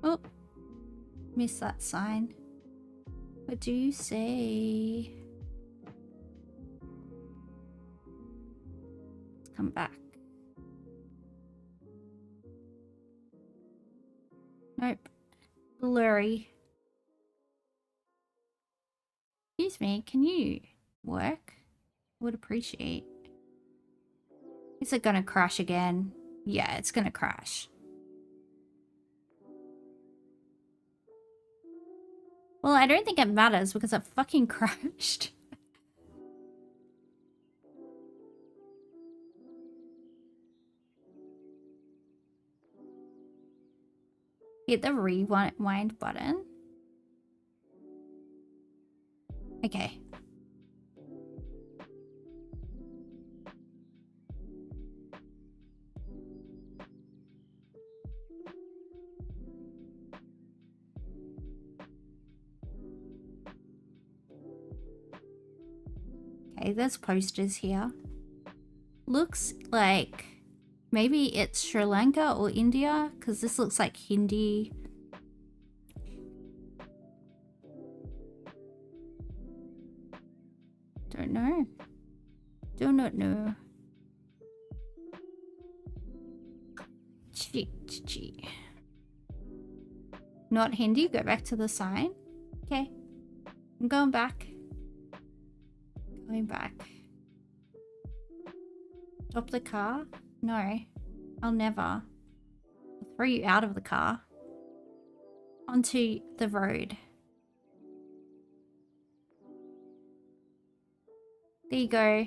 S1: Oh, missed that sign. What do you say? Let's come back. Nope. Blurry. Excuse me, can you work? Would appreciate. Is it gonna crash again? Yeah, it's gonna crash. Well, I don't think it matters because it fucking crashed. Hit the rewind button. Okay. Okay, there's posters here. Looks like maybe it's Sri Lanka or India, because this looks like Hindi. Don't know. Do not know. Gee. Not Hindi, go back to the sign. Okay. I'm going back. Going back. Stop the car? No. I'll never. I'll throw you out of the car. Onto the road. There you go.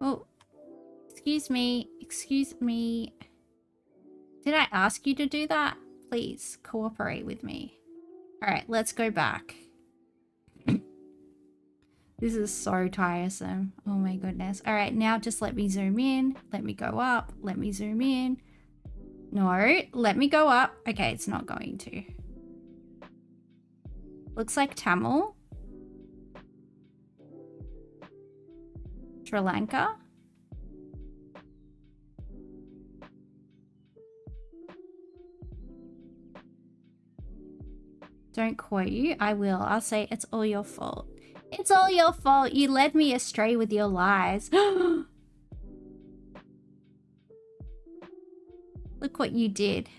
S1: Oh. Excuse me. Excuse me. Did I ask you to do that? Please cooperate with me. Alright, let's go back. This is so tiresome. Oh my goodness. Alright, now just let me zoom in. Let me go up. Let me zoom in. No, let me go up. Okay, it's not going to. Looks like Tamil. Sri Lanka. Don't quote you. I will. I'll say it's all your fault. It's all your fault. You led me astray with your lies. Look what you did.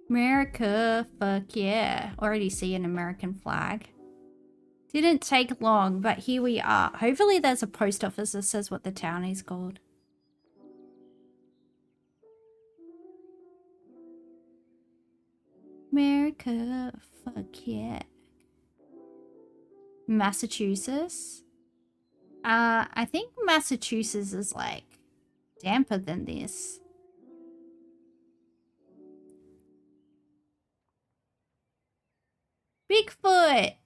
S1: America, fuck yeah. Already see an American flag. Didn't take long, but here we are. Hopefully there's a post office that says what the town is called. America, fuck yeah. Massachusetts. I think Massachusetts is like damper than this. Bigfoot!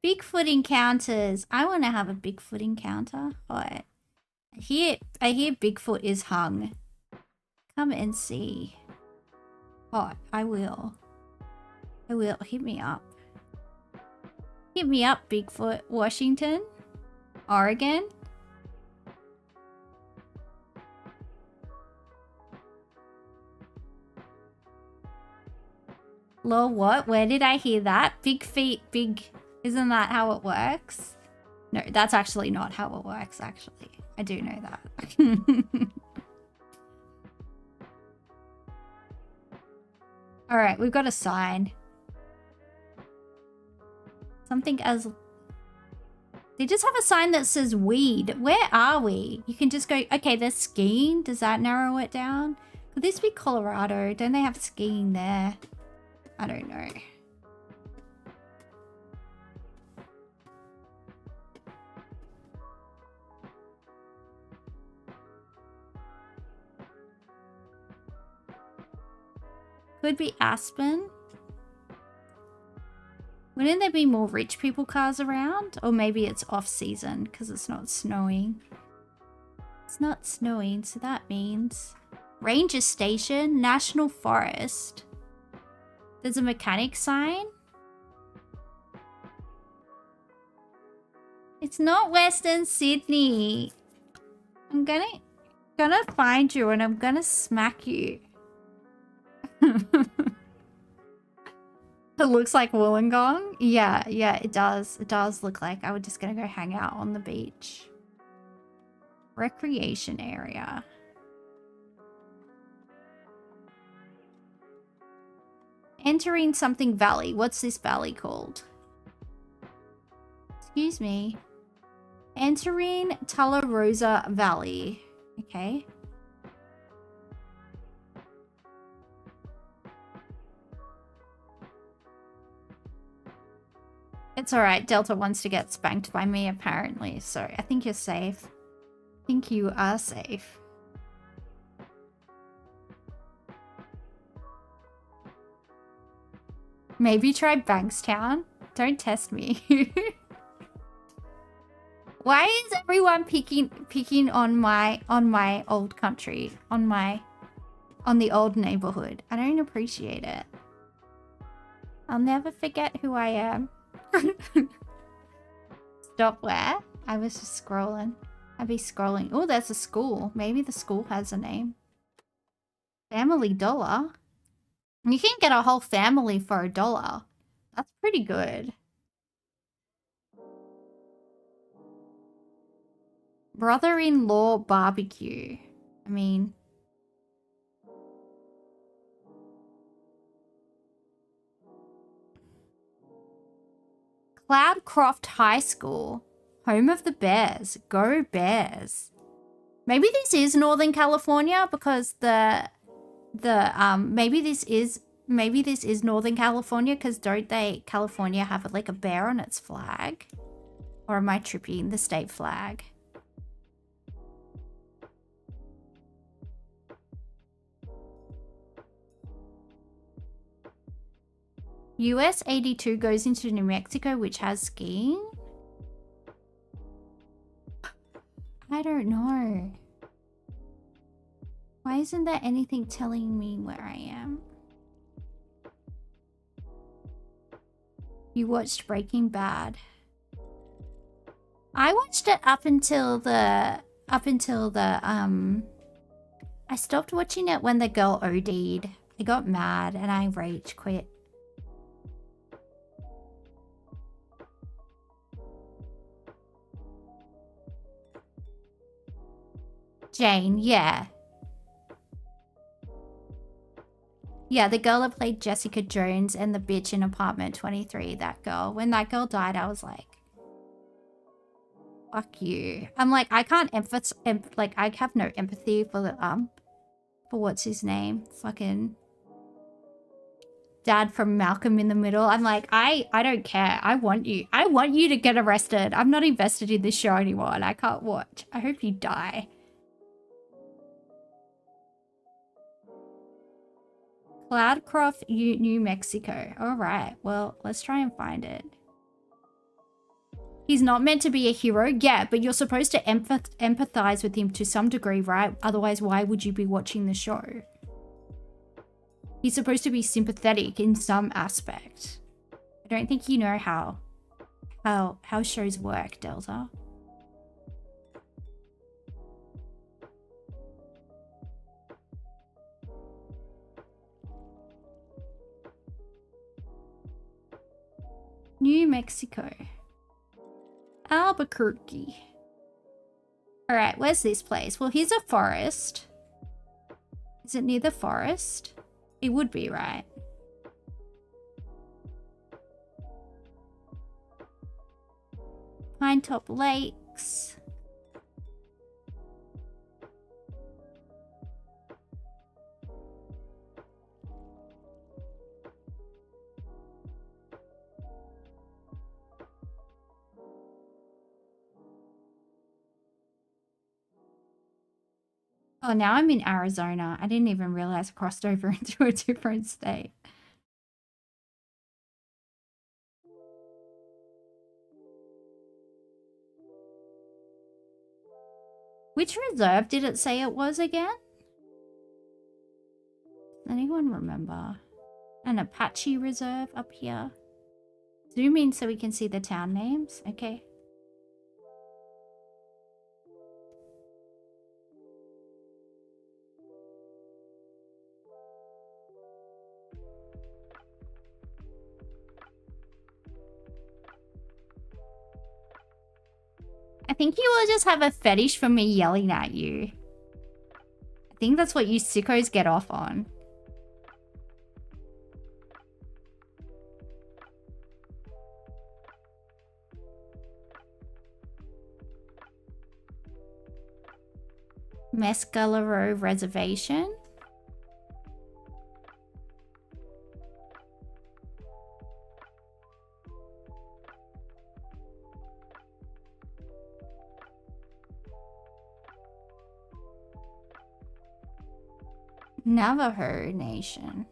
S1: Bigfoot encounters. I want to have a Bigfoot encounter. What? I hear Bigfoot is hung. Come and see. Oh, I will. I will. Hit me up. Hit me up, Bigfoot. Washington? Oregon? Lol, what? Where did I hear that? Big feet, big... Isn't that how it works? No, that's actually not how it works, actually. I do know that. Alright, we've got a sign. Something as... They just have a sign that says weed. Where are we? You can just go... Okay, there's skiing. Does that narrow it down? Could this be Colorado? Don't they have skiing there? I don't know. Could be Aspen. Wouldn't there be more rich people cars around? Or maybe it's off season because it's not snowing. It's not snowing, so that means... Ranger Station, National Forest. There's a mechanic sign. It's not Western Sydney. I'm gonna find you and I'm gonna smack you. It looks like Wollongong. Yeah, it does. It does look like. I was just gonna go hang out on the beach. Recreation area. Entering something valley. What's this valley called? Excuse me. Entering Tularosa Valley. Okay. It's alright. Delta wants to get spanked by me, apparently. So I think you're safe. I think you are safe. Maybe try Bankstown. Don't test me. Why is everyone picking on my old country, on the old neighborhood? I don't appreciate it. I'll never forget who I am. Stop where? I was just scrolling. I'd be scrolling. Oh, there's a school. Maybe the school has a name. Family Dollar. You can get a whole family for $1. That's pretty good. Brother-in-law barbecue. I mean... Cloudcroft High School. Home of the Bears. Go Bears. Maybe this is Northern California because maybe this is Northern California because don't California have like a bear on its flag? Or am I tripping the state flag? US 82 goes into New Mexico, which has skiing? I don't know. Why isn't there anything telling me where I am? You watched Breaking Bad. I watched it up until the I stopped watching it when the girl OD'd. I got mad and I rage quit. Jane, yeah. Yeah, the girl that played Jessica Jones and the bitch in Apartment 23, that girl. When that girl died, I was like, fuck you. I'm like, I can't like, I have no empathy for the, for what's his name? Fucking dad from Malcolm in the Middle. I'm like, I don't care. I want you to get arrested. I'm not invested in this show anymore and I can't watch. I hope you die. Cloudcroft, New Mexico. Alright, well, let's try and find it. He's not meant to be a hero, yeah, but you're supposed to empathize with him to some degree, right? Otherwise, why would you be watching the show? He's supposed to be sympathetic in some aspect. I don't think you know how shows work, Delta. New Mexico. Albuquerque. Alright, where's this place? Well, here's a forest. Is it near the forest? It would be, right? Pinetop Lakes. Oh, now I'm in Arizona. I didn't even realize I crossed over into a different state. Which reserve did it say it was again? Anyone remember? An Apache reserve up here. Zoom in so we can see the town names. Okay. I think you all just have a fetish for me yelling at you. I think that's what you sickos get off on. Mescalero Reservation. Navajo Nation.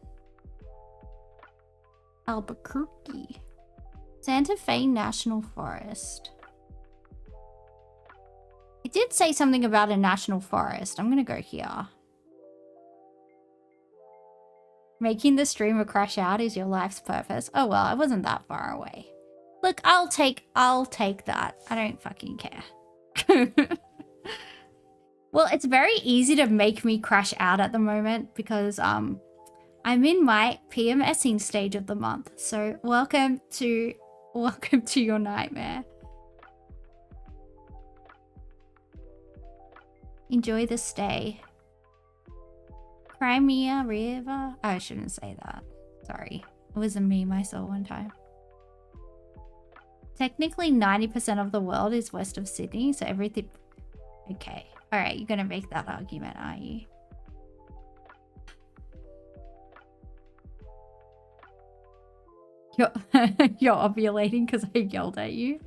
S1: Albuquerque. Santa Fe National Forest. It did say something about a national forest. I'm gonna go here. Making the streamer crash out is your life's purpose. Oh well, I wasn't that far away. Look, I'll take that. I don't fucking care. Well, it's very easy to make me crash out at the moment because I'm in my PMSing stage of the month. So welcome to your nightmare. Enjoy the stay. Crimea River. I shouldn't say that. Sorry. It was a meme I saw one time. Technically, 90% of the world is west of Sydney, so everything... Okay. Alright, you're gonna make that argument, are you? You're ovulating because I yelled at you?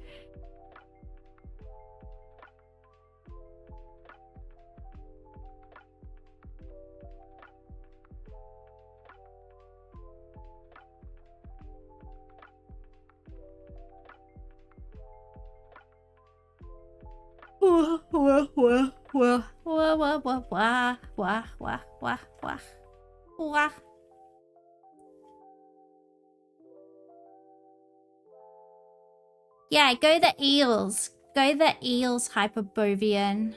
S1: Yeah, go the eels. Go the eels, Hyperbovian.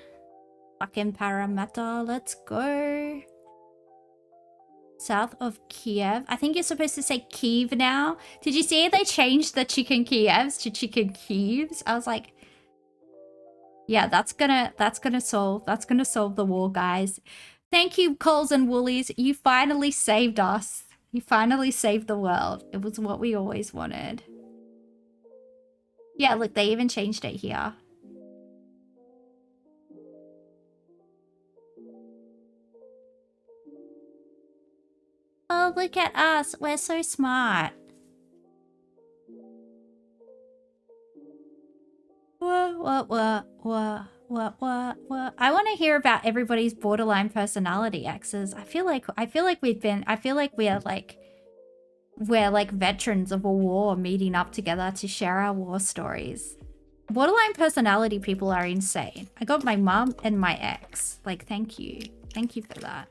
S1: Fucking Parramatta, let's go. South of Kiev. I think you're supposed to say Kiev now. Did you see they changed the chicken Kievs to chicken Kievs? I was like, yeah, that's gonna solve the war, guys. Thank you, Coles and Woolies. You finally saved us. You finally saved the world. It was what we always wanted. Yeah, look, they even changed it here. Oh, look at us. We're so smart. What? I want to hear about everybody's borderline personality X's. I feel like we're like veterans of a war meeting up together to share our war stories. Borderline personality people are insane. I got my mum and my ex. Like, thank you. Thank you for that.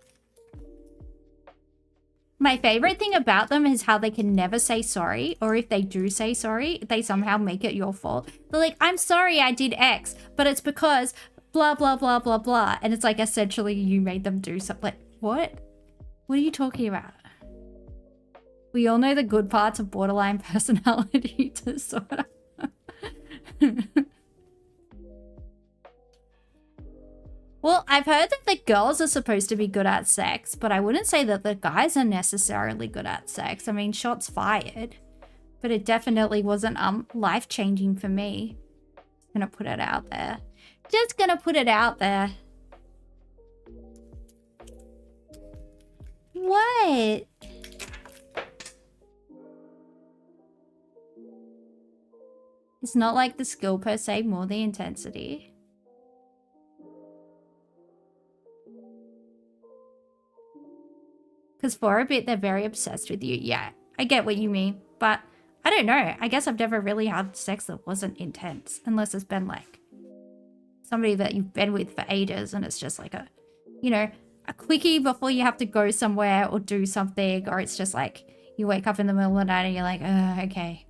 S1: My favorite thing about them is how they can never say sorry, or if they do say sorry, they somehow make it your fault. They're like, I'm sorry I did X, but it's because blah, blah, blah, blah, blah. And it's like, essentially you made them do something. Like, what? What are you talking about? We all know the good parts of borderline personality disorder. Well, I've heard that the girls are supposed to be good at sex, but I wouldn't say that the guys are necessarily good at sex. I mean, shots fired, but it definitely wasn't life-changing for me. Just gonna put it out there. Just gonna put it out there. What? It's not like the skill per se, more the intensity. Because for a bit, they're very obsessed with you. Yeah, I get what you mean. But I don't know. I guess I've never really had sex that wasn't intense. Unless it's been like somebody that you've been with for ages and it's just like a, you know, a quickie before you have to go somewhere or do something. Or it's just like you wake up in the middle of the night and you're like, okay.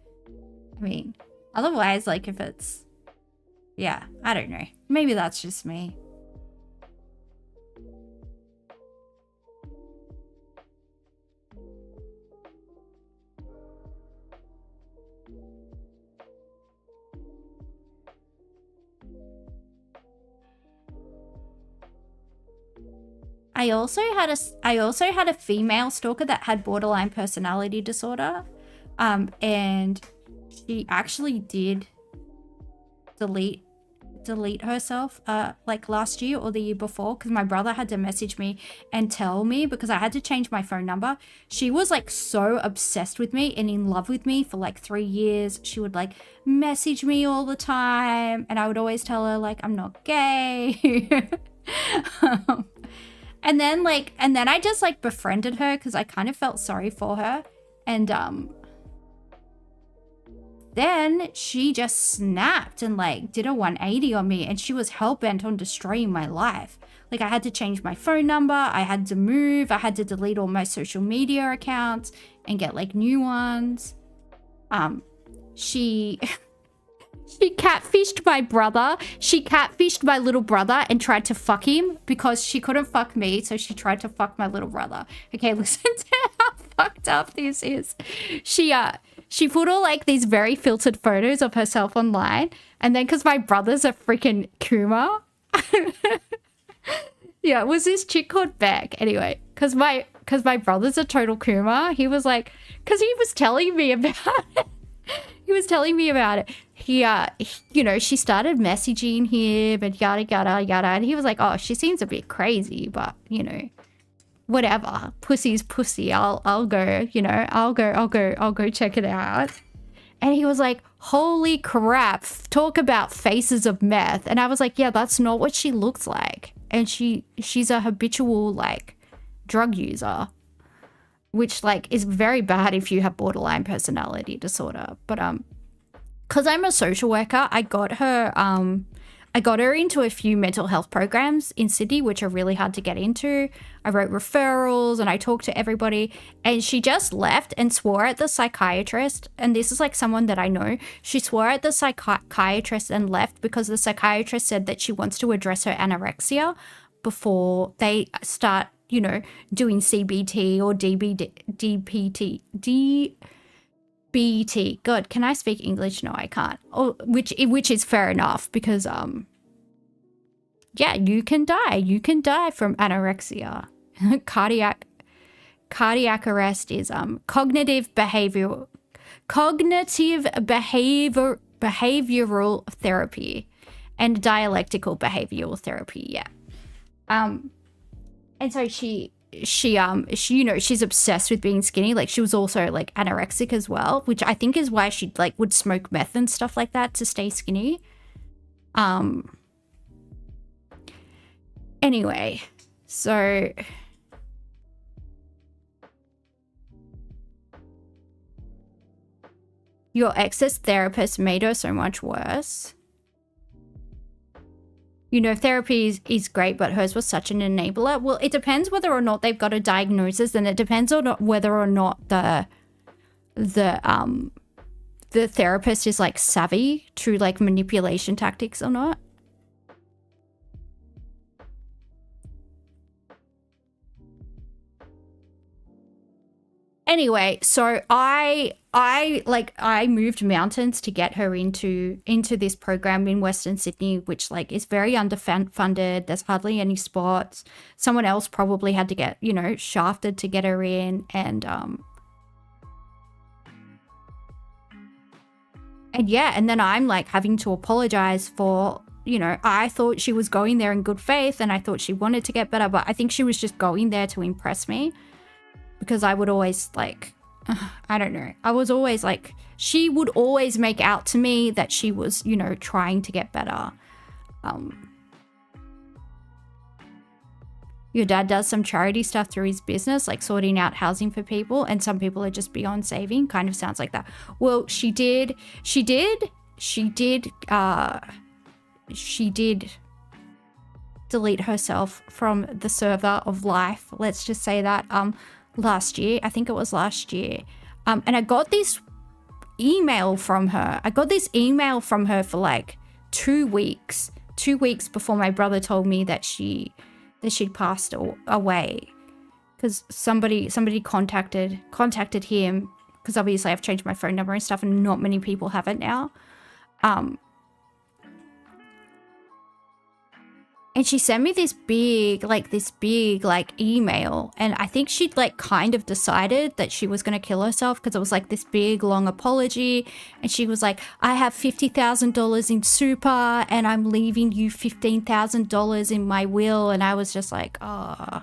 S1: I mean, otherwise, like if it's, yeah, I don't know. Maybe that's just me. I also had a female stalker that had borderline personality disorder, and she actually did delete herself like last year or the year before, because my brother had to message me and tell me because I had to change my phone number. She was like so obsessed with me and in love with me for like 3 years. She would like message me all the time and I would always tell her like I'm not gay. And then I just like befriended her because I kind of felt sorry for her. And then she just snapped and like did a 180 on me, and she was hell-bent on destroying my life. Like I had to change my phone number, I had to move, I had to delete all my social media accounts and get like new ones. She catfished my brother. She catfished my little brother and tried to fuck him because she couldn't fuck me, so she tried to fuck my little brother. Okay, listen to how fucked up this is. She put all like these very filtered photos of herself online, and then because my brother's a freaking Kuma, Yeah, it was this chick called Beck. Anyway, because my brother's a total Kuma. He was like, because he was telling me about it. He was telling me about it. You know, she started messaging him and yada, yada, yada. And he was like, oh, she seems a bit crazy, but, you know, whatever. Pussy's pussy. I'll go, you know, I'll go check it out. And he was like, holy crap, talk about faces of meth. And I was like, yeah, that's not what she looks like. And she's a habitual, like, drug user, which, like, is very bad if you have borderline personality disorder. But because I'm a social worker, I got her into a few mental health programs in Sydney, which are really hard to get into. I wrote referrals and I talked to everybody, and she just left and swore at the psychiatrist. And this is like someone that I know. She swore at the psychiatrist and left because the psychiatrist said that she wants to address her anorexia before they start, you know, doing CBT or DBT. God, can I speak English? No, I can't. Oh, which is fair enough because yeah, you can die. You can die from anorexia. Cardiac arrest is cognitive behavioral therapy and dialectical behavioral therapy. Yeah. And so she you know, she's obsessed with being skinny. Like, she was also like anorexic as well, which I think is why she like would smoke meth and stuff like that to stay skinny. Anyway, so your ex's therapist made her so much worse. You know, therapy is great, but hers was such an enabler. Well, it depends whether or not they've got a diagnosis, and it depends on whether or not the therapist is like savvy to like manipulation tactics or not. Anyway, so I moved mountains to get her into this program in Western Sydney, which like is very underfunded. There's hardly any spots. Someone else probably had to get, you know, shafted to get her in, and yeah, and then I'm like having to apologize for, you know, I thought she was going there in good faith and I thought she wanted to get better, but I think she was just going there to impress me. Because I would always like, I don't know. I was always like, she would always make out to me that she was, you know, trying to get better. Your dad does some charity stuff through his business, like sorting out housing for people. And some people are just beyond saving. Kind of sounds like that. Well, she did delete herself from the server of life. Let's just say that. Last year, I think it was last year. And I got this email from her. For like 2 weeks. 2 weeks before my brother told me that she'd passed away. Because somebody contacted him. Because obviously I've changed my phone number and stuff, and not many people have it now. And she sent me this big email. And I think she'd like kind of decided that she was going to kill herself, because it was like this big long apology. And she was like, I have $50,000 in super and I'm leaving you $15,000 in my will. And I was just like, oh.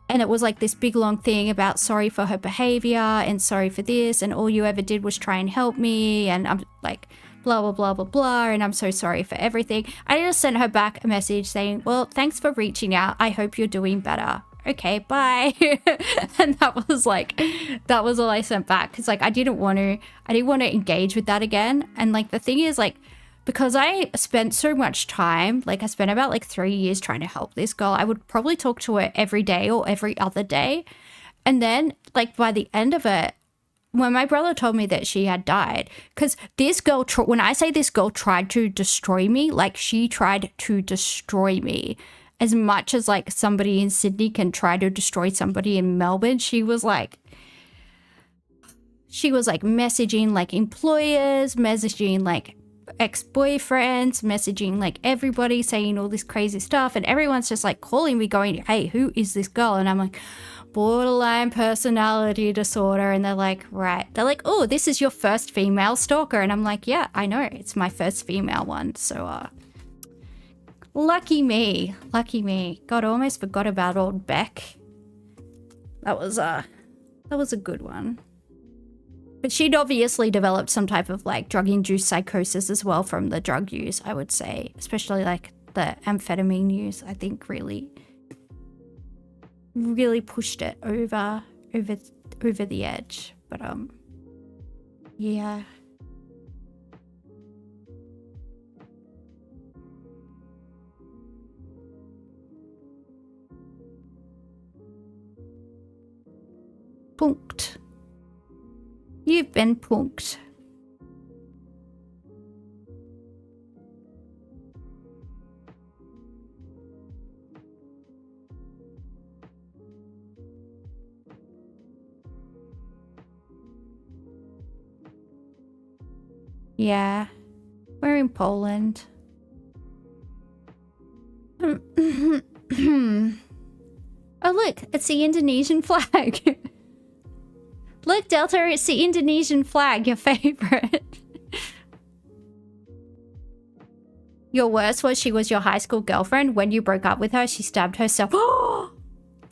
S1: And it was like this big long thing about sorry for her behavior and sorry for this. And all you ever did was try and help me. And I'm like, blah, blah, blah, blah, blah, and I'm so sorry for everything. I just sent her back a message saying, well, thanks for reaching out. I hope you're doing better. Okay, bye. And that was all I sent back. Because like I didn't want to engage with that again. And like the thing is, like, because I spent so much time, like I spent about like 3 years trying to help this girl, I would probably talk to her every day or every other day. And then like by the end of it, when my brother told me that she had died, because this girl, when I say this girl tried to destroy me, like she tried to destroy me as much as like somebody in Sydney can try to destroy somebody in Melbourne. She was like messaging like employers, messaging like ex-boyfriends, messaging like everybody, saying all this crazy stuff, and everyone's just like calling me going, hey, who is this girl? And I'm like, borderline personality disorder. And they're like, right. They're like, oh, this is your first female stalker. And I'm like, yeah, I know, it's my first female one. So lucky me. God, I almost forgot about old Beck. That was a good one. But she'd obviously developed some type of like drug-induced psychosis as well from the drug use, I would say. Especially like the amphetamine use, I think really pushed it over the edge. But yeah. Punked. You've been punked. Yeah, we're in Poland. Oh look, it's the Indonesian flag. Look, Delta, it's the Indonesian flag, your favorite. Your worst was she was your high school girlfriend. When you broke up with her, she stabbed herself.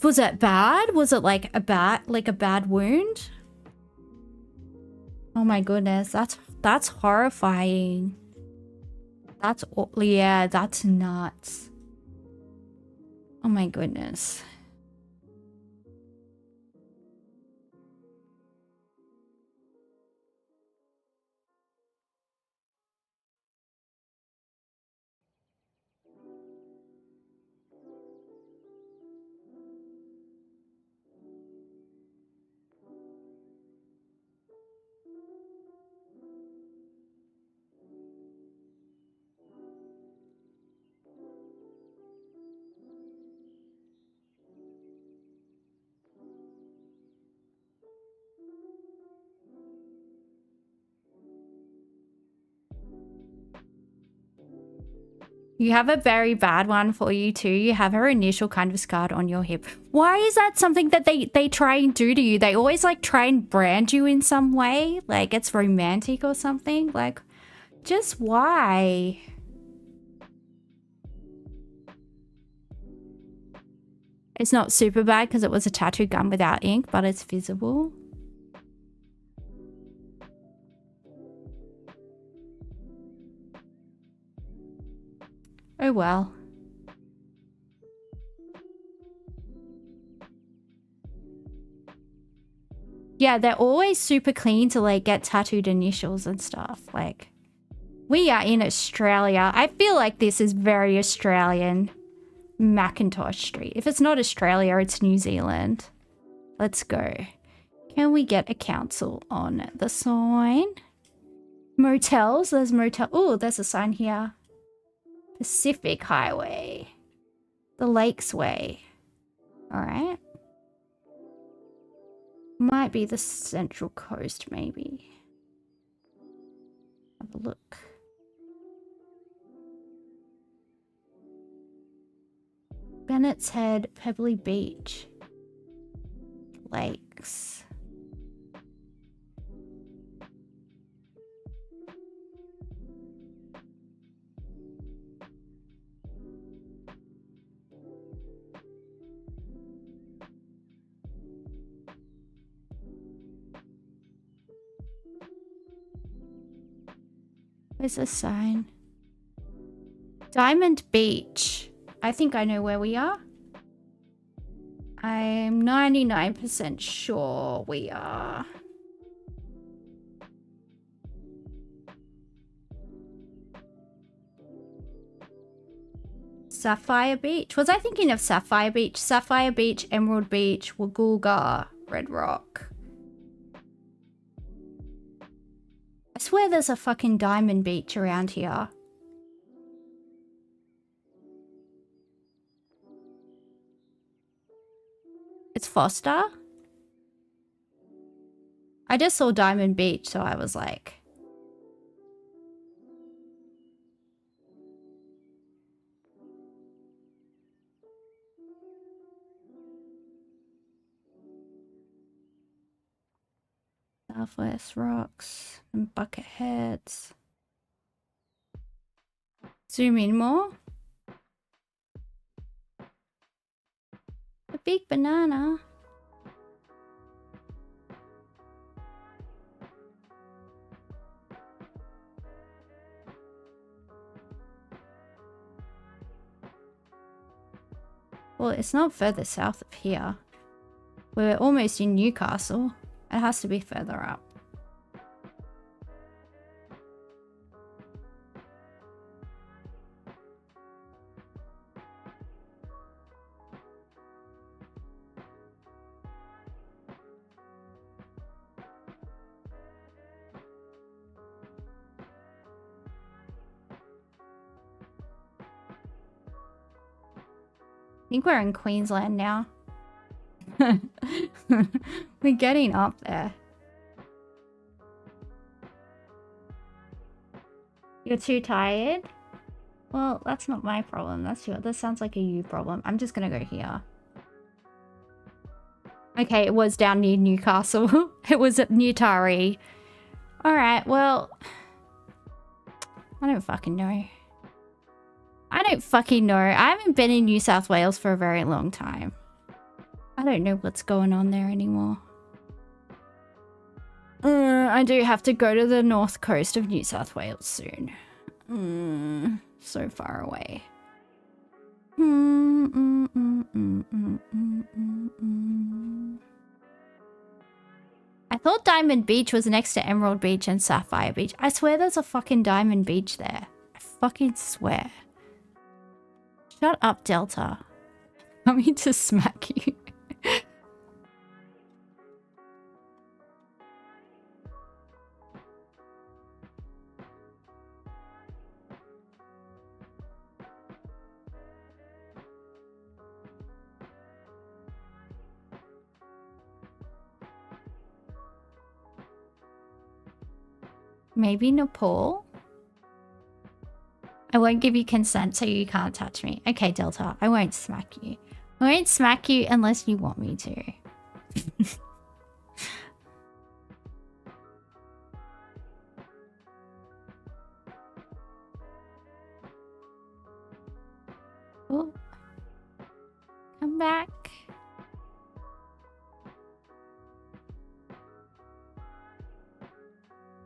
S1: Was it bad? Was it like a bad wound? Oh my goodness, that's horrifying. Yeah, that's nuts. Oh my goodness. You have a very bad one for you too. You have her initial kind of scarred on your hip. Why is that something that they try and do to you? They always like try and brand you in some way. Like it's romantic or something. Like, just why? It's not super bad because it was a tattoo gun without ink, but it's visible. Oh well. Yeah, they're always super clean to like get tattooed initials and stuff. Like, we are in Australia. I feel like this is very Australian. Macintosh Street. If it's not Australia, it's New Zealand. Let's go. Can we get a council on the sign? Motels. There's motel. Oh, there's a sign here. Pacific Highway. The Lakes Way. Alright. Might be the Central Coast, maybe. Have a look. Bennett's Head, Pebbly Beach. Lakes. Where's the sign? Diamond Beach. I think I know where we are. I'm 99% sure we are. Sapphire Beach. Was I thinking of Sapphire Beach? Sapphire Beach, Emerald Beach, Wagulga, Red Rock. I swear there's a fucking diamond beach around here. It's Foster? I just saw Diamond Beach, so I was like... Southwest rocks and bucket heads. Zoom in more. A big banana. Well, it's not further south of here. We're almost in Newcastle. It has to be further up. I think we're in Queensland now. We're getting up there. You're too tired? Well, that's not my problem. This sounds like a you problem. I'm just gonna go here. Okay, it was down near Newcastle. It was at Newtari. Alright, well... I don't fucking know. I don't fucking know. I haven't been in New South Wales for a very long time. I don't know what's going on there anymore. I do have to go to the north coast of New South Wales soon. So far away. I thought Diamond Beach was next to Emerald Beach and Sapphire Beach. I swear there's a fucking Diamond Beach there. I fucking swear. Shut up, Delta. I'm coming to smack you. Maybe Nepal? I won't give you consent so you can't touch me. Okay, Delta, I won't smack you. I won't smack you unless you want me to. Oh. Come back.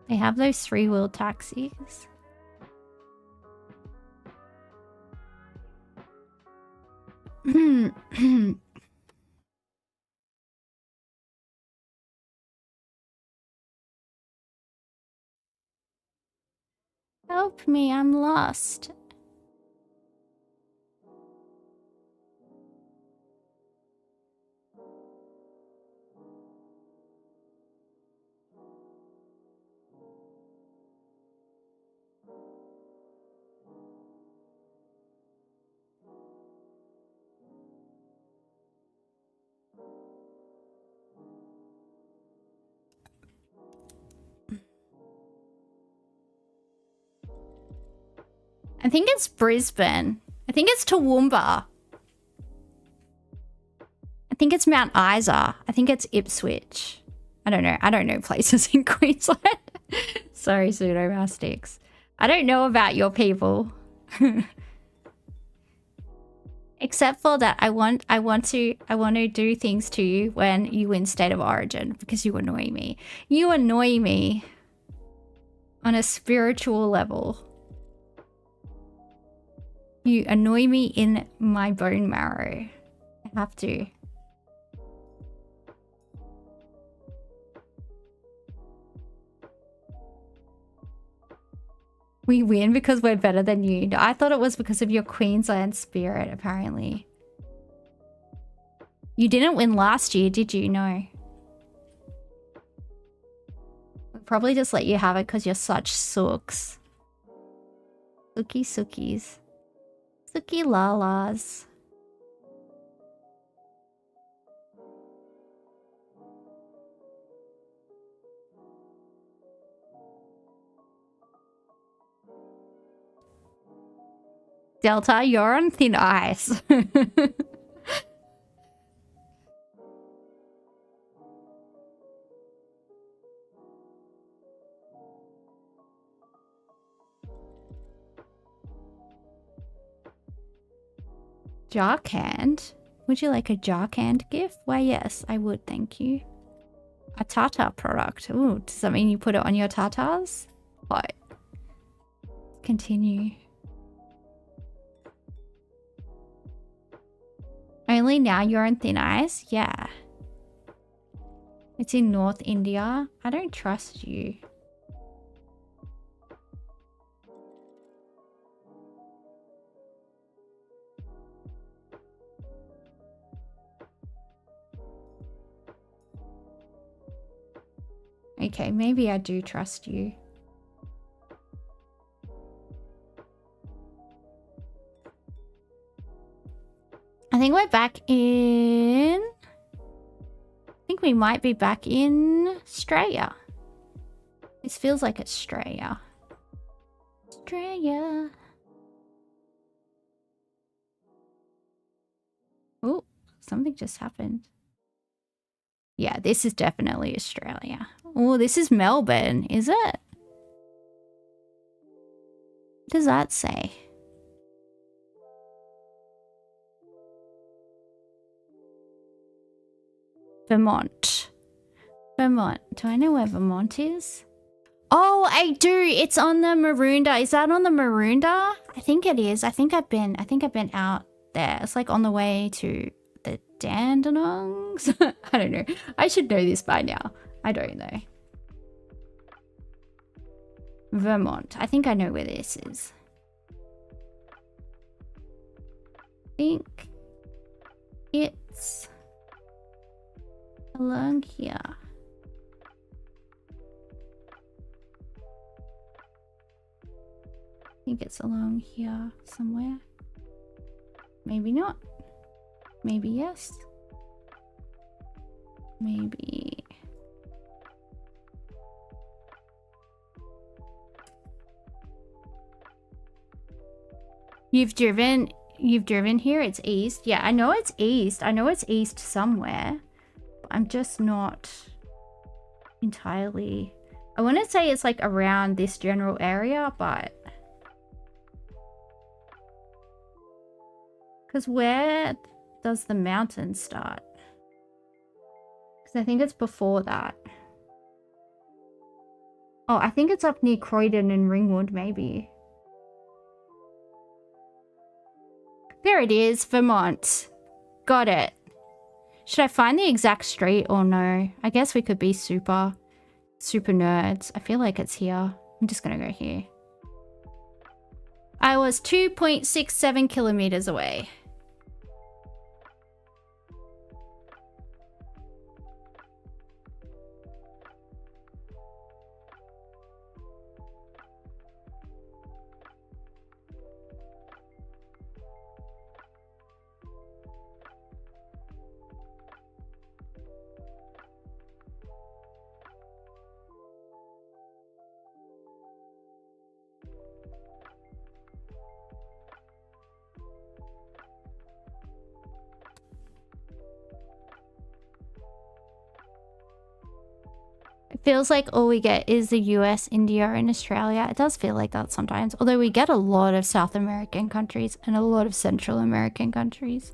S1: They have those 3-wheeled taxis. Help me, I'm lost. I think it's Brisbane. I think it's Toowoomba. I think it's Mount Isa. I think it's Ipswich. I don't know. I don't know places in Queensland. Sorry, pseudomastics. I don't know about your people. Except for that I want to do things to you when you win State of Origin because you annoy me. You annoy me on a spiritual level. You annoy me in my bone marrow. I have to. We win because we're better than you. No, I thought it was because of your Queensland spirit, apparently. You didn't win last year, did you? No. We'll probably just let you have it because you're such sooks. Sookie sookies. Suki lalas. Delta, you're on thin ice. Jarcand? Would you like a Jarcand gift? Why, yes, I would, thank you. A tartar product. Ooh, does that mean you put it on your tartars? What? Continue. Only now you're on thin ice? Yeah. It's in North India. I don't trust you. Okay, maybe I do trust you. I think we're back in... I think we might be back in Australia. This feels like Australia. Australia. Oh, something just happened. Yeah, this is definitely Australia. Oh, this is Melbourne, is it? What does that say? Vermont. Vermont. Do I know where Vermont is? Oh, I do. It's on the Maroondah. Is that on the Maroondah? I think it is. I think I've been out there. It's like on the way to the Dandenongs. I don't know. I should know this by now. I don't know. Vermont. I think I know where this is. I think it's along here. I think it's along here somewhere. Maybe not. Maybe yes. Maybe. You've driven here? It's east? Yeah, I know it's east. I know it's east somewhere. I'm just not entirely... I want to say it's like around this general area, but... Because where does the mountain start? Because I think it's before that. Oh, I think it's up near Croydon and Ringwood, maybe. There it is, Vermont. Got it. Should I find the exact street or no? I guess we could be super nerds. I feel like it's here. I'm just gonna go here. I was 2.67 kilometers away. Feels like all we get is the US, India, and Australia. It does feel like that sometimes. Although we get a lot of South American countries and a lot of Central American countries.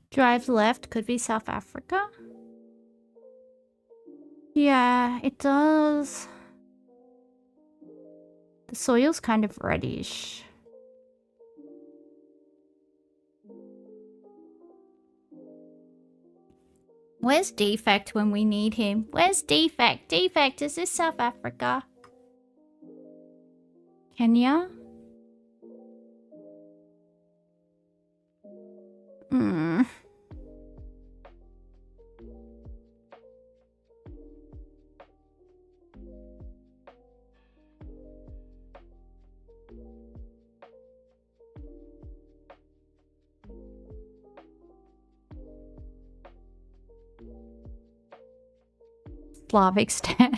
S1: Drive left could be South Africa. Yeah, it does. The soil's kind of reddish. Where's Defect when we need him? Where's Defect? Defect, is this South Africa? Kenya? Slavic stand.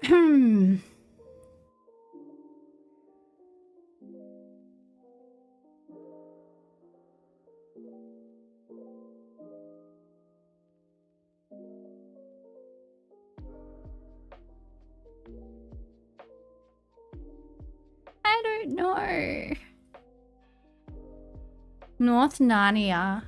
S1: Hmm. I don't know. North Narnia.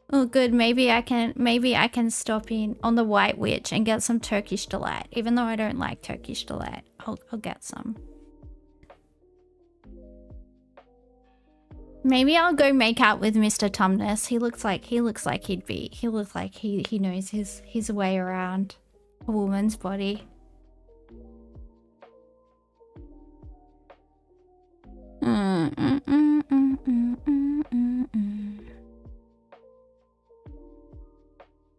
S1: Oh good, maybe I can stop in on the White Witch and get some Turkish delight. Even though I don't like Turkish delight, I'll get some. Maybe I'll go make out with Mr. Tumnus. He looks like he knows his way around a woman's body.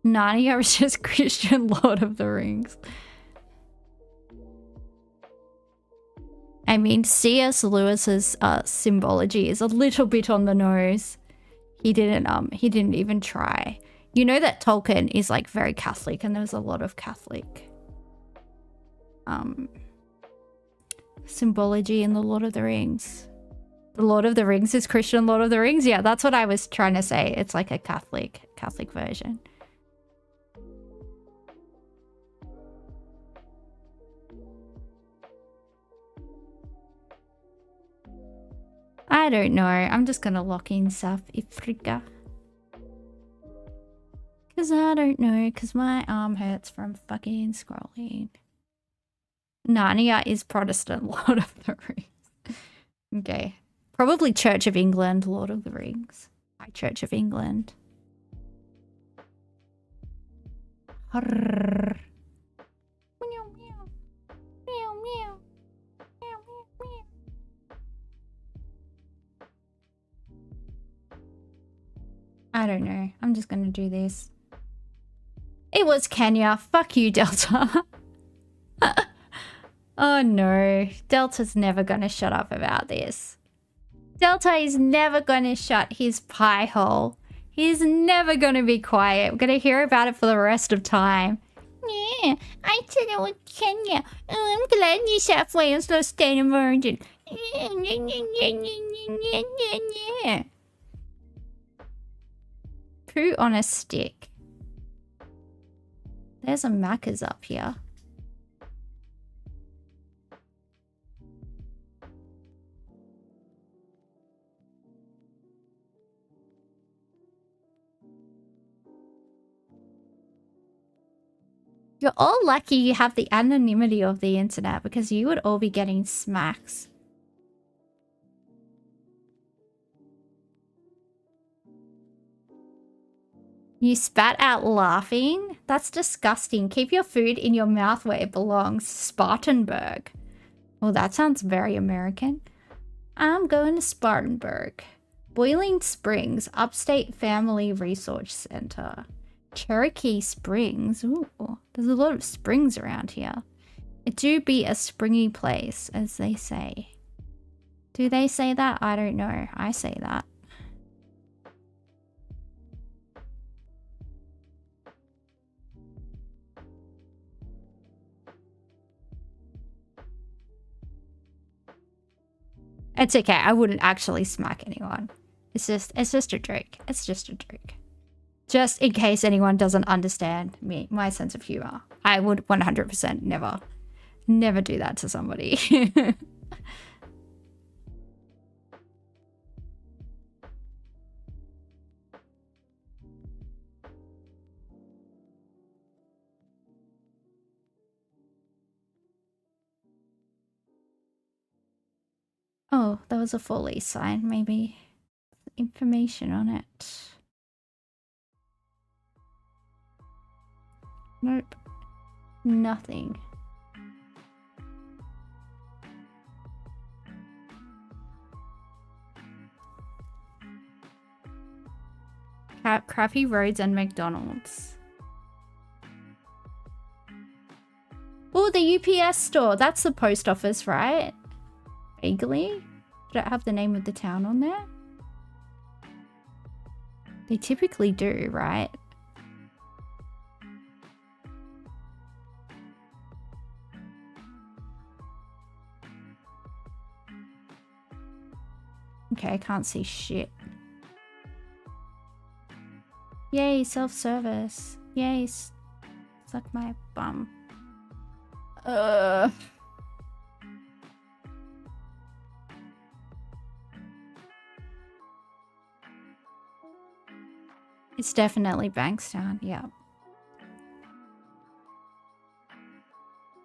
S1: Narnia is just Christian Lord of the Rings. I mean, C.S. Lewis's symbology is a little bit on the nose. He didn't even try. You know that Tolkien is like very Catholic, and there's a lot of Catholic symbology in the Lord of the Rings. The Lord of the Rings is Christian Lord of the Rings. Yeah, that's what I was trying to say. It's like a Catholic version. I don't know. I'm just gonna lock in South Africa. Cause I don't know. Cause my arm hurts from fucking scrolling. Narnia is Protestant Lord of the Rings. Okay. Probably Church of England Lord of the Rings. High Church of England. Meow, meow. Meow, meow. I don't know. I'm just gonna do this. It was Kenya. Fuck you, Delta. Oh no. Delta's never gonna shut up about this. Delta is never gonna shut his pie hole. He's never gonna be quiet. We're gonna hear about it for the rest of time. Yeah, I said it was Kenya. Oh, I'm glad New South Wales lost state of origin. Yeah. Poo on a stick. There's a Macca's up here. You're all lucky you have the anonymity of the internet, because you would all be getting smacks. You spat out laughing? That's disgusting. Keep your food in your mouth where it belongs. Spartanburg. Well, that sounds very American. I'm going to Spartanburg. Boiling Springs, Upstate Family Resource Center. Cherokee Springs. Ooh, there's a lot of springs around here. It do be a springy place, as they say. Do they say that? I don't know. I say that. It's okay. I wouldn't actually smack anyone. It's just a joke. It's just a joke. Just in case anyone doesn't understand my sense of humor. I would 100% never do that to somebody. Oh, there was a for lease sign, maybe information on it. Nope. Nothing. Crappy roads and McDonald's. Oh, the UPS store. That's the post office, right? Vaguely? Did it have the name of the town on there? They typically do, right? Okay, I can't see shit. Yay, self-service. Yay, suck my bum. It's definitely Bankstown, yeah.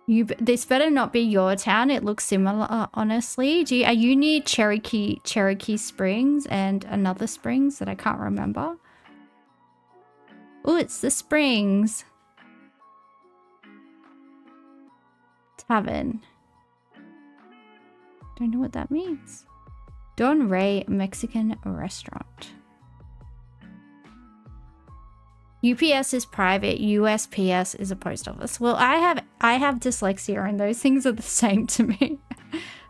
S1: This better not be your town. It looks similar, honestly. Are you near Cherokee Springs and another Springs that I can't remember? Oh, it's the Springs Tavern. Don't know what that means. Don Ray Mexican Restaurant. UPS is private, USPS is a post office. Well, I have dyslexia and those things are the same to me.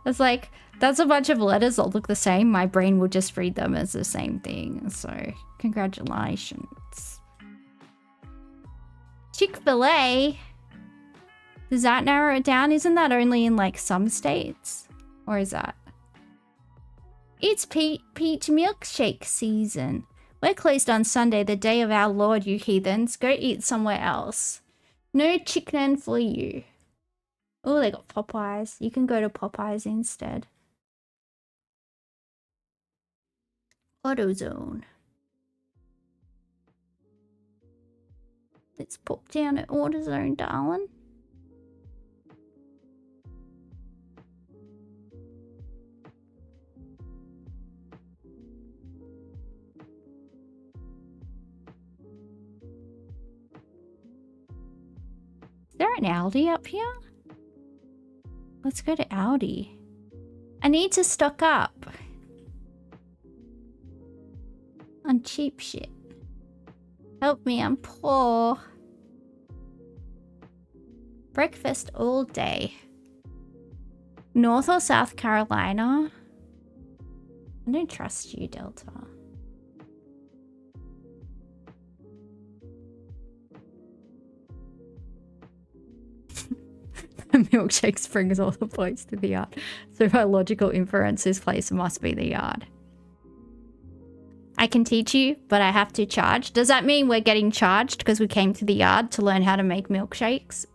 S1: It's like, that's a bunch of letters that look the same. My brain will just read them as the same thing. So, congratulations. Chick-fil-A? Does that narrow it down? Isn't that only in like some states? Or is that? It's peach milkshake season. We're closed on Sunday, the day of our Lord, you heathens. Go eat somewhere else. No chicken for you. Oh, they got Popeyes. You can go to Popeyes instead. AutoZone. Let's pop down at AutoZone, darling. Is there an Aldi up here? Let's go to Aldi. I need to stock up on cheap shit. Help me, I'm poor. Breakfast all day. North or South Carolina? I don't trust you, Delta. The milkshake brings all the boys to the yard. So by logical inference, this place must be the yard. I can teach you, but I have to charge. Does that mean we're getting charged because we came to the yard to learn how to make milkshakes?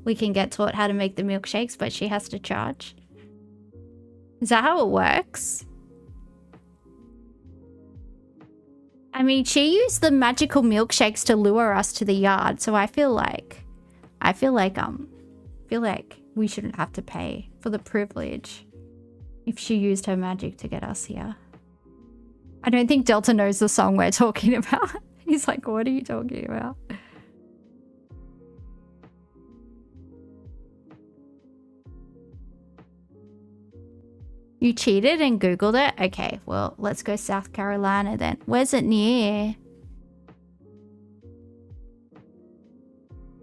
S1: We can get taught how to make the milkshakes, but she has to charge. Is that how it works? I mean, she used the magical milkshakes to lure us to the yard, so I feel like we shouldn't have to pay for the privilege if she used her magic to get us here. I don't think Delta knows the song we're talking about. He's like, what are you talking about? You cheated and Googled it? Okay, well, let's go South Carolina then. Where's it near?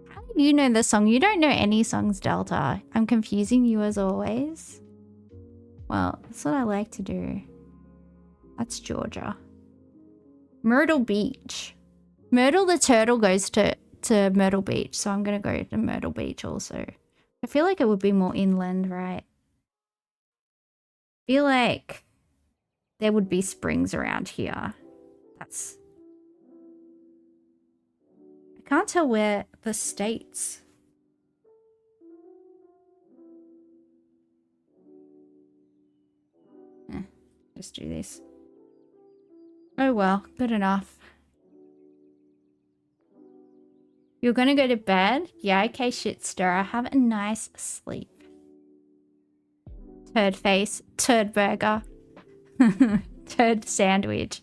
S1: How do you know the song? You don't know any songs, Delta. I'm confusing you as always. Well, that's what I like to do. That's Georgia. Myrtle Beach. Myrtle the turtle goes to Myrtle Beach, so I'm gonna go to Myrtle Beach also. I feel like it would be more inland, right? I feel like there would be springs around here. I can't tell where the states. just do this. Oh well, good enough. You're gonna go to bed? Yeah, okay, shit stirrer. Have a nice sleep. Turd face, turd burger, turd sandwich.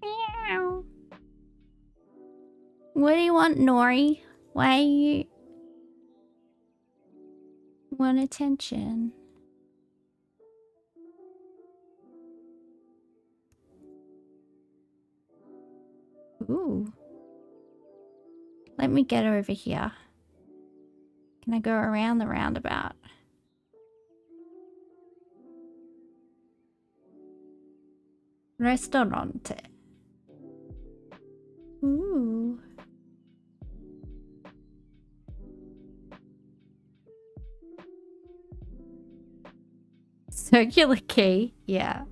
S1: Meow. What do you want, Nori? Why you want attention? Ooh. Let me get over here. Can I go around the roundabout? Restaurante. Ooh. Circular key? Yeah.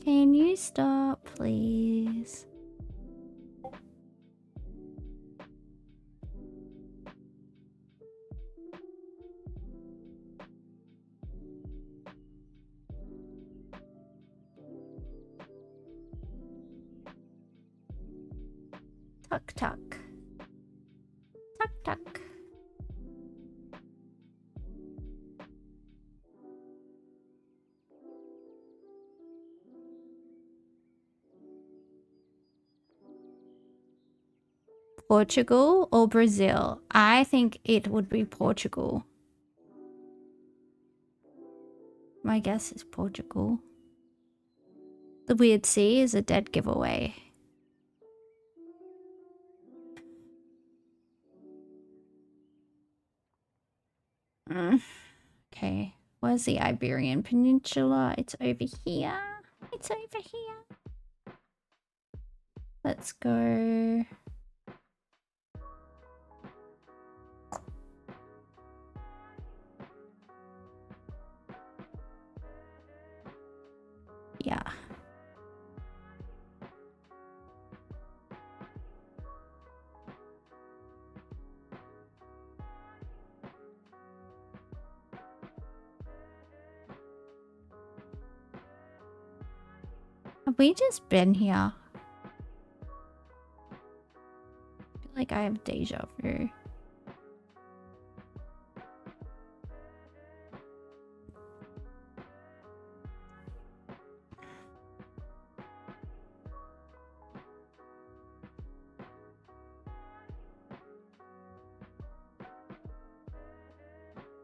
S1: Can you stop, please? Tuck, tuck. Tuck, tuck. Portugal or Brazil? I think it would be Portugal. My guess is Portugal. The Weird Sea is a dead giveaway. Okay, where's the Iberian Peninsula? It's over here. It's over here. Let's go. Yeah. Have we just been here? I feel like I have deja vu.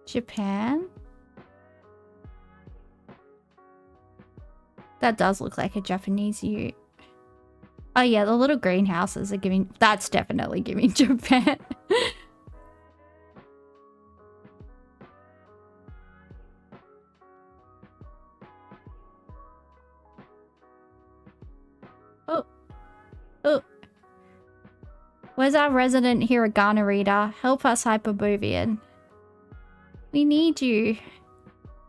S1: Japan? That does look like a Japanese ute. Oh yeah, the little greenhouses are giving... That's definitely giving Japan. Oh. Oh. Where's our resident hiragana reader? Help us, Hyperbovian. We need you.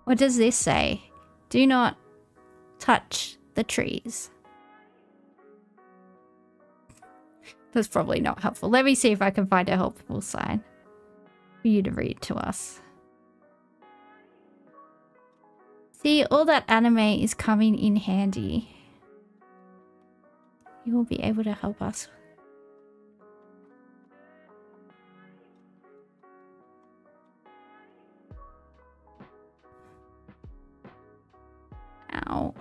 S1: What does this say? Do not touch the trees. That's probably not helpful. Let me see if I can find a helpful sign for you to read to us. See, all that anime is coming in handy. You will be able to help us. Ow.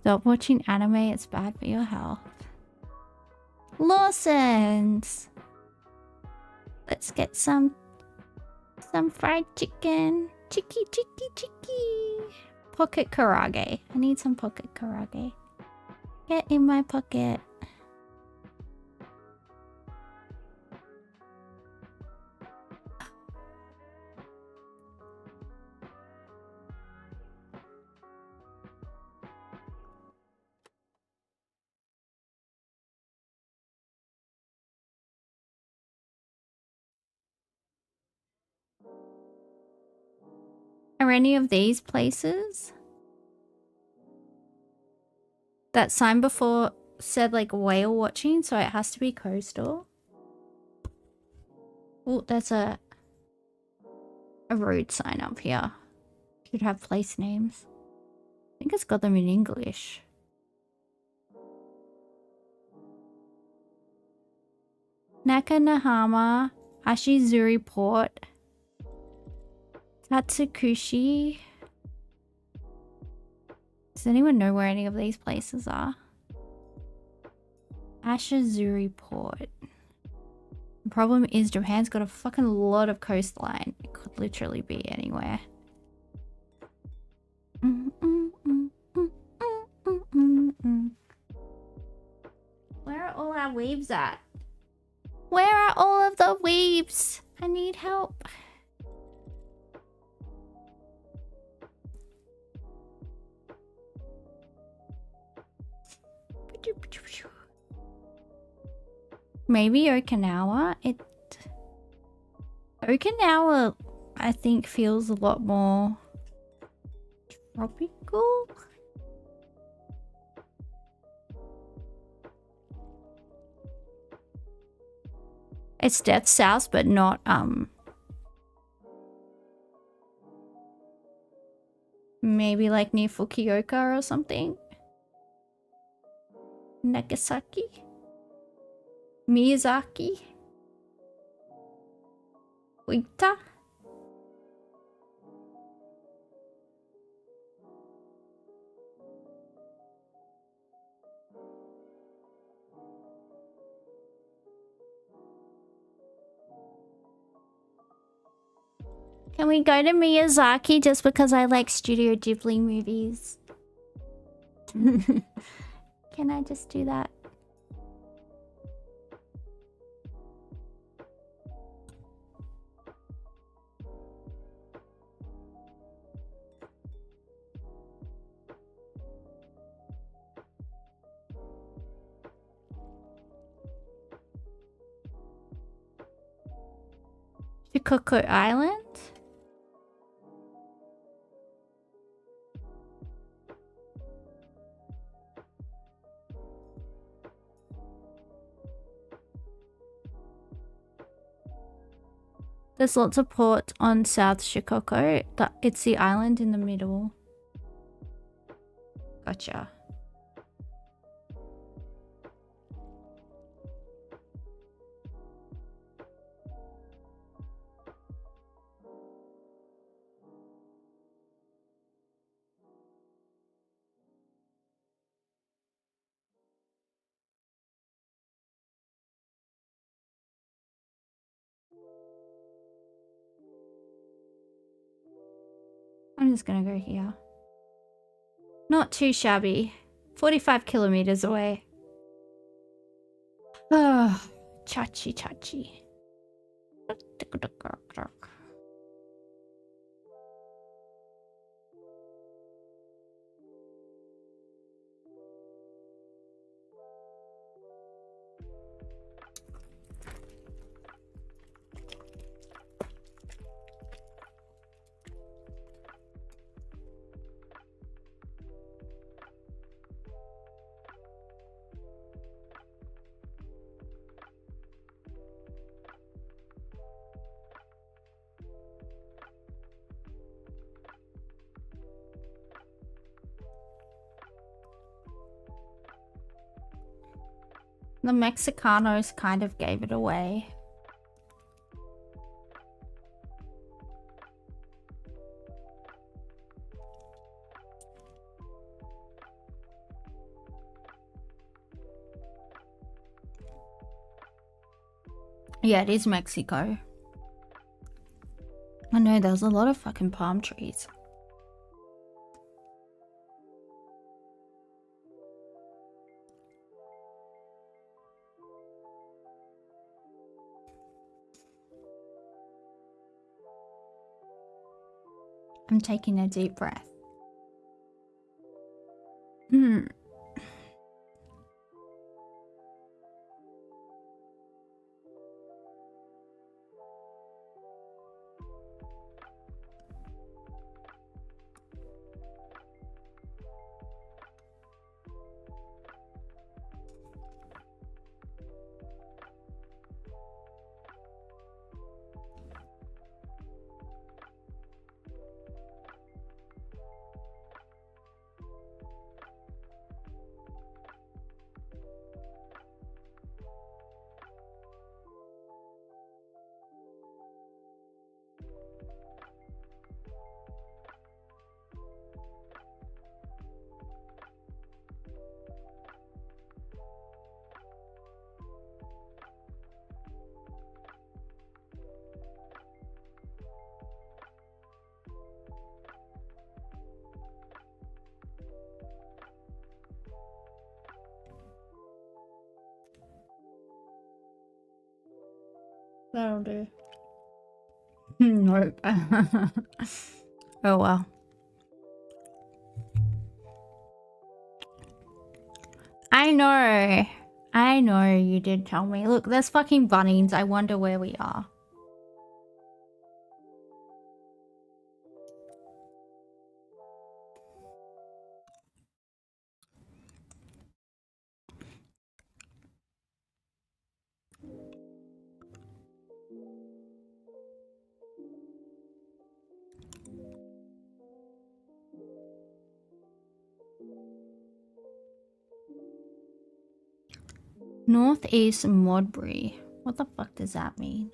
S1: Stop watching anime, it's bad for your health. Lawson's! Let's get some fried chicken. Chicky. Pocket karage. I need some pocket karage. Get in my pocket. Are any of these places? That sign before said like whale watching, so it has to be coastal. Oh, there's a road sign up here. Should have place names. I think it's got them in English. Nakanahama, Ashizuri Port, Tatsukushi. Does anyone know where any of these places are? Ashizuri Port. The problem is Japan's got a fucking lot of coastline. It could literally be anywhere. Where are all our weaves at? Where are all of the weaves? I need help. Maybe Okinawa? Okinawa, I think, feels a lot more tropical. It's dead south, but not, maybe like near Fukuoka or something. Nagasaki? Miyazaki? Oita? Can we go to Miyazaki just because I like Studio Ghibli movies? Can I just do that? Shikoku Island? There's lots of ports on South Shikoku. It's the island in the middle. Gotcha. I'm just gonna go here. Not too shabby. 45 kilometers away. Oh, chachi. The Mexicanos kind of gave it away. Yeah, it is Mexico. I know, there's a lot of fucking palm trees. I'm taking a deep breath. That'll do. Nope. Oh well. I know you did tell me. Look, there's fucking Bunnings. I wonder where we are. Northeast Modbury. What the fuck does that mean?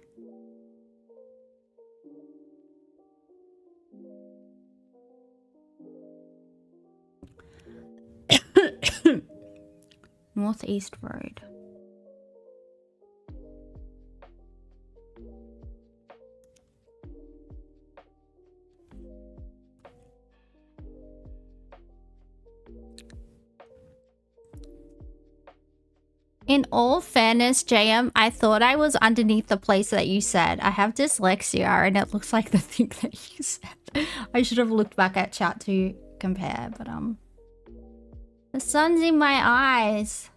S1: Northeast Road. In all fairness, JM, I thought I was underneath the place that you said. I have dyslexia and it looks like the thing that you said. I should have looked back at chat to compare, but the sun's in my eyes.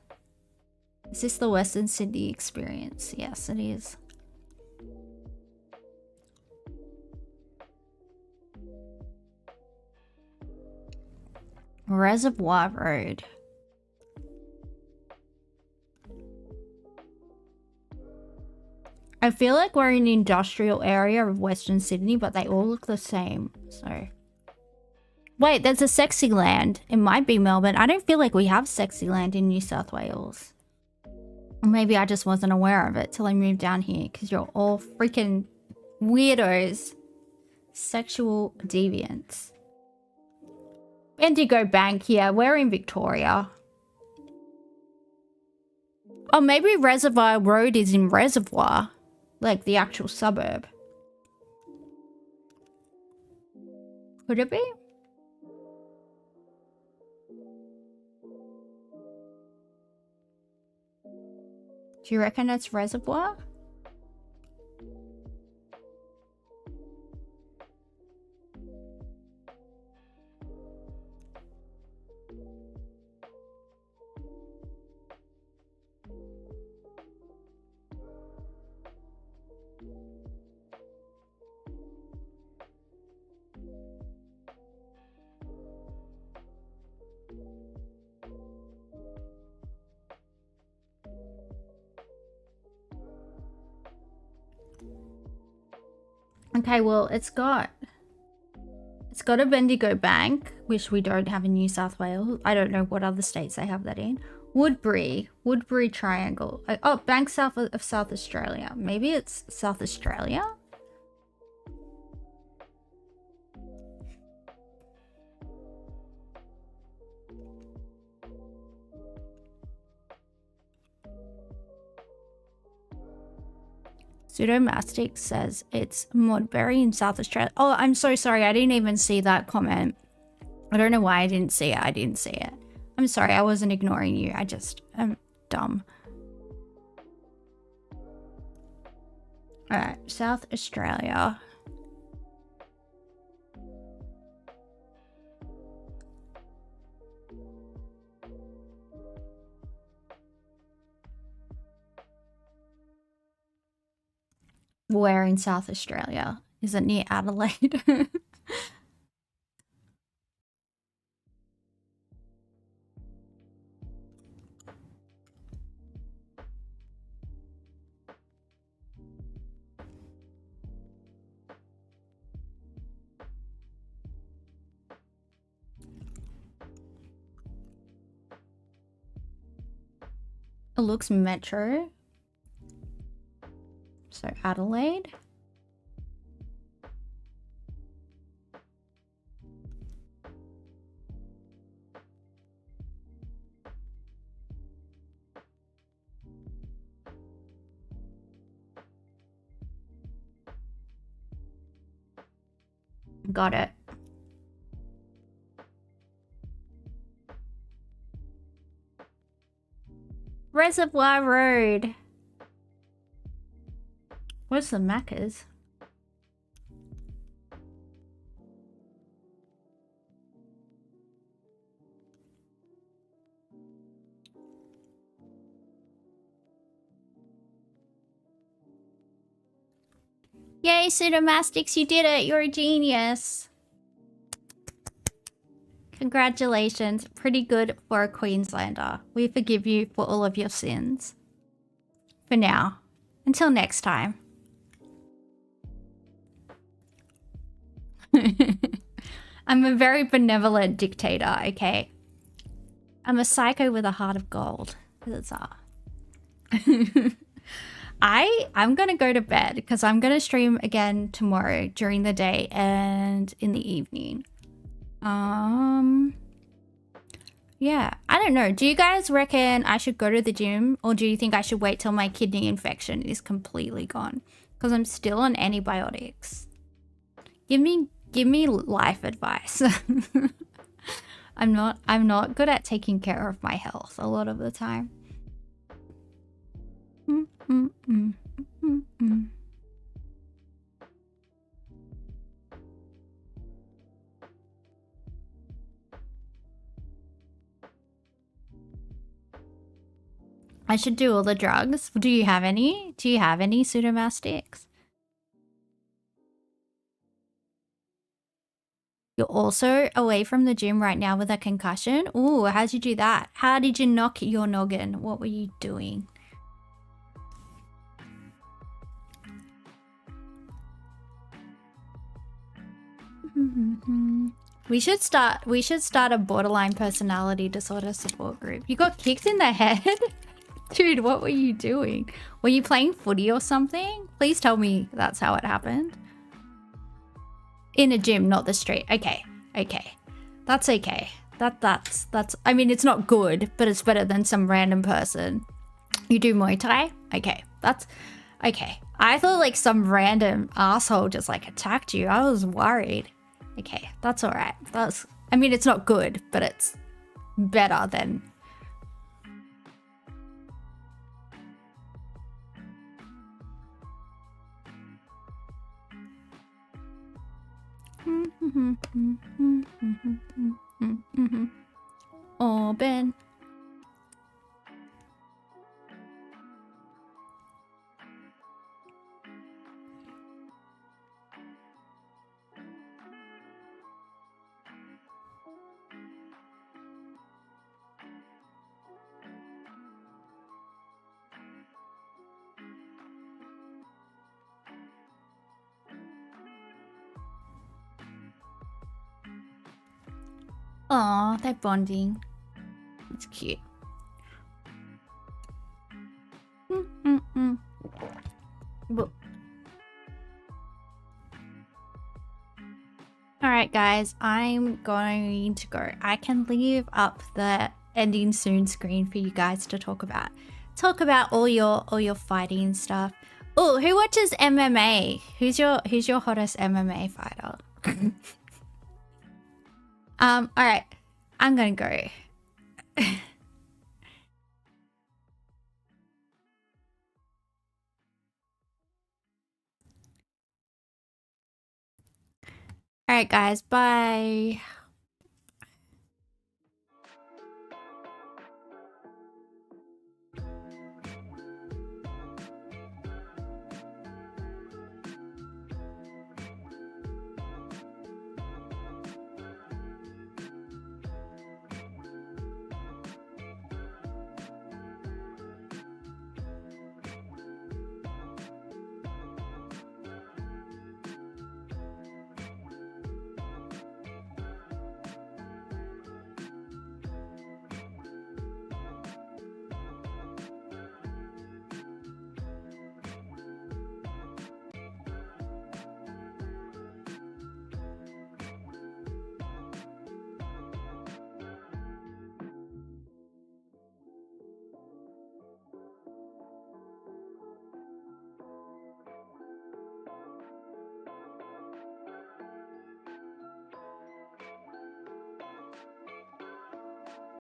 S1: Is this the Western Sydney experience? Yes, it is. Reservoir Road. I feel like we're in the industrial area of Western Sydney, but they all look the same, so... Wait, there's a Sexy Land. It might be Melbourne. I don't feel like we have Sexy Land in New South Wales. Or maybe I just wasn't aware of it till I moved down here, because you're all freaking weirdos. Sexual deviants. Indigo Bank, yeah, we're in Victoria. Oh, maybe Reservoir Road is in Reservoir. Like the actual suburb. Could it be? Do you reckon it's Reservoir? Okay, well, it's got a Bendigo Bank, which we don't have in New South Wales. I don't know what other states they have that in. Woodbury Triangle. Oh, Bank South of South Australia. Maybe it's South Australia? Pseudomastic says it's Modberry in South Australia. Oh, I'm so sorry. I didn't even see that comment. I don't know why I didn't see it. I didn't see it. I'm sorry. I wasn't ignoring you. I just am dumb. Alright, South Australia. Where in South Australia? Is it near Adelaide? It looks metro. So Adelaide. Got it. Reservoir Road. Where's the Macca's? Yay, Pseudomastics, you did it. You're a genius. Congratulations. Pretty good for a Queenslander. We forgive you for all of your sins. For now. Until next time. I'm a very benevolent dictator, okay? I'm a psycho with a heart of gold. I'm gonna go to bed because I'm gonna stream again tomorrow during the day and in the evening. Yeah, I don't know. Do you guys reckon I should go to the gym, or do you think I should wait till my kidney infection is completely gone? Because I'm still on antibiotics. Give me life advice. I'm not good at taking care of my health a lot of the time. I should do all the drugs. Do you have any? Do you have any Pseudomastics? You're also away from the gym right now with a concussion? Ooh, how'd you do that? How did you knock your noggin? What were you doing? We should start a borderline personality disorder support group. You got kicked in the head? Dude, what were you doing? Were you playing footy or something? Please tell me that's how it happened. In a gym, not the street. Okay. That's okay. That's I mean, it's not good, but it's better than some random person. You do Muay Thai? Okay. That's okay. I thought like some random asshole just like attacked you. I was worried. Okay, that's all right. I mean, it's not good, but it's better than... Oh, Ben. Aw, they're bonding. It's cute. Alright guys, I'm going to go. I can leave up the ending soon screen for you guys to talk about. Talk about all your fighting stuff. Oh, who watches MMA? Who's your hottest MMA fighter? Alright. I'm gonna go. Alright guys, bye.